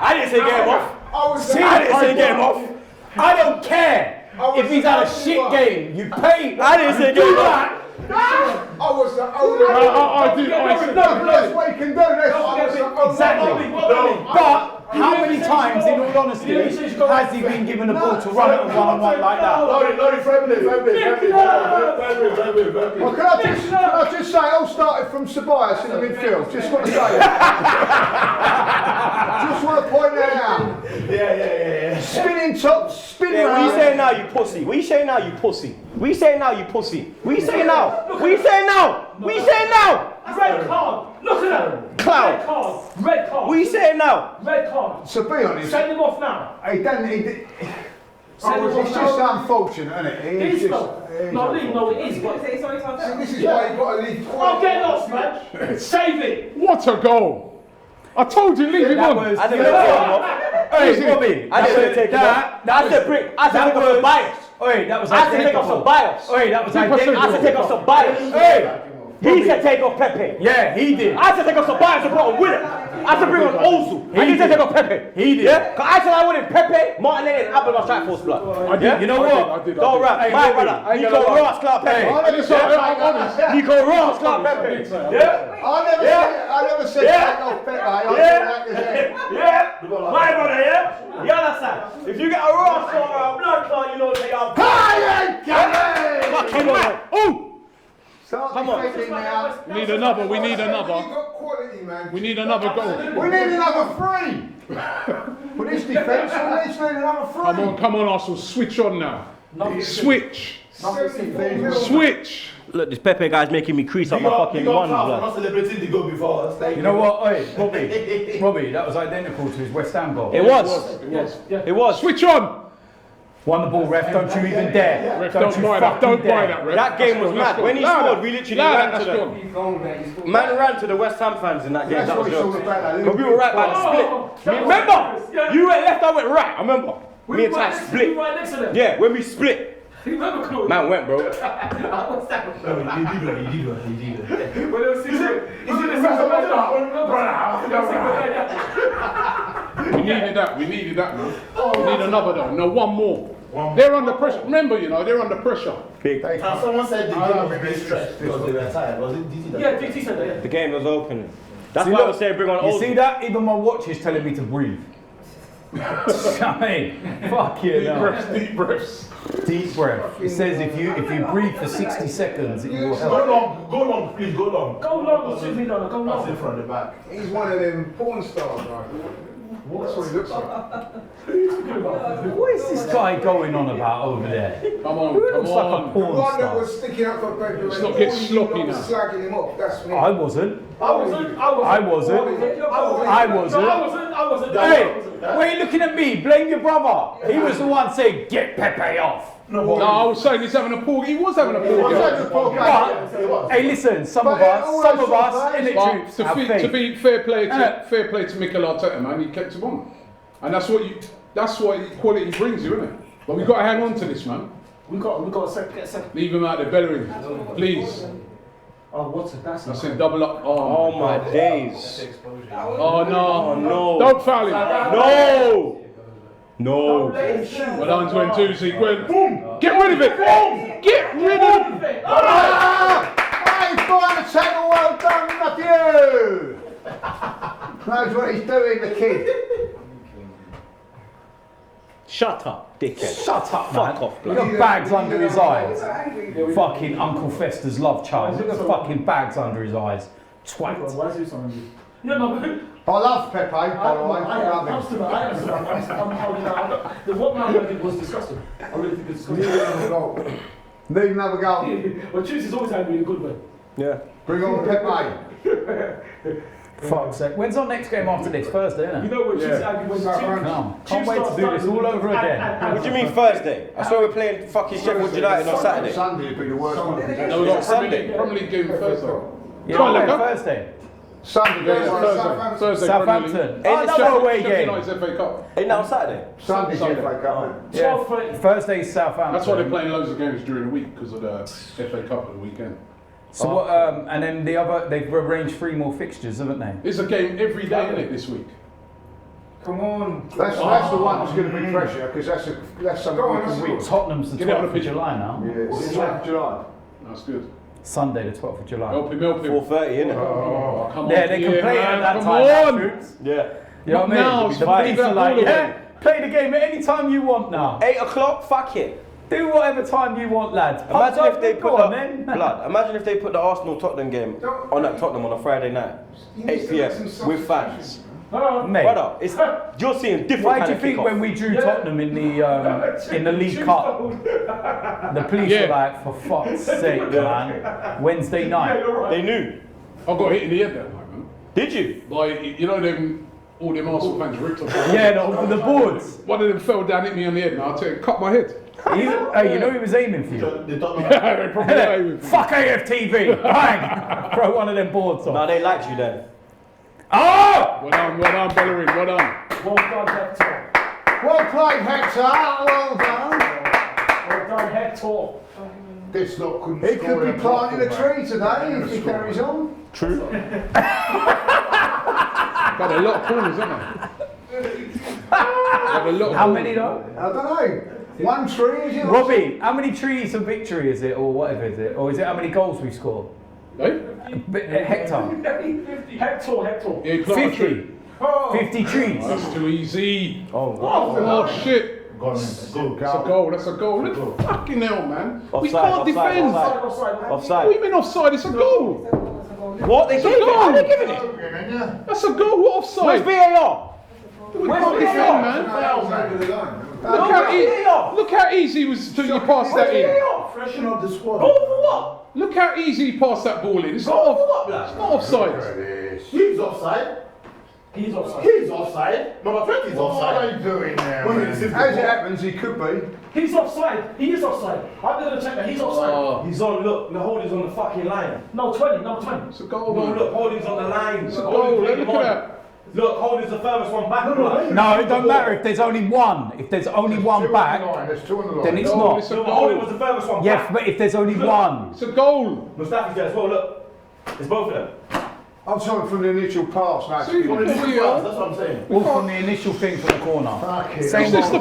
I didn't say get him off. I was I didn't say get him off. I don't care if he's had a shit game. You pay. I didn't say get him off. I was the only I did. I said. That's what you can do. That's Exactly. But How many times, in all honesty, has he been given a ball to run at a one-on-one like that? Lorry, family. Well, can I just say, it all started from Tobias in the midfield. Just want to say that. Just want to point that out. Yeah. Spinning top, spin Yeah, what you round. saying now, you pussy? What you saying now, you pussy? What you saying now, you pussy? What you saying now? What you saying now? What you saying now? Red card. Look at that. Clown. Red card. What you saying now? Red card. To be honest, Send him off now. he didn't. It's just unfortunate, isn't it? It is though. No, Lee, no, it is. But Say sorry to our This is fans. why you got to leave. oh, get lost, man. Save it. What a goal! I told you, leave him That on. was. I didn't take him off. Hey, Bobby. I didn't take him off. I said take off some bias. Wait, that was I said take off some bias. Wait, that was Keep us identical. I said take off some bias. Hey, He said take off Pepe. yeah, he did. I said take off some bias and brought a winner. I said bring on Ozu. And he said take off Pepe. He did. Yeah? Cause I said I wanted Pepe, Martinelli and Abel on strike force blood. did. You know I what? did. Don't rap. Hey, My Bobby, brother. I ain't Nico gonna lie. Ross, Clark Pepe. I'm honest. Nico Ross, Clark Pepe. Yeah? I never said take off Pepe. I said Lacazette. Yeah? My brother, yeah? You understand? If you get a Ross or a blood clot, you know they are. Fucking man. Oh! Come on. Now. We need another. We need You another. got quality, man. We need another goal. We need another three. For this defence, we need another three. Come on, Arsenal. Switch on now. Switch. Switch. Look, this Pepe guy's making me crease up my fucking one, blood. not celebrating the goal before. You know what? Hey, Bobby, that was identical to his West Ham goal. It was. It was. Switch on. Won the ball, ref. Don't you even dare. Ref, don't buy that. Don't buy that, ref. That game was mad. When he scored, we literally ran to That's the gone. man ran to the West Ham fans in that game. That's That what was it's all jokes. about. Because we were right by the split. Remember? You went left, I went right. I remember. Me and Ty split. Right next to them. Yeah, when we split, Remember, Claude? man went, bro. He did one. When it was secret. He's in the We needed that. We needed that, man. We need another though. No, one more. They're under pressure. Remember, they're under pressure. Big. Someone said the game was being stretched because they were tired. Was it DT? Yeah, DT said that, yeah. The game was open. That's See, why I look, was saying bring on You Ozu. see that? Even my watch is telling me to breathe. I mean, fuck you, no. Deep breaths. Deep breath. It says if you breathe for 60 seconds, it will Go help. long, please, go long. Go long, shoot me down, go Pass it long. from the back. He's one of them porn stars, right? That's what he looks like. What is this guy going on about over there? Come on, Who come looks like a on. porn One that star? was sticking up for Pepe. Let's not get sloppy now. Slagging him off. That's me. I wasn't. I wasn't. I wasn't. Hey, why are you looking at me? Blame your brother. He was the one saying, get Pepe off. No, I was saying he's having a poor. He was having a poor game. But, hey, listen, some of us in the But troops to have be faith. fair play to Mikel Arteta, man, he kept him on, and that's what quality brings you, isn't it? But we've got to hang on to this, man. We got to get a second. Leave him out there, Bellerin, please. Oh, what's it? That's I said double up. Oh my days. Oh no, no. Don't foul him. No. Well done, Twentusi. Gwen, boom! Get rid of it. Boom! Get rid of it. Hey, fine the tackle, well done, Matthew! Knows what he's doing, the kid. Shut up, dickhead. Shut up, man. Fuck off, Look blood. at bags under his eyes. Fucking Uncle Fester's love child. Look at fucking bags under his eyes. Twat. Why is he something? Yeah, no, but I love Pepe, by the way. I love him. What man did was disgusting. I really think it's disgusting. Need another goal. But Tuesday's is always angry in a good way. Yeah. Bring on Pepe. Fuck's sake. When's our next game after this? Thursday, isn't You it? know when Tuesday's angry when Can't wait to do this all over again. What do you mean Thursday? I swear we're playing fucking Sheffield United on Saturday. Sunday would be the worst one. No, we got Premier League game Thursday. Yeah, Come on, we're Lecker. Thursday. Sunday, Thursday. Southampton. Ain't Another away Sheffield game. United's FA Cup. Ain't that on Saturday? Sunday's the FA Cup. Yeah. 12:30. Thursday's Southampton. That's why they're playing loads of games during the week because of the FA Cup at the weekend. So what? And then the other, they've arranged 3 more fixtures, haven't they? It's a game every day, isn't it, this week? Come on. That's the one that's going to be pressure because that's something we can win. Tottenham's the Get it on 12th the of pitch. July now. Yeah, it's the 12th of July. That's good. Sunday, the 12th of July. Help him. 4:30, innit? Oh, come on. Yeah, they can play it at man, that come time. on. Troops. Yeah. You know what I mean? Now, The it's police fine. are like, All yeah, play the game at any time you want now. 8 o'clock, fuck it. Do whatever time you want, lads. Imagine Pump if they up, put go the on, then. blood. Imagine if they put the Arsenal Tottenham game on at Tottenham on a Friday night, 8 p.m. with fans. Mate, Brother, it's you're seeing different. why kind do you of think kickoff. when we drew Tottenham in the League Cup, the police were like, for fuck's sake, man, Wednesday night? They knew? I got hit in the head that night, man. Did you? Like, you know them, all them Arsenal fans ripped off. Yeah, the boards. One of them fell down, hit me on the head, and I tell you, cut my head. Hey, you know he was aiming for you. They don't know. They probably were aiming for me. Fuck AFTV! Bang! Throw one of them boards on. No, they liked you then. Oh! Well done, Bellerin, well done. Well done, Hector. Well played, Hector. Well done. Well done, Hector. This lot couldn't He score could be them planting a Liverpool, tree mate. today if he carries on. True. Got a lot of corners, haven't they? Got a lot of How corners. many though? I don't know. One tree, is it? Robbie, how many trees of victory is it, or whatever is it? Or is it how many goals we scored? Eh? Hector. Hector. Yeah, he planted a tree. 50. 50 trees. That's too easy. Oh, Oh shit. Go. That's a goal, that's a goal. Look, fucking hell, man. We Offside, can't offside, defend. offside. What do you Offside. mean offside? It's a goal. What? They It's a gave it? How goal. they giving it? That's a goal. What Where's offside? VAR? We can't defend, man. Look how easy it was to you pass that in. Freshen up the squad. Goal for what? Look how easy he passed that ball in. It's not off. It's not offside. He's offside. He's offside. He's offside. Number 20 is What are offside. they doing now, When man? it's in As it happens, he could be. He's offside. He is offside. I'm going to check that. He's offside. Oh, He's on, look, the holding's on the fucking line. No, 20. Number 20. it's a goal, No, man. look, holding's on the line. It's a goal. Look at that. Look, holding's the furthest one back. blood. No, it don't matter if there's only one. If there's only one back, There's two on the line. then it's No, not. it's a No, but holding was goal. the furthest one Yeah, back. but if there's only one. It's a goal. Mustafi's there as well, look. It's both of them. I'm talking from the initial pass, See, mate. That's what I'm saying. All from the initial thing from the corner. Fuck it. Same It's old.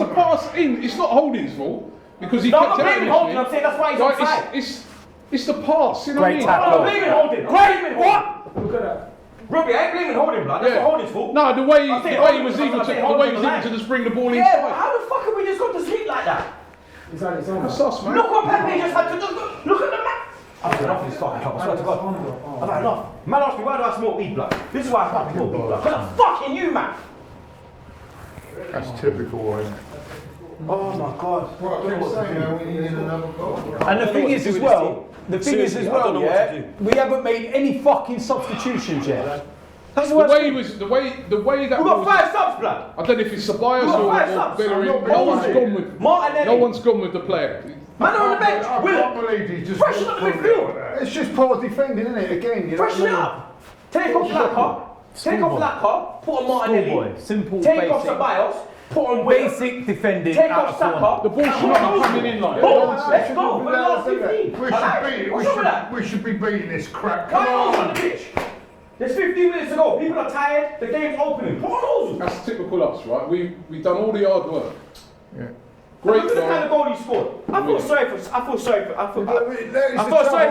the pass in. It's not Holding's fault because he No, I'm kept not out blaming holding, initially. I'm saying that's why he's Like, offside. it's the pass. You know what I Great mean? tackle. I'm not blaming holding. Great, what? Look at that. Robbie, I ain't blaming holding, blood. That's Yeah. not holding's fault. No, the way I'm saying he was Holding- able I'm to saying the way Holding he was on the able to line. just bring the ball Yeah, but inside. how the fuck have we just got to sleep like that? Exactly. That's us, man. Look what Pepe just had to do. Look at the man. I've had enough of this fucking trouble, I swear to God. I've had enough. Man asked me, why do I smoke weed, blood? This is why I fucking smoke weed, blood. Because of fucking you, man. That's typical, isn't it? Oh my God. What I'm saying, man, we need another goal. And the thing what is to as do with well, the thing is Seriously, as I don't well, know what yeah, to do. we haven't made any fucking substitutions yet. That's The the worst way he thing. was, the way that We've ball got was, 5 subs, blood. I don't know if it's Ceballos We've got or 5 subs. Bellerin. I'm not No one's blaming gone with. Martinelli. No one's gone with the player. Man on the bench. I Will can't believe he's just Freshen up the put it midfield. like that. It's just poor defending, isn't it? Again, you know what I freshen it mean? up. Take off Lacka. Take off Lacka. Put on Martinelli. Schoolboy, simple, Take off basic, Ceballos. Put on Will. basic defending Take out off of Saka. corner. The ball should not be coming in like Boom. that. Let's go for the last 15. We should be beating this crap. Come Come on on. on the pitch. There's 15 minutes to go. People are tired. The game's opening. Put on Ozil. That's typical us, right? We've done all the hard work. Yeah. Great Look at the kind of goal. goal he scored. I feel sorry for I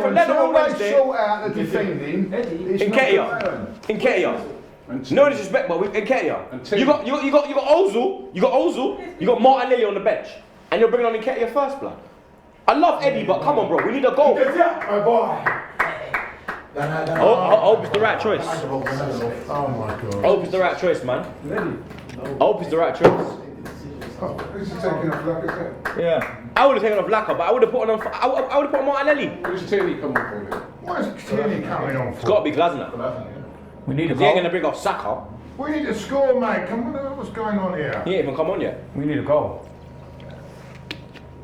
for Leno on Wednesday. Sort out the defending. It's not Nketiah. going. Nketiah. And No disrespect, but with Nketiah. And Tim. You got Ozil. You got Martinelli on the bench, and you're bringing on Nketiah first, blood. I love Eddie, but come on, bro. We need a goal. My boy. I hope it's the right choice. I Oh my God. hope it's the right choice, man. I hope it's the right choice. Who's he taking off like I said? Yeah. I would have taken off Lacka, but I would have put on. I would have put on Martinelli. Who's Tierney coming for it? Why is Tierney coming on It's for? got to be Glasner. We need a He ain't goal. gonna bring off Saka. We need to score, mate. Come on, what's going on here? He ain't even come on yet. We need a goal.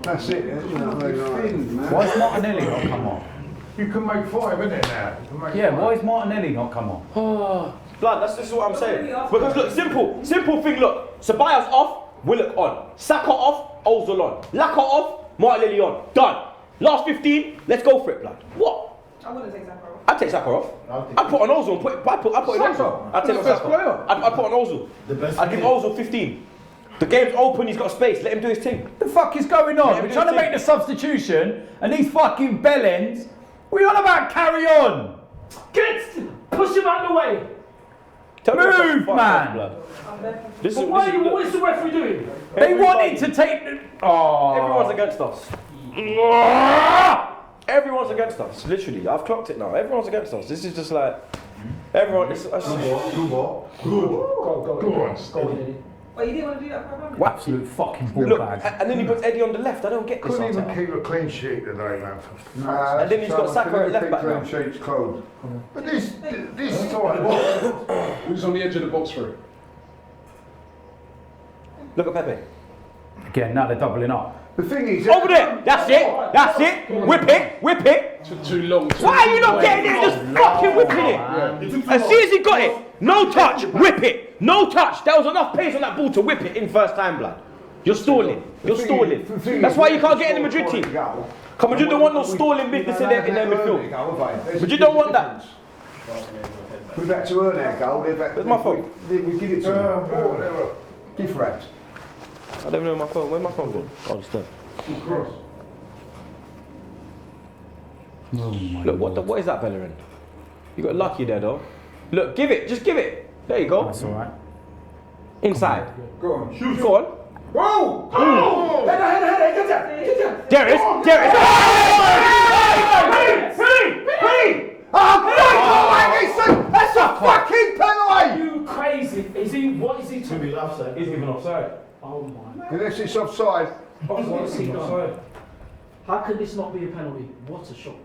That's it, isn't it? Why is Martinelli not come on? You can make 5, isn't it now? You can make Yeah, 5. why is Martinelli not come on? Blood, this is what I'm saying. Because look, simple thing. Look, Ceballos off, Willock on. Saka off, Ozil on. Lacka off, Martinelli on. Done. Last 15, let's go for it, blood. What? I wouldn't take that for I take Saka off. I put on Ozil and put in Saka? Ozil. I take He's on the best Saka. player. I put on Ozil. The best I give player. Ozil 15. The game's open. He's got space. Let him do his thing. The fuck is going on? Yeah, We're trying to make the substitution, and these fucking bellends. We on about carry on. Push him out of the way. Tell me what's Move, fucked man. up, blood. This But is, why? this is, What is the referee doing? They wanted to take the. Oh. everyone's against us. Everyone's against us. Literally, I've clocked it now. Everyone's against us. This is just like everyone. It's, Good. Go, Eddie. Well, you didn't want to do that for a moment. Absolute fucking ball look, bag. and then he puts Eddie on the left. I don't get this. Couldn't even Arteta. keep a clean sheet today, man. Nah, And then he's got Saka at left back now. Clean sheets cold. But this Who's on the edge of the box for it? Look at Pepe. Again, now they're doubling up. The thing is, Over there. That's it. That's it. Whip it. Whip it. Took too long. Why are you not getting it? Just fucking whipping it. As soon as he got it, no touch, whip it. No touch. There was enough pace on that ball to whip it in first time, blood. You're stalling. You're stalling. That's why you can't get in the Madrid team. Come Madrid don't want no stalling business in their midfield. But you don't want that. We've had to earn our goal. Where's my phone? We give it to them. Gift wrapped. I don't know my phone. Where's my phone gone? Oh, it's there. Look, what is that, Bellerin? You got lucky there, though. Look, give it. Just give it. There you go. That's all right. Inside. Go on, shoot. Go on. Go! Go! Header, get that! Darius. That's a fucking penalty! You crazy? Is he? What is he? To be offside. He's given offside. Oh my. Unless it's offside. What's he done? How could this not be a penalty? What a shot!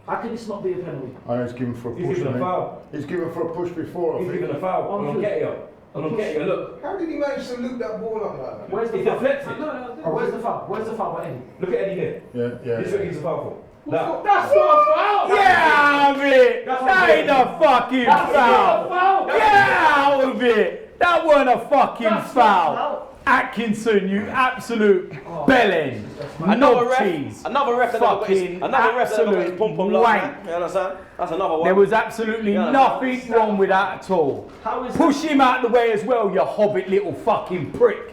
How could this not be a penalty? I was given for a push. He's given a I think. foul. He's given for a push before, I He's think. given a foul. I'm gonna get you. I'm gonna get you. Look. How did he manage to loop that ball up like that? Where's the He foul? deflected. Where's the foul? Where's the foul by Eddie? Look at Eddie here. Yeah. This is what he's a foul for. Now. That's not a foul! Get out of it! That ain't a fucking That's not a foul! foul! Get out of it! That weren't a fucking That's not a foul! foul. Atkinson, you absolute bellend! Another Knob cheese! Another ref that got his pom pom last wank. night. You understand? That's another one. There was absolutely Yeah, nothing wrong with that at all. How is Push him out of the way as well, you hobbit little fucking prick.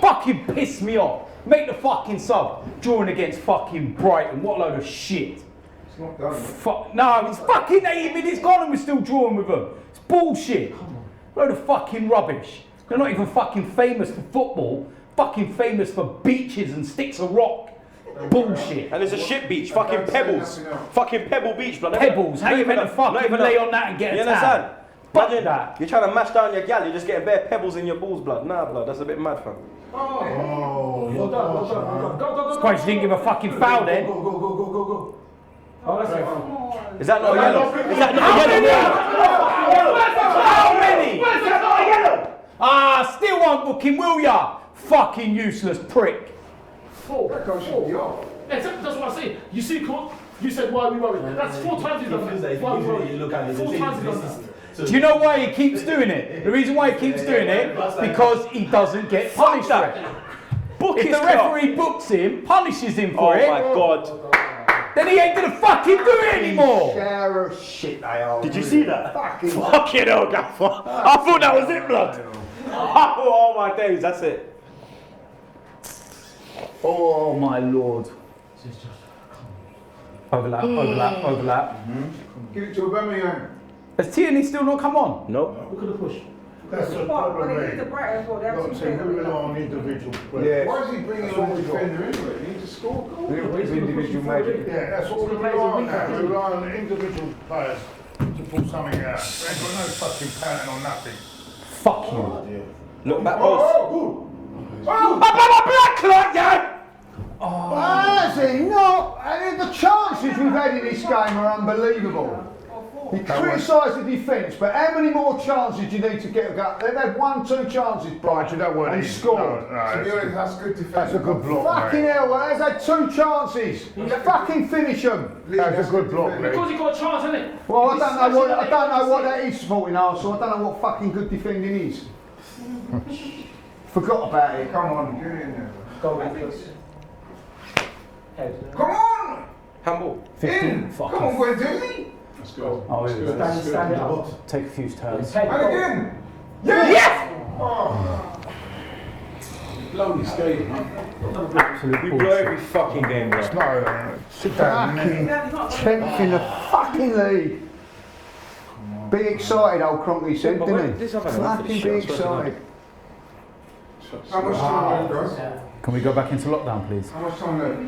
Fucking piss me off. Make the fucking sub. Drawing against fucking Brighton. What a load of shit. It's not done. Fuck, no, it's fucking 80 minutes gone and we're still drawing with them. It's bullshit. Load of fucking rubbish. They're not even fucking famous for football. Fucking famous for beaches and sticks of rock. Bullshit. And there's a shit beach, fucking Pebbles. Fucking Pebble Beach, blood. Pebbles, how Not you even meant to a- not fucking even a- lay on that and get You a tan? understand? Fuck Imagine that. You're trying to mash down your gal, you're just getting bare pebbles in your balls, blood. Nah, blood, that's a bit mad, fam. Oh, Well done, well done, well done. Go. Surprised you didn't give a fucking foul then. Go. Oh, that's it. Is that not a yellow? Is that not a yellow? How many? Ah, still won't book him, will ya? Fucking useless prick. Four. Exactly, that's what I say. You see, Court, you said, why are we worried? That's 4 times he's done that. Why are we worried? 4 times he's done that. Do you know why he keeps doing it? The reason why he keeps doing it, because he doesn't get punished for it. Book If his the referee books him, punishes him Oh for it, my god. then he ain't gonna fucking do it anymore. Shower of shit they are. Did you see that? Fucking Fucking hell, Gaffer. I thought that was it, blood. Oh my days, that's it. Oh my lord. Overlap. Give it to Aubameyang. Has Tierney still not come on? Nope. Look at the push. That's the But problem, when it mate. comes to Brighton as well, they have Not two to players. moving on individual players. Yeah. Why is he bringing on the defender anyway? He needs to score goals. individual magic. Yeah, that's all we rely on now. We rely on individual players to pull something out. They ain't got no fucking pattern or nothing. Fuck you. Look back post. Has he not? And the chances we've had in this game are unbelievable. He criticised the defence, but how many more chances do you need to get up? They've had 1-2 chances, Brighton, That word and is scored. To be honest, that's good defense. That's a good block, Fucking mate. hell, they've had 2 chances. Fucking finish them. That's a good block, mate. Because he got a chance, innit? Well, I don't know what that is supporting Arsenal. I don't know what fucking good defending is. Forgot about it. Come on, get in there. Go in, please. Head. Come on! Handball. 15 In! fucking. Come on, Guendouzi! Let's go. Oh, Let's yeah. go. Stand it up. Take a few turns. Head. And Go. again! Yes! Oh. Blown this game, huh? Absolute We blow bullshit. every fucking game, bro. No, sit down, Fucking innit? 10th in the fucking league. Be excited, old Cronky said, But didn't wait, he? this I've had enough of this Fucking be shit, I swear to excited. How much time left, guys? Can we go back into lockdown, please? How much time left?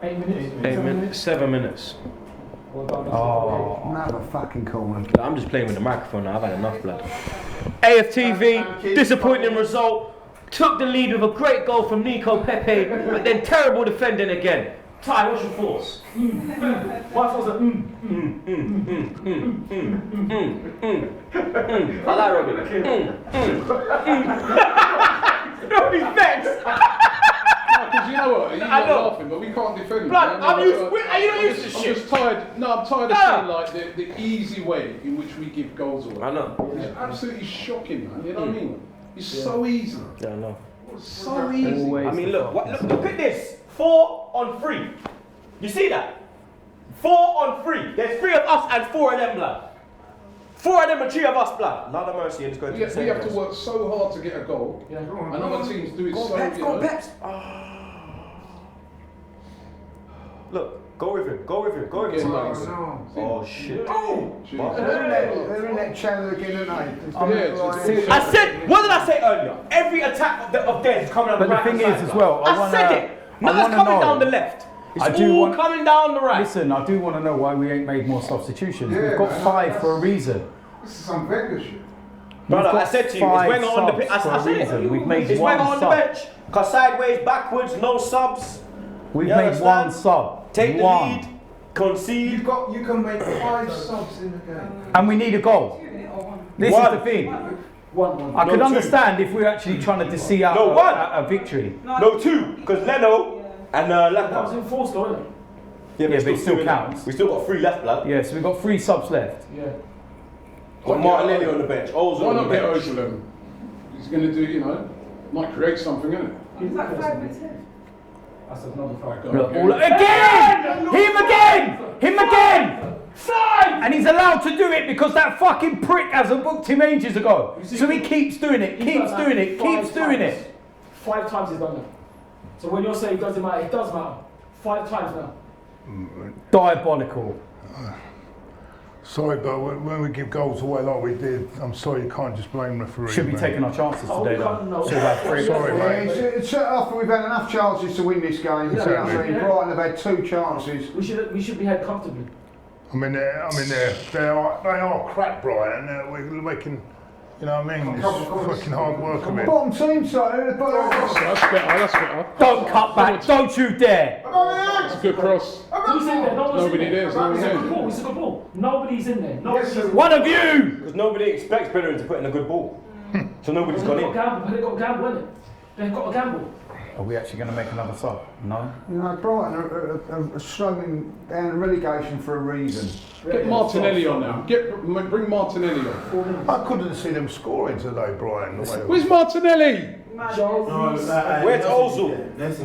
8 minutes. 8 minutes, 7 minutes. Oh. Another fucking corner. I'm just playing with the microphone now, I've had enough blood. AFTV, disappointing result. Took the lead with a great goal from Nico Pepe, but then terrible defending again. Ty, what's your thoughts? My thoughts are I like Robbie. Robbie's vexed. Because you know what, you're I know. laughing, but we can't defend. Blood, man. are you not used to I'm shit? just tired. No, I'm tired of Nah. seeing like the easy way in which we give goals away. I know. It's absolutely shocking, man. You know what I mean? It's so easy. Yeah, I know. So easy. I mean, look at this. 4 on 3. You see that? 4 on 3. There's 3 of us and 4 of them, blood. 4 of them and 3 of us, blood. Lord of mercy, it's going to We the have to same work so hard to get a goal, Yeah. and other teams do it Go on, so. Peps, You go on, know, Peps. Look, go with him, go with him, go with him. Yeah, No. Oh shit. They're in that channel again, aren't they? I said, what did I say earlier? Every attack of theirs is coming on But the the right thing hand is side, as well, blood. I said it. Nothing's coming know. down the left. It's I do all want- coming down the right. Listen, I do want to know why we ain't made more substitutions. Yeah, We've got man, 5 for a that's- reason. This is some Wenger shit. Brother, We've I got said to you, it's 5 Wenger on the subs pitch. I for a said reason. it. We've made It's 1 Wenger on the sub. bench. Cause sideways, backwards, no subs. We've You made understand? 1 sub. Take the 1. lead, concede. You can make 5 subs in a game. And we need a goal. This One. is the thing. one. I could No, 2. understand if we're actually trying to see out No, 1. a victory. No, 2. Because Leno and That was Lacazette. enforced, though, isn't it? Yeah, but it still 2 in counts. it. We still got 3 left, blood. Yeah, so we've got 3 subs left. Yeah. Got Martinelli on the bench. Ozil Why on not the get bench. Ozil? He's going to do, you know, might create something, isn't it? It's like 5 minutes in. That's another fight. Look, Him again! And he's allowed to do it because that fucking prick hasn't booked him ages ago. So he keeps doing it, keeps doing it, keeps doing it. 5 times he's done that. So when you're saying it doesn't matter, it does matter. 5 times now. Diabolical. Sorry, but when we give goals away like we did, I'm sorry, you can't just blame referees. Should be man. taking our chances Oh, today we though. can't know. So we've had 3. Sorry, mate. It's off. We've had enough chances to win this game. Exactly. I mean, Brighton have had 2 chances. We should be head comfortably. They are crap, Brighton. We're making, you know what I mean? It's fucking hard work of it. Bottom team, so That's better. Don't cut back, don't you dare! It's a good cross. Who's in there? Nobody there, It's no a one there. good ball. It's a good ball. Nobody's in there. Nobody's in there. One of you! Because nobody expects Bellerin to put in a good ball. So nobody's gone in. They've got a gamble, innit? They've got a gamble. Are we actually going to make another sub? No? You know, Brighton are struggling down in relegation for a reason. Get Martinelli on now. Bring Martinelli on. I couldn't see them scoring today, Brighton. Where's Martinelli? Where's Ozil? Where's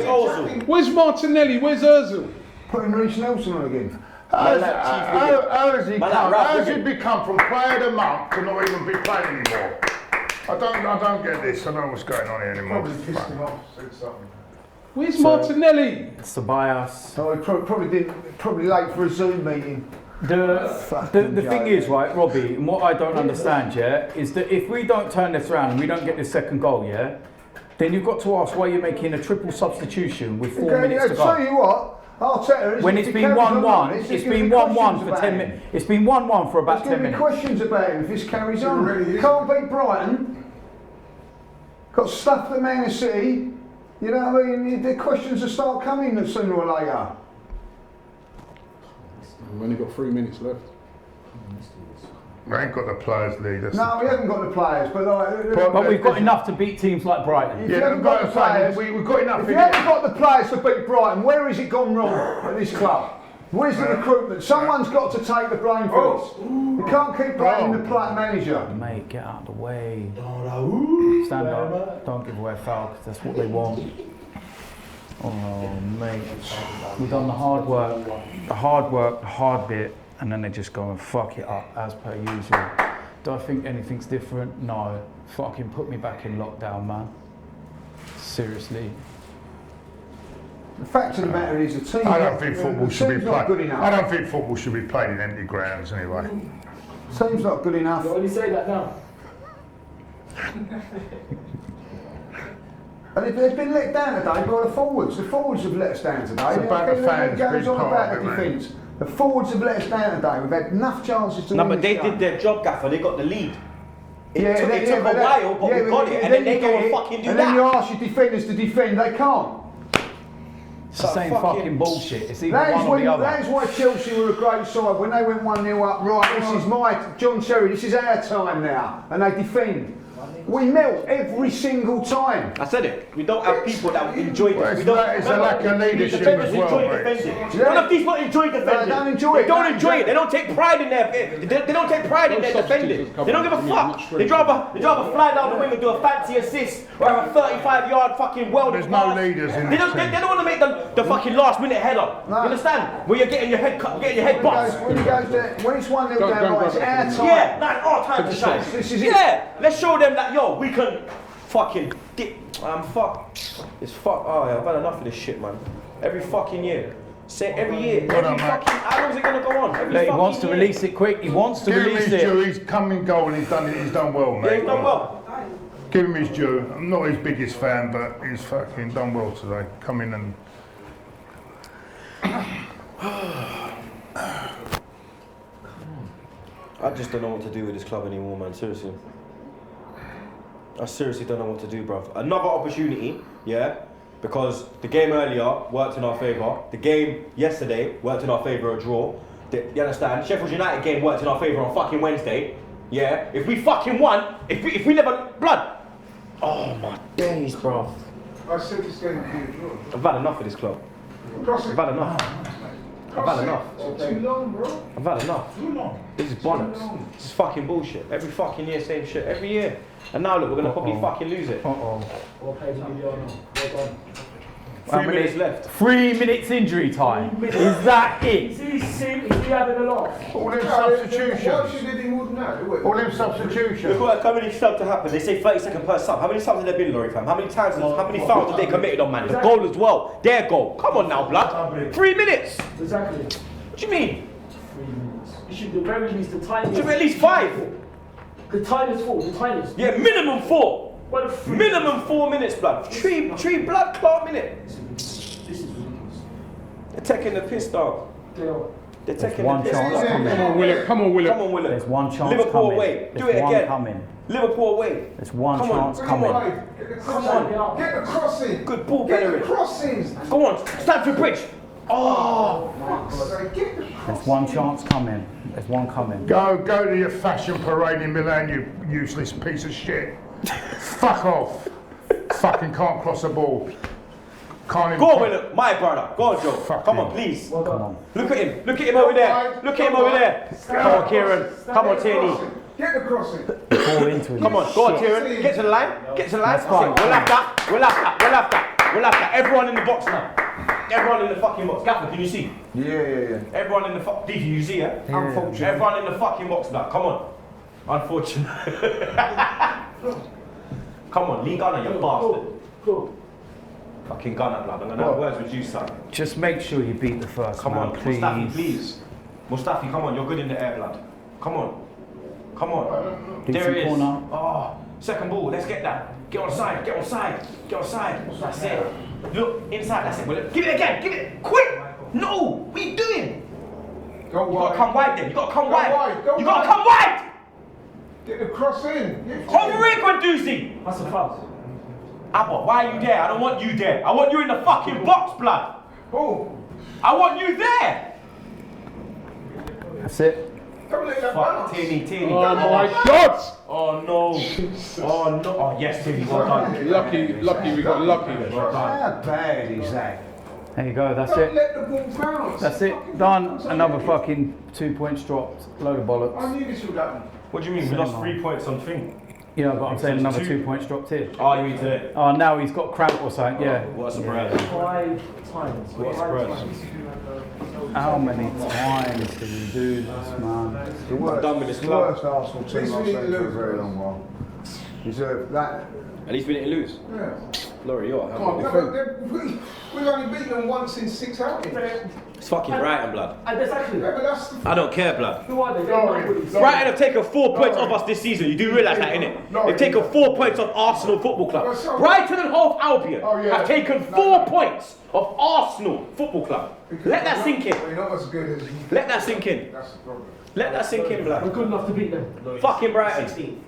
Ozil? Where's Martinelli? Where's Ozil? Putting Reece Nelson on again. How has he Man, come? like How has he Ralph become from player of the month to not even be playing anymore? I don't get this. I don't know what's going on here anymore. Probably pissed him off, said something. Where's Martinelli? Ceballos. Oh, probably late for a Zoom meeting. The thing is, right, Robbie, and what I don't understand, yeah, is that if we don't turn this around and we don't get this second goal, yeah, then you've got to ask why you're making a triple substitution with 4 minutes to Tell go. you what, Arteta, When it's been 1-1, it's been 1-1 for 10 minutes. It's been 1-1 for about 10 There's minutes. going to be questions about him if this carries on. really is. Can't beat Brighton. Got stuffed at Man City. You know what I mean? The questions will start coming sooner or later. We've only got 3 minutes left. We ain't got the players, Lee. That's No, we haven't got the players, but like, But we've got enough to beat teams like Brighton. if you haven't got the players, we've got enough. if you haven't got the players to beat Brighton, where has it gone wrong at this club? Where's the recruitment? Someone's got to take the blame for this. You can't keep blaming the player manager. Mate, get out of the way. Stand up. Don't give away a foul because that's what they want. Oh, mate. We've done the hard work, the hard bit, and then they just go and fuck it up as per usual. Do I think anything's different? No. Fucking put me back in lockdown, man. Seriously. The fact of the matter is, the team. I don't think football should be not good played. enough. I don't think football should be played in empty grounds anyway. Team's not good enough. You only say that now. And they've been let down today by the forwards. The forwards have let us down today. It's about the fans It goes being on part about of the it, mate. defence. The forwards have let us down today. We've had enough chances to No, win but they this did game. their job, Gaffer. They got the lead. It Yeah, took, then- it took yeah, a while, but we got it. And then they go and fucking do and then you that. ask your defenders to defend, they can't. It's the same fucking bullshit. It's either That one is, or the other. that is why Chelsea were a great side. When they went 1-0 up, right, this is my, John Terry, this is our time now. And they defend. We melt every single time. I said it. We don't have people that enjoy Well, it. it's a lack of leadership Defenders as well, enjoy mate. defending. None of these lot enjoy defending. they don't enjoy it. They don't They enjoy it. don't. They don't take pride in their. They don't take pride in their defending. They don't give a fuck. They'd rather fly down the wing and do a fancy assist or have a 35-yard fucking welded There's no pass. leaders in They this don't. team. They don't want to make the fucking last minute header. You understand? Where you're getting your head cut, getting your head bust. When it's 1-0 down, right, it's our time. Yeah, that's our time to shine. This is it. Yeah, let's show them that, yo, we can fucking dip. Fuck. It's fuck. Oh, yeah, I've had enough of this shit, man. Every fucking year. Say every year. Well Every done, mate. fucking. How long is it gonna go on? Every Look, he fucking wants to year. release it quick. He wants to Give him release his it. due. He's come in goal and he's done well, mate. Yeah, he's done well. Give him his due. I'm not his biggest fan, but he's fucking done well today. Come in and. I just don't know what to do with this club anymore, man. Seriously. I seriously don't know what to do, bruv. Another opportunity, yeah? Because the game earlier worked in our favour. The game yesterday worked in our favour, a draw. You understand? Sheffield United game worked in our favour on fucking Wednesday. Yeah? If we fucking won, if we never... Blood! Oh my days, bruv. I said this game would be a draw. I've had enough of this club. Cross I've it. had enough. I've had enough. Too long, bro. I've had enough. Too long. This is bollocks. This is fucking bullshit. Every fucking year, same shit. Every year. And now look, we're gonna probably fucking lose it. What players did you on? Well done. 3 minutes left. 3 minutes injury time. Is that it? Is he having a laugh? All them Why substitutions. should they do more than that? Wait. All them Look substitutions. what, how many subs to happen? They say 30 seconds per sub. How many subs have there been, Laurie fam? How many times, how many fouls have they committed on man? The goal as well. Their goal. Come on now, blood. 3 minutes. Exactly. What do you mean? 3 minutes. You should at the very least the tiniest. Should be at least 5. The tiniest 4. The tiniest. Yeah, minimum 4. What a 3 Minimum 4 minutes, blood. Three blood clot minute. This is ridiculous. They're taking the piss, dog. They are. They're There's taking one the piss. chance dog. coming. Come on, William. Come on, William. Come on, Willem. There's one chance Liverpool coming. away. Do There's it one again. coming. Liverpool away. There's one Come on, chance come coming. on. Get the Come crossing. on. Get the crossing. Good ball, Get the Bellerin. crossings. Go on, Stamford Bridge. Oh. Get the There's one chance coming. There's one coming. Go to your fashion parade in Milan, you useless piece of shit. Fuck off. Fucking can't cross a ball. Can't even. Go on, Willem. My brother. Go on, Joe. Fuck Come you. on, please. Well Come done. on. Look at him. Look at him over there. Look at him over there. Come on, Kieran. Come on, Tierney. Get the crossing. Ball into him. Come on, go on, Shit. Kieran. Get to the line. Get to the line. That's fine. We'll have that. We'll have that. We'll have that. We'll have that. Everyone in the box now. Everyone in the fucking box. Gaffer, can you see? Yeah. Everyone in the fuck. Did you see it? Unfortunately. Everyone in the fucking box now. Come on. Unfortunate. Come on, Lee Gunner, you bastard. Go. Fucking Gunner, blood. I'm gonna have words with you, son. Just make sure you beat the first Come man, on, please. Mustafi, please. Mustafi, come on, you're good in the air, blood. Come on. Come on. There Decent it is. corner. Oh, second ball, let's get that. Get on side, get on side, get on side. That's it. Look, inside, that's it. Well, give it again, give it. Quick! No! What are you doing? Go You gotta come wide then. You gotta come Go wide. wide, go You gotta wide. come wide! Get the cross in. Over here, Guendouzi! That's a foul. Abba, why are you there? I don't want you there. I want you in the fucking box, blood. Oh, I want you there. That's it. come let that Fuck, bounce. Tierney. Oh my God! Oh no. Oh no. Oh yes, Tierney, well done. Lucky, we got lucky there. How bad is that? There you go. That's Don't it. let the ball bounce. That's it. Done. Another fucking 2 points dropped. Load of I bollocks. knew this would happen. What do you mean? We lost 3 points on thing. Yeah, but I'm saying another 2 points dropped here. Oh, you mean today? Oh, now he's got cramp or something. Yeah. What a surprise. 5 times. What a 5 surprise. times. How many times did we do this, man? The worst, done with this the club. worst Arsenal team I've seen for a very long while. Deserve that. At least we didn't lose. Yeah. Laurie, you're Can't No, defend. but we've only beaten them once in 6 outings. It's fucking Brighton, blood. Exactly. Yeah, but that's the I don't care, blood. Who are they? Brighton have taken 4 points off us this season. You do realise that, innit? They've taken 4 points off Arsenal Football Club. Brighton and Hove Albion have taken 4 points off Arsenal Football Club. Let that sink in. We're not as good as you think. Let that sink in. That's the problem. Let that sink in, We're blood. good enough to beat them. Fucking Brighton.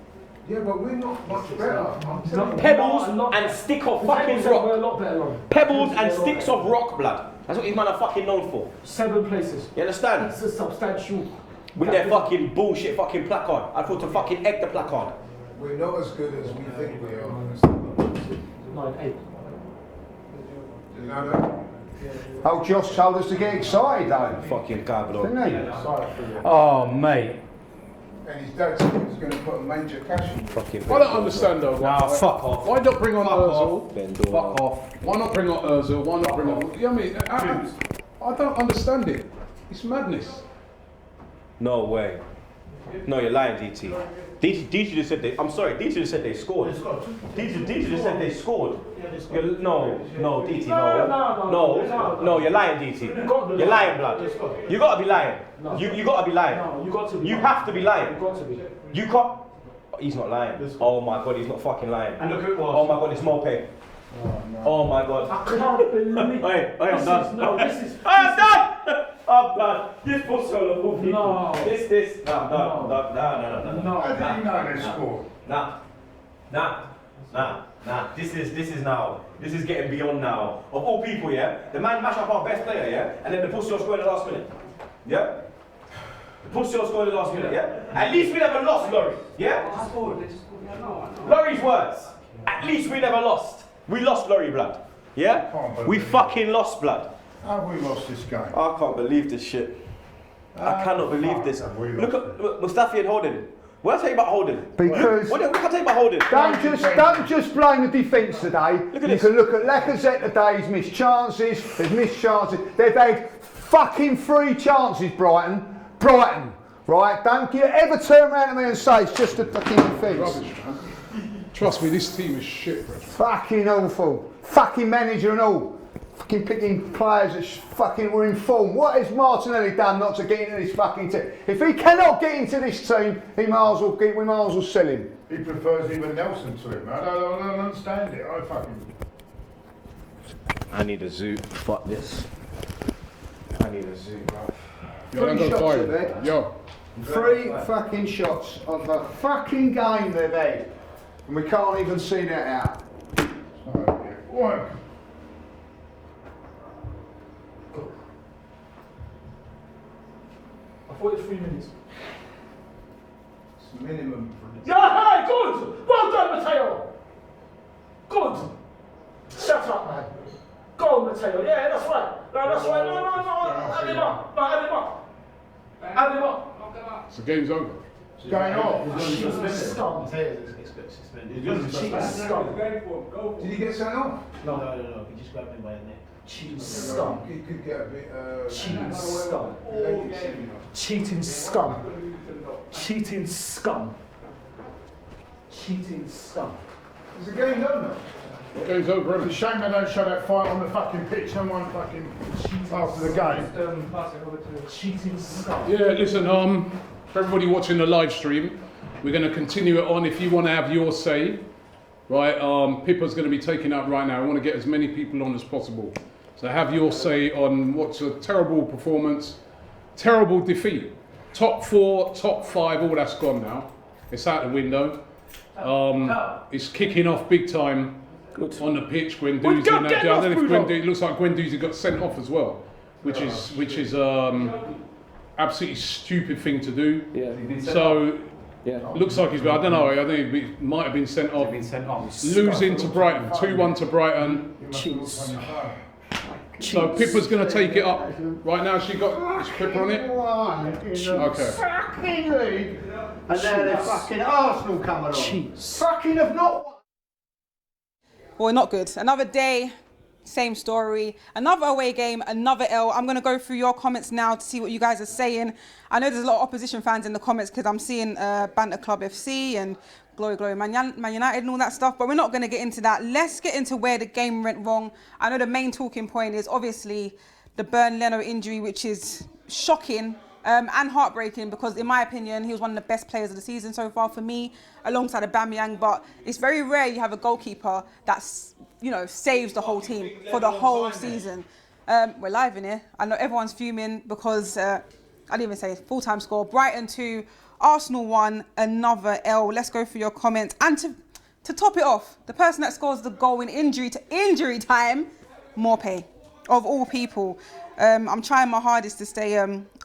Yeah, but we're not much better. I'm telling you. Pebbles and stick of fucking We're a rock. lot better, Laurie. Pebbles and sticks of rock, blood. That's what these man are fucking known for. 7 places. You understand? It's a substantial. With their fucking bullshit fucking placard. I thought to fucking egg the placard. We're not as good as we think we are. 9, 8. You know that? Oh, Josh told us to get excited though. Fucking cablo. Didn't he? Oh, mate. And his dad said he was going to put a major cash in. Fucking I don't understand though. Nah, fuck off. Why not bring on Ozil? Fuck off. Why not bring on Ozil? Why not bring on? You know what I mean? I don't understand it. It's madness. No way. No, you're lying, DT. DT just said they. I'm sorry, DT just said they scored. DT just said they scored. No, DT, no, you're lying, DT. You're lying, blood. You gotta be lying. You gotta be lying. No, you got to be. You have to be lying. You got to be. You can't. He's not lying. Oh my god, he's not fucking lying. And look who it was. Oh my god, it's Mope. Oh my god. I can't believe. Hey, I'm done. No, this is. I'm done. I'm done. This was solo movie. No. This. No. No. How do you know they scored? Nah. This is now. This is getting beyond now. Of all people, yeah. The man mash up our best player, yeah, and then the pussy will score in the last minute. Yeah. The pussy will score in the last minute, yeah. At least we never lost, Laurie. Yeah. Laurie's words. At least we never lost. We lost, Laurie, blood. Yeah. We fucking lost, blood. How have we lost this game? I can't believe this shit. I cannot believe this. Look at Mustafi and Holden. What did I tell you about Holden? Because What did I tell you about Holden? don't just blame the defence today. Look at You this. can look at Lacazette today. He's missed chances. They've missed chances. They've had fucking 3 chances. Brighton, right? Don't you ever turn around to me and say it's just a fucking defence. Rubbish, man. Trust me, this team is shit, bro. Fucking awful. Fucking manager and all. Fucking picking players that fucking were in form. What has Martinelli done not to get into this fucking team? If he cannot get into this team, we might as well sell him. He prefers even Nelson to him. I don't understand it. I need a zoo. Fuck this. I need a zoo, bro. Yo, don't go shots fighting. of it. Yo. 3 fucking shots of the fucking game they've had. And we can't even see that out. What? I thought it was 3 minutes. It's minimum. Yeah, hey, good! Well done, Matteo! Good! Shut up, man. Go on, Matteo. Yeah, that's right. No, that's right. No. Have him up. No, have him up. Have him up. So the game's over. What's going on? Cheating scum. Cheating scum. Did he get sent off? No. He just grabbed him by the neck. Cheating scum. He could get a bit. Cheating scum. Cheating scum. Cheating scum. Cheating scum. Is the game done now? The game's over, It's a isn't it? shame they don't show that fight on the fucking pitch. Someone fucking after the game. Cheating scum. Yeah, listen, for everybody watching the live stream, we're going to continue it on. If you want to have your say, right, Pippa's going to be taken out right now. I want to get as many people on as possible. So have your say on what's a terrible performance, terrible defeat. Top 4, top 5, all that's gone now. It's out the window. It's kicking off big time on the pitch. Guendouzi and that. I don't know if Guendouzi, it looks like Guendouzi got sent off as well, which is absolutely stupid thing to do. Yeah. So Yeah. looks like he's been, I don't know, I think he might have been sent off. Losing to Brighton, 2-1 to Brighton. Cheats. So Pippa's going to take it up. Right now she got, is Pippa on it? Okay. Fucking league. And now they're fucking Arsenal coming on. Cheats. Fucking have not won. Well, not good. Another day same story. Another away game, another L. I'm going to go through your comments now to see what you guys are saying. I know there's a lot of opposition fans in the comments because I'm seeing Banter Club FC and Glory Glory Man United and all that stuff, but we're not going to get into that. Let's get into where the game went wrong. I know the main talking point is obviously the Leno injury, which is shocking and heartbreaking because, in my opinion, he was one of the best players of the season so far for me, alongside Aubameyang. But it's very rare you have a goalkeeper that's, you know, saves the whole team for the whole season. We're live in here. I know everyone's fuming because I didn't even say full-time score. Brighton 2, Arsenal 1, another L. Let's go through your comments. And to top it off, the person that scores the goal in injury time, Morpay, of all people. I'm trying my hardest to stay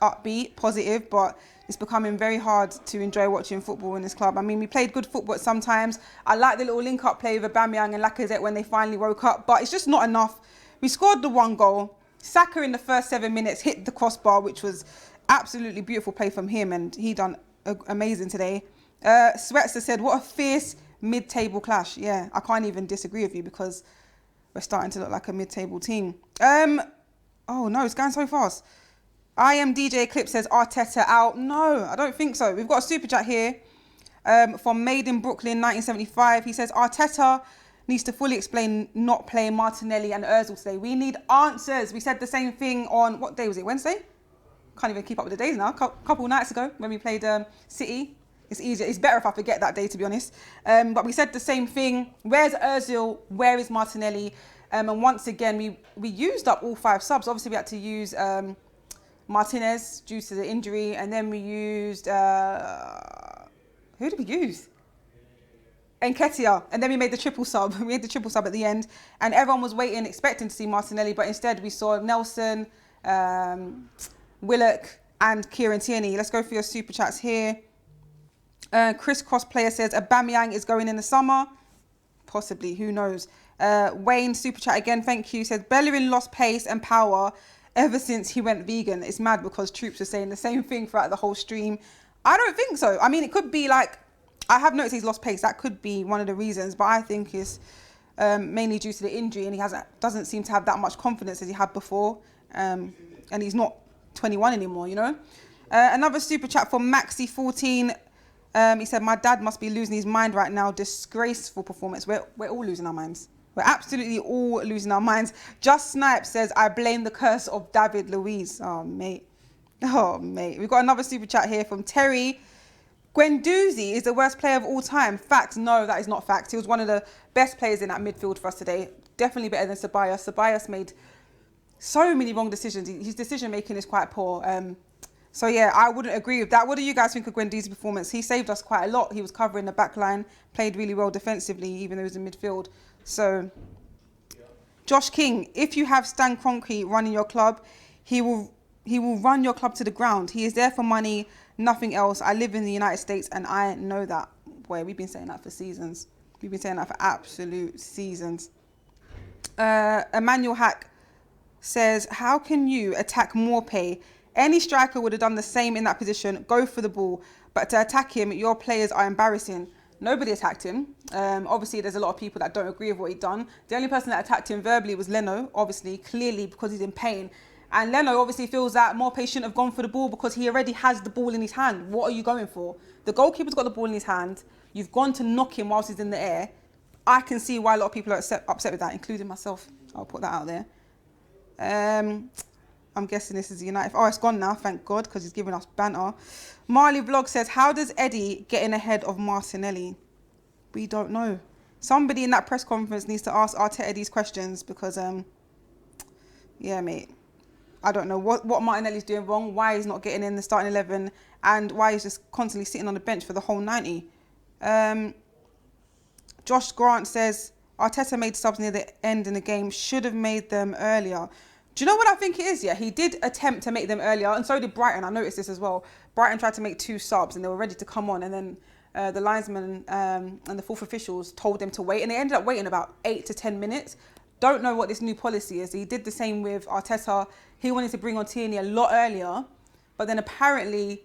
upbeat, positive, but it's becoming very hard to enjoy watching football in this club. I mean, we played good football at sometimes. I like the little link-up play with Aubameyang and Lacazette when they finally woke up, but it's just not enough. We scored the 1 goal. Saka in the first 7 minutes hit the crossbar, which was absolutely beautiful play from him, and he done amazing today. Swetzer said, what a fierce mid-table clash. Yeah, I can't even disagree with you because we're starting to look like a mid-table team. Oh no, it's going so fast. I am DJ Clip says Arteta out. No, I don't think so. We've got a super chat here from Made in Brooklyn 1975. He says Arteta needs to fully explain not playing Martinelli and Ozil today. We need answers. We said the same thing on, what day was it, Wednesday? Can't even keep up with the days now. Couple nights ago when we played City. It's easier. It's better if I forget that day, to be honest. But we said the same thing. Where's Ozil? Where is Martinelli? And once again, we used up all 5 subs. Obviously, we had to use Martinez due to the injury. And then we used... who did we use? Nketiah. And then we made the triple sub. We made the triple sub at the end. And everyone was waiting, expecting to see Martinelli. But instead, we saw Nelson, Willock, and Kieran Tierney. Let's go through your super chats here. Chris Cross Player says Aubameyang is going in the summer. Possibly, who knows? Wayne super chat again, thank you. Says Bellerin lost pace and power ever since he went vegan. It's mad because Troops are saying the same thing throughout the whole stream. I don't think so. I mean, it could be like, I have noticed he's lost pace. That could be one of the reasons, but I think it's mainly due to the injury, and he doesn't seem to have that much confidence as he had before. And he's not 21 anymore, you know. Another super chat from Maxi14. He said, my dad must be losing his mind right now. Disgraceful performance. We're all losing our minds. We're absolutely all losing our minds. Just Snipe says, I blame the curse of David Luiz. Oh, mate. Oh, mate. We've got another super chat here from Terry. Guendouzi is the worst player of all time. Facts? No, that is not facts. He was one of the best players in that midfield for us today. Definitely better than Ceballos. Ceballos made so many wrong decisions. His decision making is quite poor. So yeah, I wouldn't agree with that. What do you guys think of Guendouzi's performance? He saved us quite a lot. He was covering the back line, played really well defensively, even though he was in midfield. So, Josh King, if you have Stan Kroenke running your club, he will run your club to the ground. He is there for money, nothing else. I live in the United States and I know that. Boy, we've been saying that for seasons. We've been saying that for absolute seasons. Emmanuel Hack says, how can you attack Morpay? Any striker would have done the same in that position. Go for the ball. But to attack him, your players are embarrassing. Nobody attacked him. Obviously, there's a lot of people that don't agree with what he'd done. The only person that attacked him verbally was Leno, obviously, clearly because he's in pain. And Leno obviously feels that Morpay shouldn't have gone for the ball because he already has the ball in his hand. What are you going for? The goalkeeper's got the ball in his hand. You've gone to knock him whilst he's in the air. I can see why a lot of people are upset with that, including myself. I'll put that out there. I'm guessing this is United. Oh, it's gone now, thank God, because he's giving us banter. Marley Vlog says, how does Eddie get in ahead of Martinelli? We don't know. Somebody in that press conference needs to ask Arteta these questions because, yeah, mate. I don't know what Martinelli's doing wrong, why he's not getting in the starting 11, and why he's just constantly sitting on the bench for the whole 90. Josh Grant says, Arteta made subs near the end in the game, should have made them earlier. Do you know what I think it is? Yeah, he did attempt to make them earlier, and so did Brighton. I noticed this as well. Brighton tried to make 2 subs, and they were ready to come on, and then the linesman and the fourth officials told them to wait, and they ended up waiting about 8 to 10 minutes. Don't know what this new policy is. He did the same with Arteta. He wanted to bring on Tierney a lot earlier, but then apparently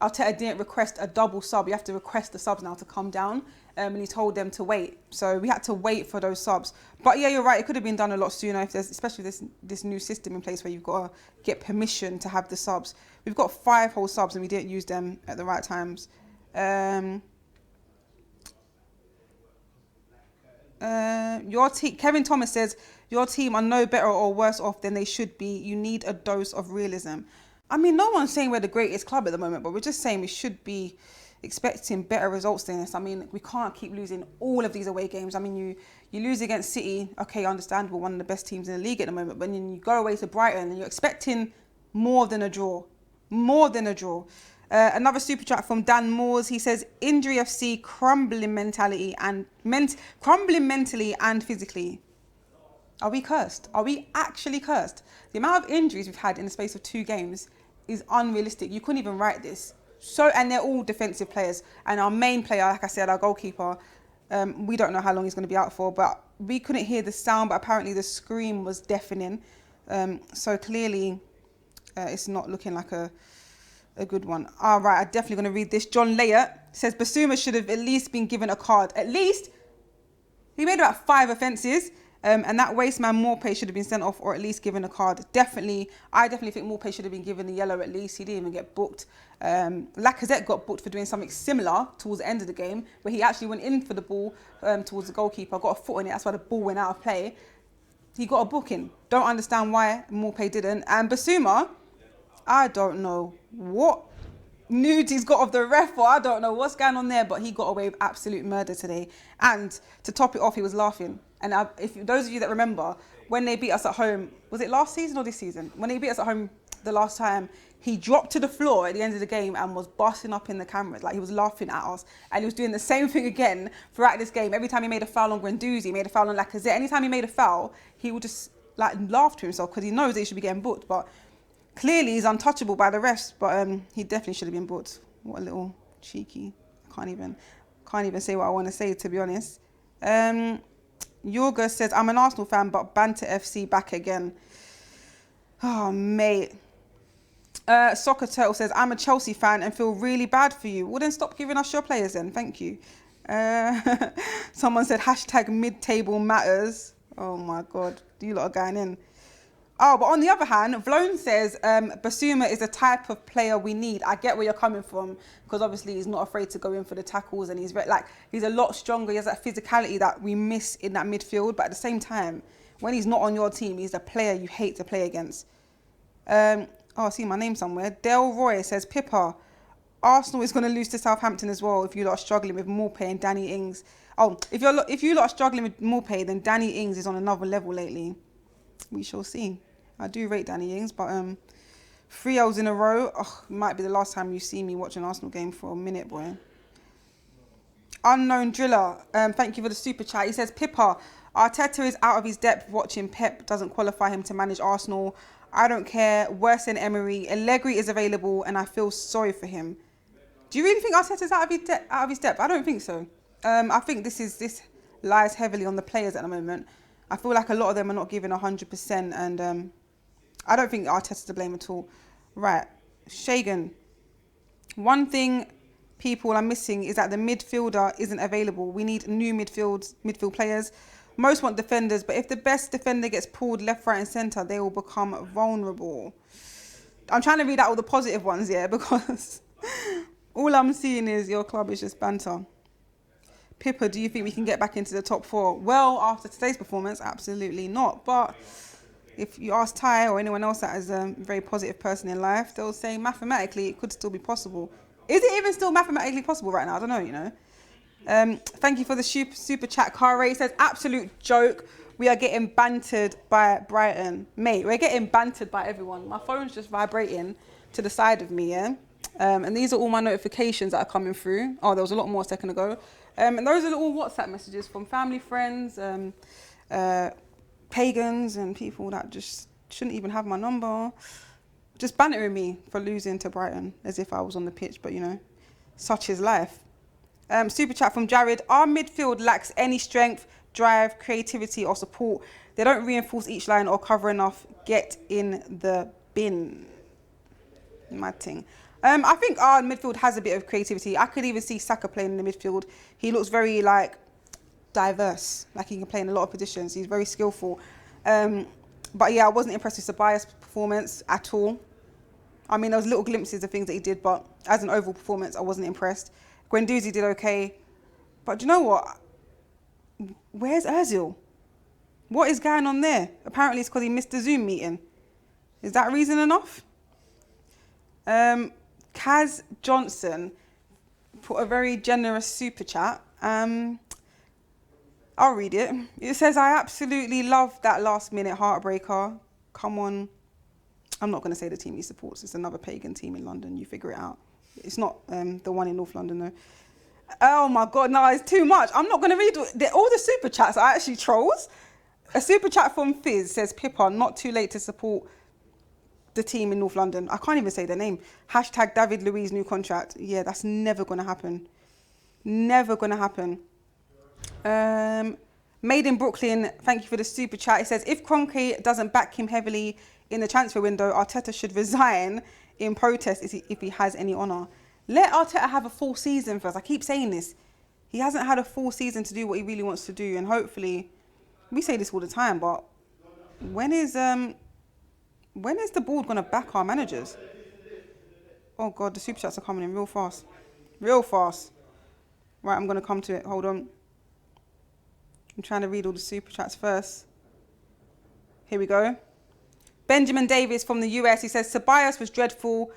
Arteta didn't request a double sub. You have to request the subs now to come down, and he told them to wait. So we had to wait for those subs. But yeah, you're right. It could have been done a lot sooner, if there's, especially this new system in place where you've got to get permission to have the subs. We've got 5 whole subs and we didn't use them at the right times. Your team, Kevin Thomas says, your team are no better or worse off than they should be. You need a dose of realism. I mean, no one's saying we're the greatest club at the moment, but we're just saying we should be expecting better results than this. I mean, we can't keep losing all of these away games. I mean, you lose against City, okay, understandable, one of the best teams in the league at the moment, but then you go away to Brighton and you're expecting more than a draw. More than a draw. Another super chat from Dan Moores. He says, injury FC crumbling mentally and crumbling mentally and physically. Are we cursed? Are we actually cursed? The amount of injuries we've had in the space of 2 games is unrealistic. You couldn't even write this. So, and they're all defensive players. And our main player, like I said, our goalkeeper, we don't know how long he's going to be out for, but we couldn't hear the sound, but apparently the scream was deafening. So clearly it's not looking like a good one. All right, I'm definitely going to read this. John Layert says, Basuma should have at least been given a card. At least? He made about 5 offences. And that waste man Morpay should have been sent off or at least given a card. Definitely, I definitely think Morpay should have been given the yellow at least. He didn't even get booked. Lacazette got booked for doing something similar towards the end of the game, where he actually went in for the ball towards the goalkeeper, got a foot in it. That's why the ball went out of play. He got a booking. Don't understand why Morpay didn't. And Basuma, I don't know what nude he's got of the ref, or I don't know what's going on there, but he got away with absolute murder today. And to top it off, he was laughing. And if those of you that remember, when they beat us at home, was it last season or this season? When they beat us at home the last time, he dropped to the floor at the end of the game and was busting up in the cameras. Like, he was laughing at us. And he was doing the same thing again throughout this game. Every time he made a foul on Guendouzi, made a foul on Lacazette, anytime he made a foul, he would just like laugh to himself because he knows that he should be getting booked. But clearly he's untouchable by the refs, but he definitely should have been booked. What a little cheeky. Can't even say what I want to say, to be honest. Yorga says, I'm an Arsenal fan, but Banter FC back again. Oh, mate. Soccer Turtle says, I'm a Chelsea fan and feel really bad for you. Well, then stop giving us your players then. Thank you. Someone said, hashtag mid-table matters. Oh, my God. You lot are going in. Oh, but on the other hand, Vlone says Basuma is the type of player we need. I get where you're coming from, because obviously he's not afraid to go in for the tackles, and he's a lot stronger. He has that physicality that we miss in that midfield. But at the same time, when he's not on your team, he's a player you hate to play against. I see my name somewhere. Del Roy says, Pippa, Arsenal is going to lose to Southampton as well if you lot are struggling with Morpay and Danny Ings. Oh, if you lot are struggling with Morpay, then Danny Ings is on another level lately. We shall see. I do rate Danny Ings, but 3 L's in a row. Oh, might be the last time you see me watch an Arsenal game for a minute, boy. Unknown Driller, thank you for the super chat. He says, Pippa, Arteta is out of his depth watching Pep doesn't qualify him to manage Arsenal. I don't care. Worse than Emery. Allegri is available and I feel sorry for him. Do you really think Arteta's out of his depth? I don't think so. I think this lies heavily on the players at the moment. I feel like a lot of them are not giving 100%, and I don't think Arteta's to blame at all. Right, Shagan. One thing people are missing is that the midfielder isn't available. We need new midfield players. Most want defenders, but if the best defender gets pulled left, right and centre, they will become vulnerable. I'm trying to read out all the positive ones, yeah, because all I'm seeing is your club is just banter. Pippa, do you think we can get back into the top 4? Well, after today's performance, absolutely not. But if you ask Ty or anyone else that is a very positive person in life, they'll say mathematically it could still be possible. Is it even still mathematically possible right now? I don't know, you know. Thank you for the super chat. Car Ray says, absolute joke. We are getting bantered by Brighton. Mate, we're getting bantered by everyone. My phone's just vibrating to the side of me, yeah? And these are all my notifications that are coming through. Oh, there was a lot more a second ago. And those are all WhatsApp messages from family, friends, pagans and people that just shouldn't even have my number. Just bantering me for losing to Brighton as if I was on the pitch, but you know, such is life. Super chat from Jared. Our midfield lacks any strength, drive, creativity or support. They don't reinforce each line or cover enough. Get in the bin. Mad thing. I think our midfield has a bit of creativity. I could even see Saka playing in the midfield. He looks very like diverse, like he can play in a lot of positions. He's very skillful. But yeah, I wasn't impressed with Ceballos' performance at all. I mean, there was little glimpses of things that he did, but as an overall performance, I wasn't impressed. Guendouzi did okay. But do you know what? Where's Ozil? What is going on there? Apparently it's because he missed the Zoom meeting. Is that reason enough? Kaz Johnson put a very generous super chat. I'll read it. It says, I absolutely love that last minute heartbreaker. Come on. I'm not going to say the team he supports. It's another pagan team in London. You figure it out. It's not the one in North London, though. Oh, my God. No, it's too much. I'm not going to read all the super chats are actually trolls. A super chat from Fizz says, Pippa, not too late to support the team in North London. I can't even say their name. Hashtag David Luiz new contract. Yeah, that's never going to happen. Never going to happen. Made in Brooklyn, thank you for the super chat. It says, if Kroenke doesn't back him heavily in the transfer window, Arteta should resign in protest if he has any honour. Let Arteta have a full season first. I keep saying this. He hasn't had a full season to do what he really wants to do. And hopefully, we say this all the time, but when is the board going to back our managers? Oh, God, the super chats are coming in real fast. Real fast. Right, I'm going to come to it. Hold on. I'm trying to read all the super chats first. Here we go. Benjamin Davis from the US, he says, Ceballos was dreadful.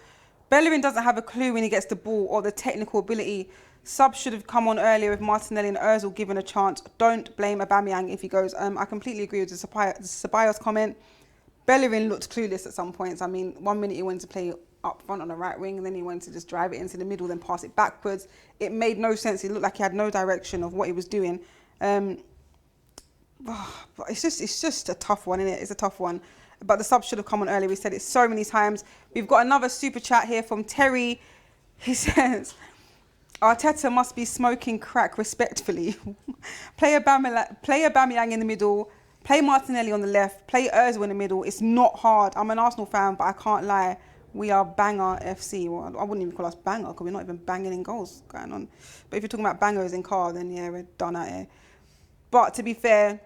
Bellerin doesn't have a clue when he gets the ball or the technical ability. Sub should have come on earlier with Martinelli and Ozil given a chance. Don't blame Aubameyang if he goes. I completely agree with the Ceballos comment. Bellerin looked clueless at some points. I mean, 1 minute he wanted to play up front on the right wing, and then he wanted to just drive it into the middle, then pass it backwards. It made no sense. It looked like he had no direction of what he was doing. But it's just a tough one, isn't it? It's a tough one. But the sub should have come on earlier. We said it so many times. We've got another super chat here from Terry. He says, Arteta must be smoking crack respectfully. Play Aubameyang in the middle. Play Martinelli on the left. Play Ozil in the middle. It's not hard. I'm an Arsenal fan, but I can't lie. We are banger FC. Well, I wouldn't even call us banger because we're not even banging in goals going on. But if you're talking about bangers in car, then yeah, we're done out here. But to be fair,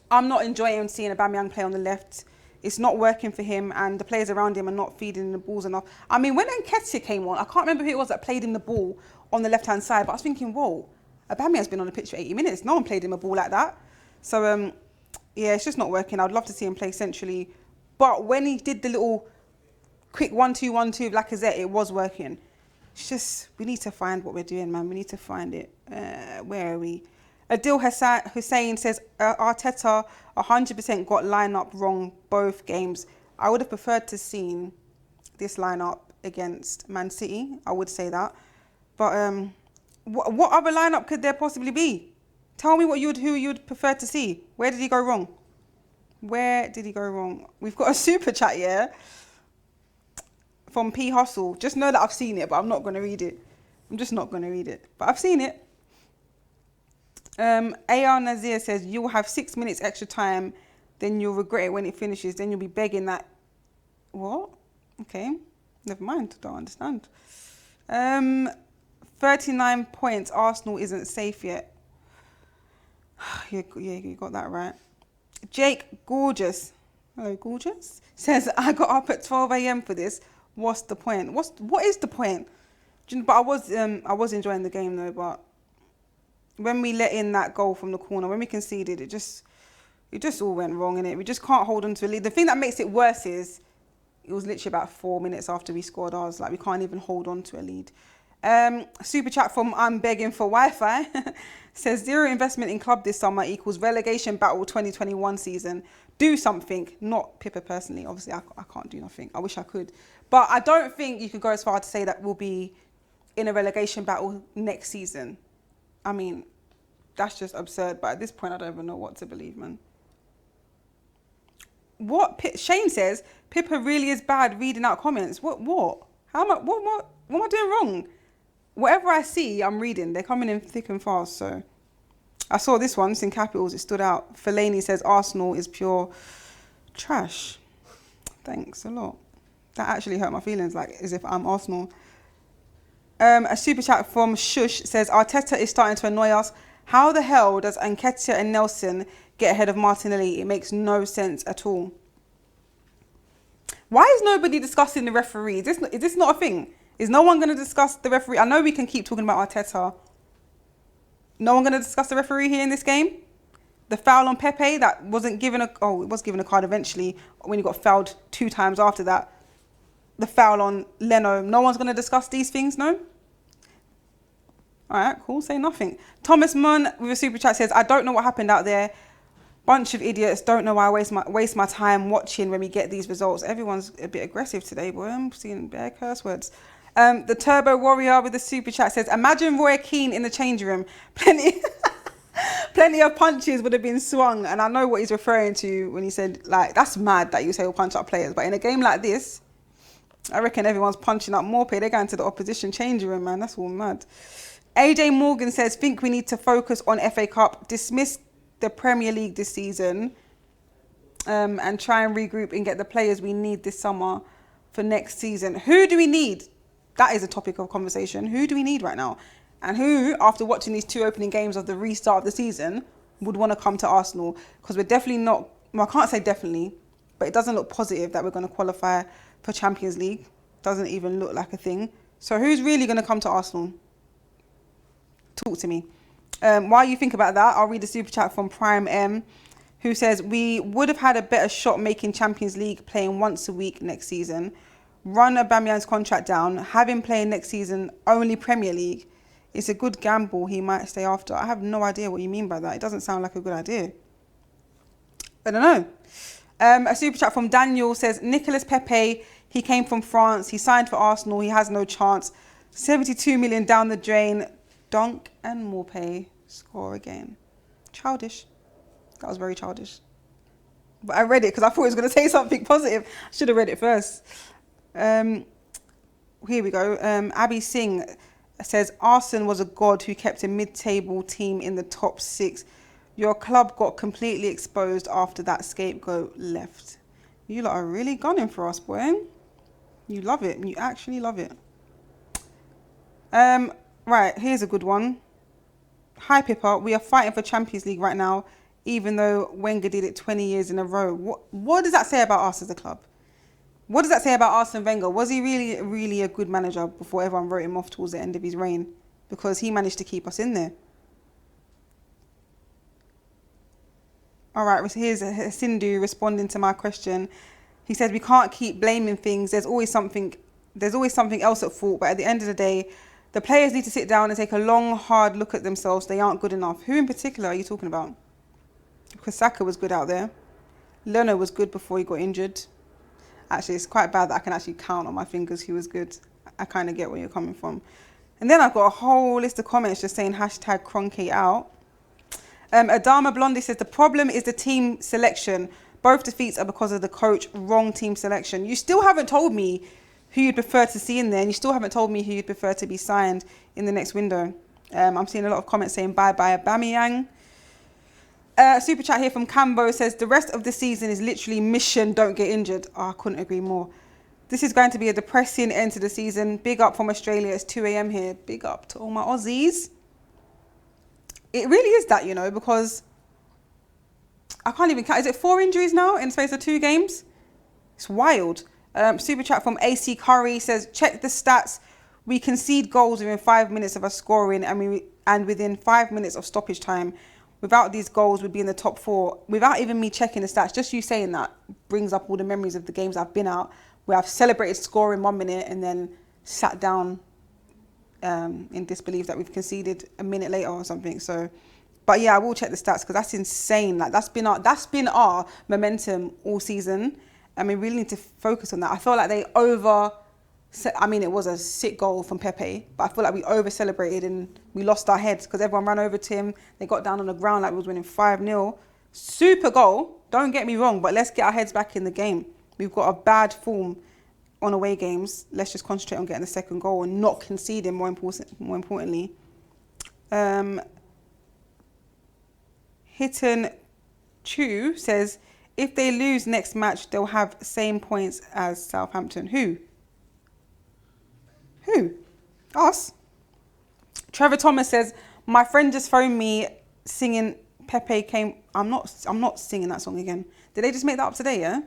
I'm not enjoying seeing Aubameyang play on the left. It's not working for him, and the players around him are not feeding the balls enough. I mean, when Nketiah came on, I can't remember who it was that played him the ball on the left-hand side, but I was thinking, whoa, Aubameyang's been on the pitch for 80 minutes. No one played him a ball like that. So, yeah, it's just not working. I'd love to see him play centrally. But when he did the little quick 1-2-1-2 with Lacazette, it was working. It's just, we need to find what we're doing, man. We need to find it. Where are we? Adil Hussein says, Arteta 100% got lineup wrong both games. I would have preferred to seen this lineup against Man City. I would say that. But what other lineup could there possibly be? Tell me who you'd prefer to see. Where did he go wrong? Where did he go wrong? We've got a super chat here from P. Hustle. Just know that I've seen it, but I'm not going to read it. I'm just not going to read it. But I've seen it. AR Nazir says, you'll have 6 minutes extra time, then you'll regret it when it finishes, then you'll be begging that. What? Okay, never mind, don't understand. 39 points, Arsenal isn't safe yet. Yeah, you got that right. Jake Gorgeous, hello Gorgeous, says, I got up at 12 a.m. for this. What's the point? What is the point? But I was enjoying the game though, but when we let in that goal from the corner, when we conceded, it just all went wrong, innit? We just can't hold on to a lead. The thing that makes it worse is it was literally about 4 minutes after we scored ours. Like, we can't even hold on to a lead. Super chat from I'm begging for Wi-Fi says, zero investment in club this summer equals relegation battle 2021 season. Do something. Not Pippa personally. Obviously, I can't do nothing. I wish I could. But I don't think you could go as far to say that we'll be in a relegation battle next season. I mean, that's just absurd. But at this point, I don't even know what to believe, man. Shane says, Pippa really is bad reading out comments. What? How am I? What am I doing wrong? Whatever I see, I'm reading. They're coming in thick and fast. So I saw this one. It's in capitals. It stood out. Fellaini says Arsenal is pure trash. Thanks a lot. That actually hurt my feelings, like as if I'm Arsenal. A super chat from Shush says, Arteta is starting to annoy us. How the hell does Nketiah and Nelson get ahead of Martinelli? It makes no sense at all. Why is nobody discussing the referee? Is this not a thing? Is no one going to discuss the referee? I know we can keep talking about Arteta. No one going to discuss the referee here in this game? The foul on Pepe that wasn't given it was given a card eventually when he got fouled 2 times after that. The foul on Leno. No one's going to discuss these things, no? All right, cool. Say nothing. Thomas Munn with a super chat says, I don't know what happened out there. Bunch of idiots. Don't know why I waste my time watching when we get these results. Everyone's a bit aggressive today, boy. I'm seeing bare curse words. The Turbo Warrior with the super chat says, imagine Roy Keane in the change room. Plenty of punches would have been swung. And I know what he's referring to when he said, like, that's mad that you say we'll punch up players. But in a game like this, I reckon everyone's punching up more pay. They're going to the opposition change room, man. That's all mad. AJ Morgan says, think we need to focus on FA Cup, dismiss the Premier League this season, and try and regroup and get the players we need this summer for next season. Who do we need? That is a topic of conversation. Who do we need right now? And who, after watching these 2 opening games of the restart of the season, would want to come to Arsenal? Because we're definitely not, well, I can't say definitely, but it doesn't look positive that we're going to qualify for Champions League. Doesn't even look like a thing. So who's really going to come to Arsenal? Talk to me. While you think about that, I'll read the super chat from Prime M, who says, we would have had a better shot making Champions League playing once a week next season. Run Aubameyang's contract down. Have him playing next season only Premier League. It's a good gamble. He might stay after. I have no idea what you mean by that. It doesn't sound like a good idea. I don't know. A super chat from Daniel says, Nicolas Pepe, he came from France. He signed for Arsenal. He has no chance. 72 million down the drain. Dunk and more pay. Score again. Childish. That was very childish. But I read it because I thought it was going to say something positive. I should have read it first. Here we go. Abby Singh says, Arsene was a god who kept a mid-table team in the top 6. Your club got completely exposed after that scapegoat left. You lot are really gunning for us, boy. You love it. You actually love it. Right, here's a good one. Hi, Pippa. We are fighting for Champions League right now, even though Wenger did it 20 years in a row. What does that say about us as a club? What does that say about Arsene Wenger? Was he really a good manager before everyone wrote him off towards the end of his reign? Because he managed to keep us in there. All right, here's Sindhu responding to my question. He says, we can't keep blaming things. There's always something else at fault. But at the end of the day, the players need to sit down and take a long, hard look at themselves. They aren't good enough. Who in particular are you talking about? Because Saka was good out there. Leno was good before he got injured. Actually, it's quite bad that I can actually count on my fingers who was good. I kind of get where you're coming from. And then I've got a whole list of comments just saying hashtag Kroenke out. Adama Blondie says, the problem is the team selection. Both defeats are because of the coach. Wrong team selection. You still haven't told me who you'd prefer to see in there, and you still haven't told me who you'd prefer to be signed in the next window. I'm seeing a lot of comments saying bye-bye Aubameyang. Super chat here from Cambo says, the rest of the season is literally mission don't get injured. Oh, I couldn't agree more. This is going to be a depressing end to the season. Big up from Australia. It's 2 a.m. here. Big up to all my Aussies. It really is that, you know, because I can't even count. Is it 4 injuries now in the space of 2 games? It's wild. Super chat from AC Curry says, check the stats. We concede goals within 5 minutes of us scoring and within 5 minutes of stoppage time. Without these goals, we'd be in the top 4. Without even me checking the stats, just you saying that brings up all the memories of the games I've been out where I've celebrated scoring 1 minute and then sat down in disbelief that we've conceded a minute later or something. So, but yeah, I will check the stats because that's insane. Like that's been our momentum all season. And we really need to focus on that. I felt like it was a sick goal from Pepe, but I feel like we over-celebrated and we lost our heads because everyone ran over to him. They got down on the ground like we was winning 5-0. Super goal, don't get me wrong, but let's get our heads back in the game. We've got a bad form on away games. Let's just concentrate on getting the second goal and not conceding, more importantly. Hitten Chu says, if they lose next match, they'll have same points as Southampton. Who? Us. Trevor Thomas says, my friend just phoned me singing Pepe came. I'm not singing that song again. Did they just make that up today, yeah?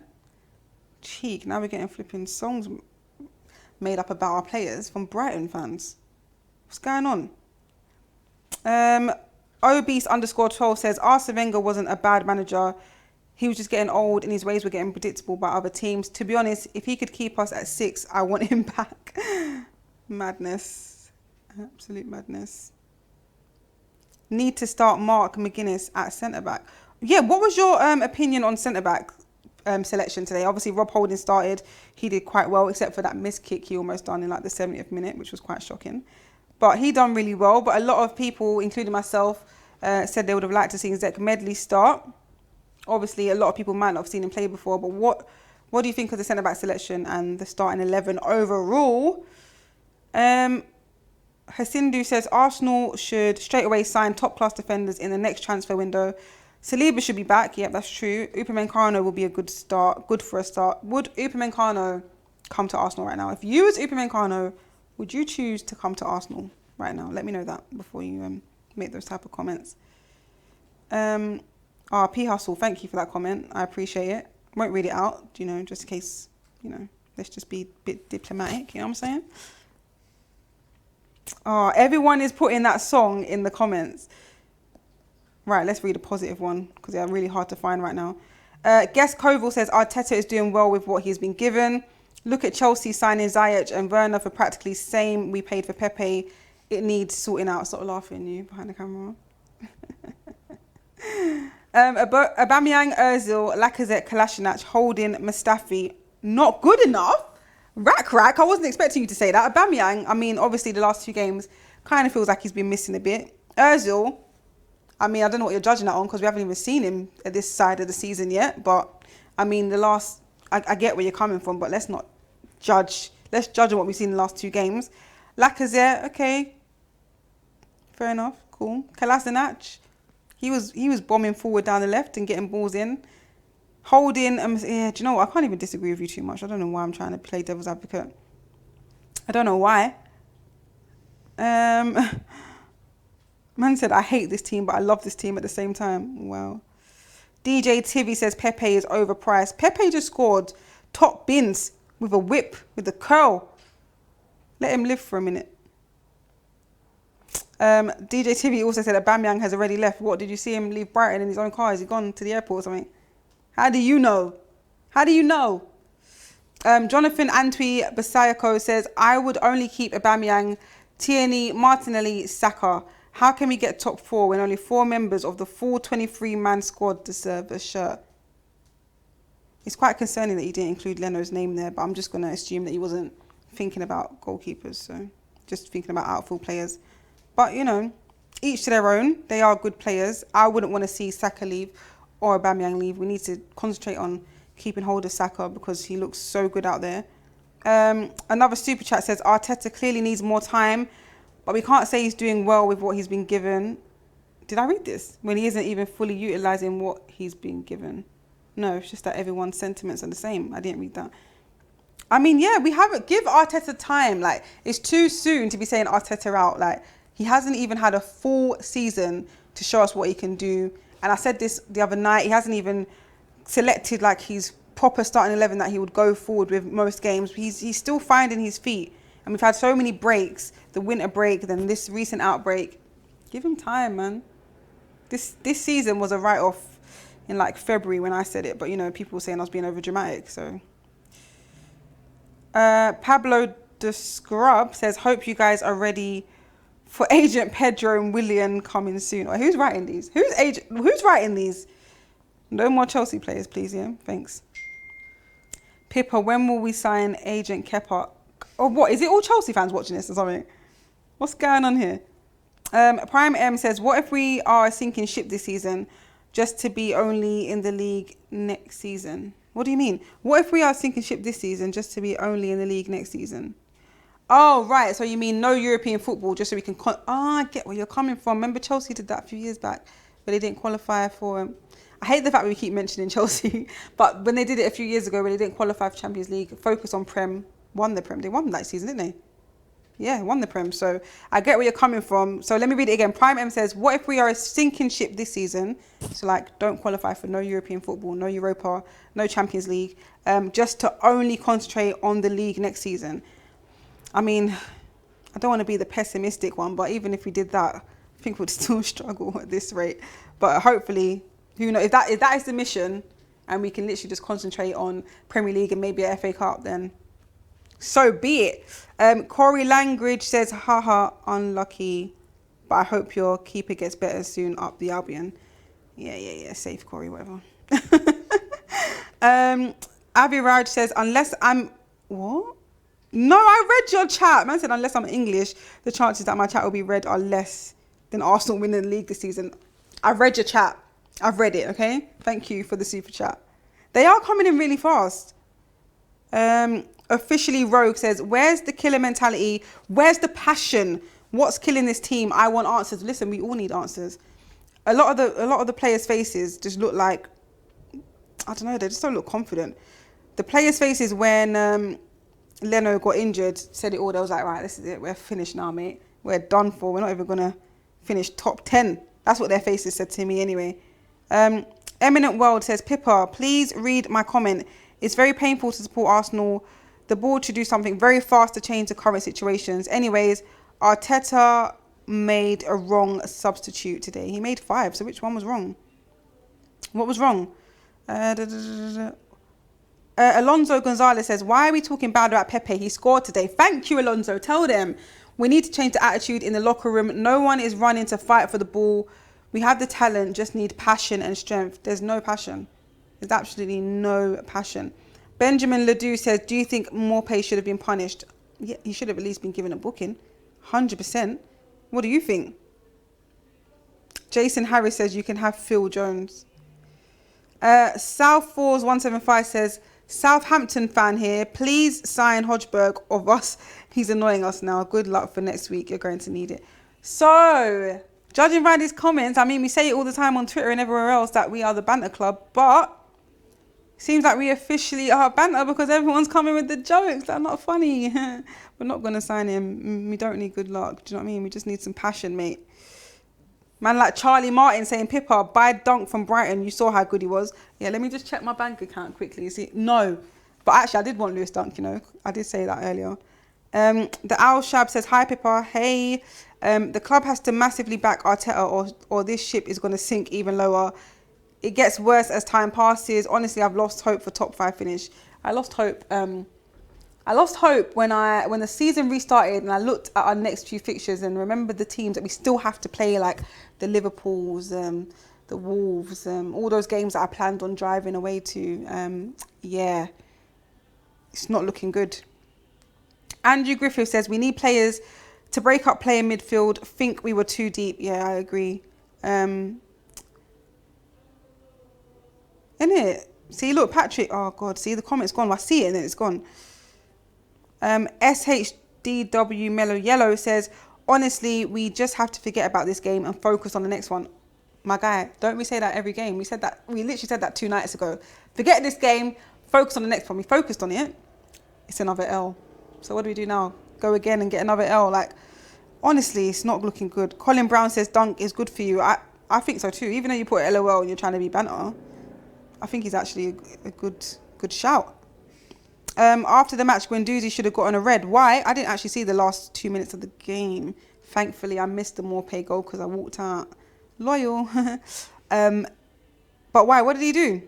Cheek, now we're getting flipping songs made up about our players from Brighton fans. What's going on? Obese_12 says, Arsene Wenger wasn't a bad manager. He was just getting old and his ways were getting predictable by other teams. To be honest, if he could keep us at 6, I want him back. Madness. Absolute madness. Need to start Mark McGuinness at centre-back. Yeah, what was your opinion on centre-back selection today? Obviously, Rob Holding started. He did quite well, except for that missed kick he almost done in like the 70th minute, which was quite shocking. But he done really well. But a lot of people, including myself, said they would have liked to see Zach Medley start. Obviously, a lot of people might not have seen him play before. But what do you think of the centre-back selection and the starting 11 overall? Hasindu says Arsenal should straight away sign top-class defenders in the next transfer window. Saliba should be back. Yep, that's true. Upamecano will be a good start. Good for a start. Would Upamecano come to Arsenal right now? If you was Upamecano, would you choose to come to Arsenal right now? Let me know that before you make those type of comments. P Hustle, thank you for that comment. I appreciate it. Won't read it out, you know, just in case, you know, let's just be a bit diplomatic, you know what I'm saying? Everyone is putting that song in the comments. Right, let's read a positive one because they're really hard to find right now. Guest Koval says Arteta is doing well with what he's been given. Look at Chelsea signing Ziyech and Werner for practically same we paid for Pepe. It needs sorting out. Stop laughing, you behind the camera. Aubameyang, Ozil, Lacazette, Kolasinac, Holding, Mustafi. Not good enough. Rack. I wasn't expecting you to say that. Aubameyang, I mean, obviously the last 2 games kind of feels like he's been missing a bit. Ozil, I mean, I don't know what you're judging that on because we haven't even seen him at this side of the season yet. But, I mean, I get where you're coming from, but let's not judge. Let's judge on what we've seen in the last 2 games. Lacazette, okay. Fair enough, cool. Kolasinac, he was bombing forward down the left and getting balls in. Holding, yeah, do you know what? I can't even disagree with you too much. I don't know why I'm trying to play devil's advocate. I don't know why. Man said, I hate this team, but I love this team at the same time. Wow. DJ Tivy says Pepe is overpriced. Pepe just scored top bins with a whip, with a curl. Let him live for a minute. DJ Tivy also said that Aubameyang has already left. What, did you see him leave Brighton in his own car? Has he gone to the airport or something? How do you know? Jonathan Antwi Basayako says, I would only keep Aubameyang, Tierney, Martinelli, Saka. How can we get top 4 when only 4 members of the full 23-man squad deserve a shirt? It's quite concerning that he didn't include Leno's name there, but I'm just going to assume that he wasn't thinking about goalkeepers, so just thinking about outfield players. But, you know, each to their own. They are good players. I wouldn't want to see Saka leave or Aubameyang leave. We need to concentrate on keeping hold of Saka because he looks so good out there. Another super chat says Arteta clearly needs more time, but we can't say he's doing well with what he's been given. Did I read this? When he isn't even fully utilising what he's been given. No, it's just that everyone's sentiments are the same. I didn't read that. I mean, yeah, we haven't. Give Arteta time. Like, it's too soon to be saying Arteta out. Like, he hasn't even had a full season to show us what he can do. And I said this the other night, he hasn't even selected like his proper starting 11 that he would go forward with most games. He's still finding his feet. And we've had so many breaks, the winter break, then this recent outbreak. Give him time, man. This season was a write-off in like February when I said it. But, you know, people were saying I was being over dramatic, so. Pablo de Scrub says, hope you guys are ready for Agent Pedro and Willian coming soon. Or who's writing these? Who's writing these? No more Chelsea players, please, yeah? Thanks. Pippa, when will we sign Agent Kepa? Or what? Is it all Chelsea fans watching this or something? What's going on here? Prime M says, what if we are a sinking ship this season just to be only in the league next season? What do you mean? What if we are a sinking ship this season just to be only in the league next season? Oh, right. So you mean no European football just so we can... I get where you're coming from. Remember Chelsea did that a few years back, but they didn't qualify for... I hate the fact we keep mentioning Chelsea, but when they did it a few years ago, when they didn't qualify for Champions League, focus on Prem, won the Prem. They won that season, didn't they? Yeah, won the Prem. So I get where you're coming from. So let me read it again. Prime M says, what if we are a sinking ship this season? So like, don't qualify for no European football, no Europa, no Champions League, just to only concentrate on the league next season. I mean, I don't want to be the pessimistic one, but even if we did that, I think we'd still struggle at this rate. But hopefully, who knows, if that is the mission and we can literally just concentrate on Premier League and maybe a FA Cup, then so be it. Corey Langridge says, haha, unlucky, but I hope your keeper gets better soon up the Albion. Yeah, safe Corey, whatever. Avi Raj says, unless I'm, what? No, I read your chat. Man said, unless I'm English, the chances that my chat will be read are less than Arsenal winning the league this season. I've read your chat. I've read it, okay? Thank you for the super chat. They are coming in really fast. Officially Rogue says, where's the killer mentality? Where's the passion? What's killing this team? I want answers. Listen, we all need answers. A lot of the players' faces just look like, I don't know, they just don't look confident. The players' faces when Leno got injured said it all. They was like, right, this is it. We're finished now, mate. We're done for. We're not even gonna finish top 10. That's what their faces said to me anyway. Eminent World says, Pippa, please read my comment. It's very painful to support Arsenal. The board should do something very fast to change the current situations. Anyways, Arteta made a wrong substitute today. He made 5, so which one was wrong? What was wrong? Alonso Gonzalez says, why are we talking bad about Pepe? He scored today. Thank you, Alonso. Tell them. We need to change the attitude in the locker room. No one is running to fight for the ball. We have the talent, just need passion and strength. There's no passion. There's absolutely no passion. Benjamin Ledoux says, do you think Morpay should have been punished? Yeah, he should have at least been given a booking. 100%. What do you think? Jason Harris says, you can have Phil Jones. South Fours 175 says, Southampton fan here. Please sign Hodgberg of us. He's annoying us now. Good luck for next week. You're going to need it. So, judging by these comments, I mean, we say it all the time on Twitter and everywhere else that we are the banter club, but seems like we officially are banter because everyone's coming with the jokes. They're not funny. We're not going to sign him. We don't need good luck. Do you know what I mean? We just need some passion, mate. Man like Charlie Martin saying, Pippa, buy Dunk from Brighton. You saw how good he was. Yeah, let me just check my bank account quickly. See, no. But actually, I did want Lewis Dunk, you know. I did say that earlier. The Owl Shab says, hi, Pippa. Hey. The club has to massively back Arteta or this ship is going to sink even lower. It gets worse as time passes. Honestly, I've lost hope for top 5 finish. I lost hope. I lost hope when the season restarted and I looked at our next few fixtures and remembered the teams that we still have to play, like the Liverpools, the Wolves, all those games that I planned on driving away to. Yeah, it's not looking good. Andrew Griffith says, we need players to break up play in midfield. Think we were too deep. Yeah, I agree. Isn't it? See, look, Patrick. Oh, God. See, the comment's gone. I see it and then it's gone. SHDW Mellow Yellow says, honestly, we just have to forget about this game and focus on the next one. My guy, don't we say that every game? We literally said that 2 nights ago. Forget this game, focus on the next one. We focused on it. It's another L. So what do we do now? Go again and get another L? Like, honestly, it's not looking good. Colin Brown says Dunk is good for you. I think so too. Even though you put LOL and you're trying to be banter, I think he's actually a good shout. After the match, Guendouzi should have gotten a red. Why? I didn't actually see the last 2 minutes of the game. Thankfully, I missed the Morpay goal because I walked out. Loyal. But why? What did he do?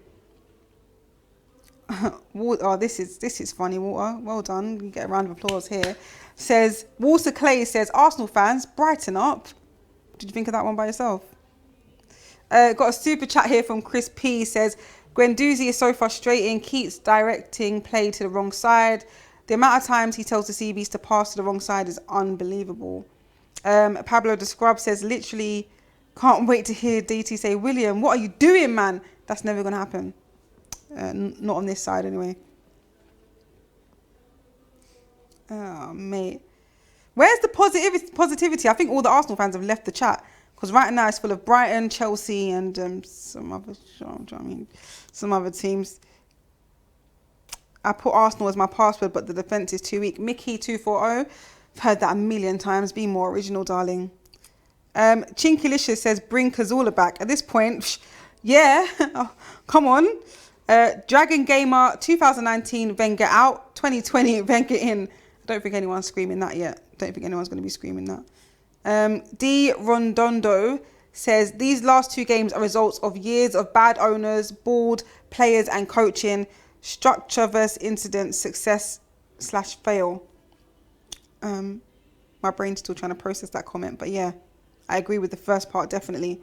Oh, this is funny, Walter. Well done. You get a round of applause here. Says, Walter Clay says, Arsenal fans, brighten up. Did you think of that one by yourself? Got a super chat here from Chris P. Says, Guendouzi is so frustrating, keeps directing play to the wrong side. The amount of times he tells the CBs to pass to the wrong side is unbelievable. Pablo de Scrub says, literally can't wait to hear DT say, William, what are you doing, man? That's never going to happen. Not on this side anyway. Oh, mate. Where's the positivity? I think all the Arsenal fans have left the chat Because right now it's full of Brighton, Chelsea, and some other teams. I put Arsenal as my password, but the defence is too weak. Mickey240, I've heard that a million times. Be more original, darling. Chinkylicious says, bring Cazorla back. At this point, yeah, oh, come on. Dragon Gamer, 2019, Wenger out. 2020, Wenger in. I don't think anyone's screaming that yet. Don't think anyone's going to be screaming that. D. Rondondo says, these last 2 games are results of years of bad owners, bored players and coaching. Structure versus incident, success/fail. My brain's still trying to process that comment, but yeah, I agree with the first part, definitely.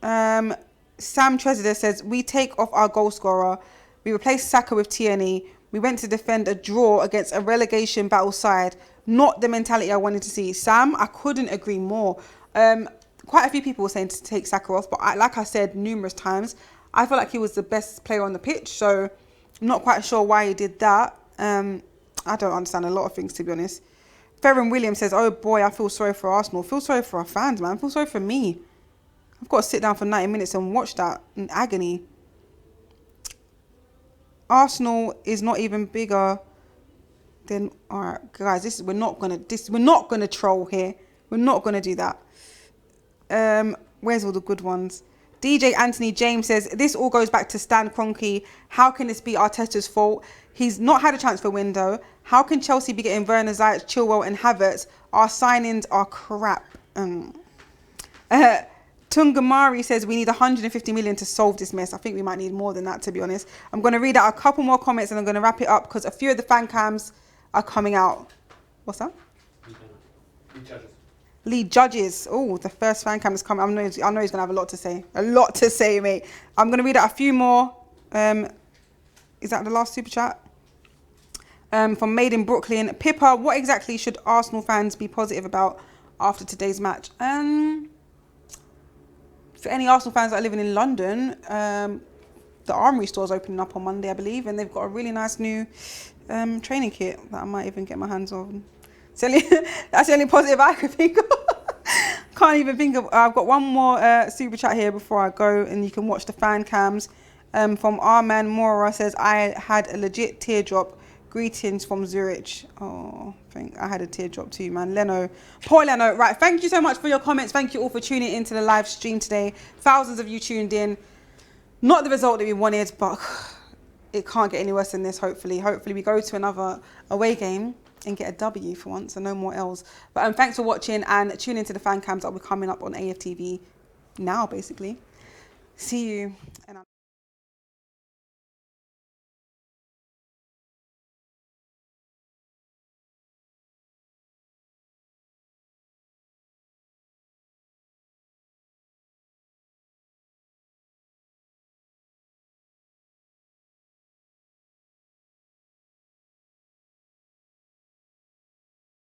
Sam Tresidder says, we take off our goal scorer. We replace Saka with Tierney. We went to defend a draw against a relegation battle side. Not the mentality I wanted to see. Sam, I couldn't agree more. Quite a few people were saying to take Saka off, but like I said numerous times, I feel like he was the best player on the pitch, so I'm not quite sure why he did that. I don't understand a lot of things, to be honest. Ferren Williams says, oh boy, I feel sorry for Arsenal. I feel sorry for our fans, man. I feel sorry for me. I've got to sit down for 90 minutes and watch that in agony. Arsenal is not even bigger than... All right, guys, we're not gonna troll here. We're not gonna do that. Where's all the good ones? DJ Anthony James says, this all goes back to Stan Kroenke. How can this be Arteta's fault? He's not had a transfer window. How can Chelsea be getting Werner, Ziyech, Chilwell and Havertz? Our signings are crap. Tungamari says, we need 150 million to solve this mess. I think we might need more than that, to be honest. I'm going to read out a couple more comments and I'm going to wrap it up because a few of the fan cams are coming out. What's that? Lead judges. Oh, the first fan cam is coming. I know he's going to have a lot to say. A lot to say, mate. I'm going to read out a few more. Is that the last super chat? From Made in Brooklyn. Pippa, what exactly should Arsenal fans be positive about after today's match? For any Arsenal fans that are living in London, the Armoury store is opening up on Monday, I believe, and they've got a really nice new training kit that I might even get my hands on. That's the only positive I could think of. Can't even think of. I've got one more super chat here before I go, and you can watch the fan cams. From Arman Mora says, I had a legit teardrop. Greetings from Zurich. Oh, I had a teardrop too, man. Leno. Poor Leno. Right, thank you so much for your comments. Thank you all for tuning into the live stream today. Thousands of you tuned in. Not the result that we wanted, but it can't get any worse than this, hopefully. Hopefully we go to another away game and get a W for once and no more L's. But thanks for watching and tune into the fan cams that will be coming up on AFTV now, basically. See you.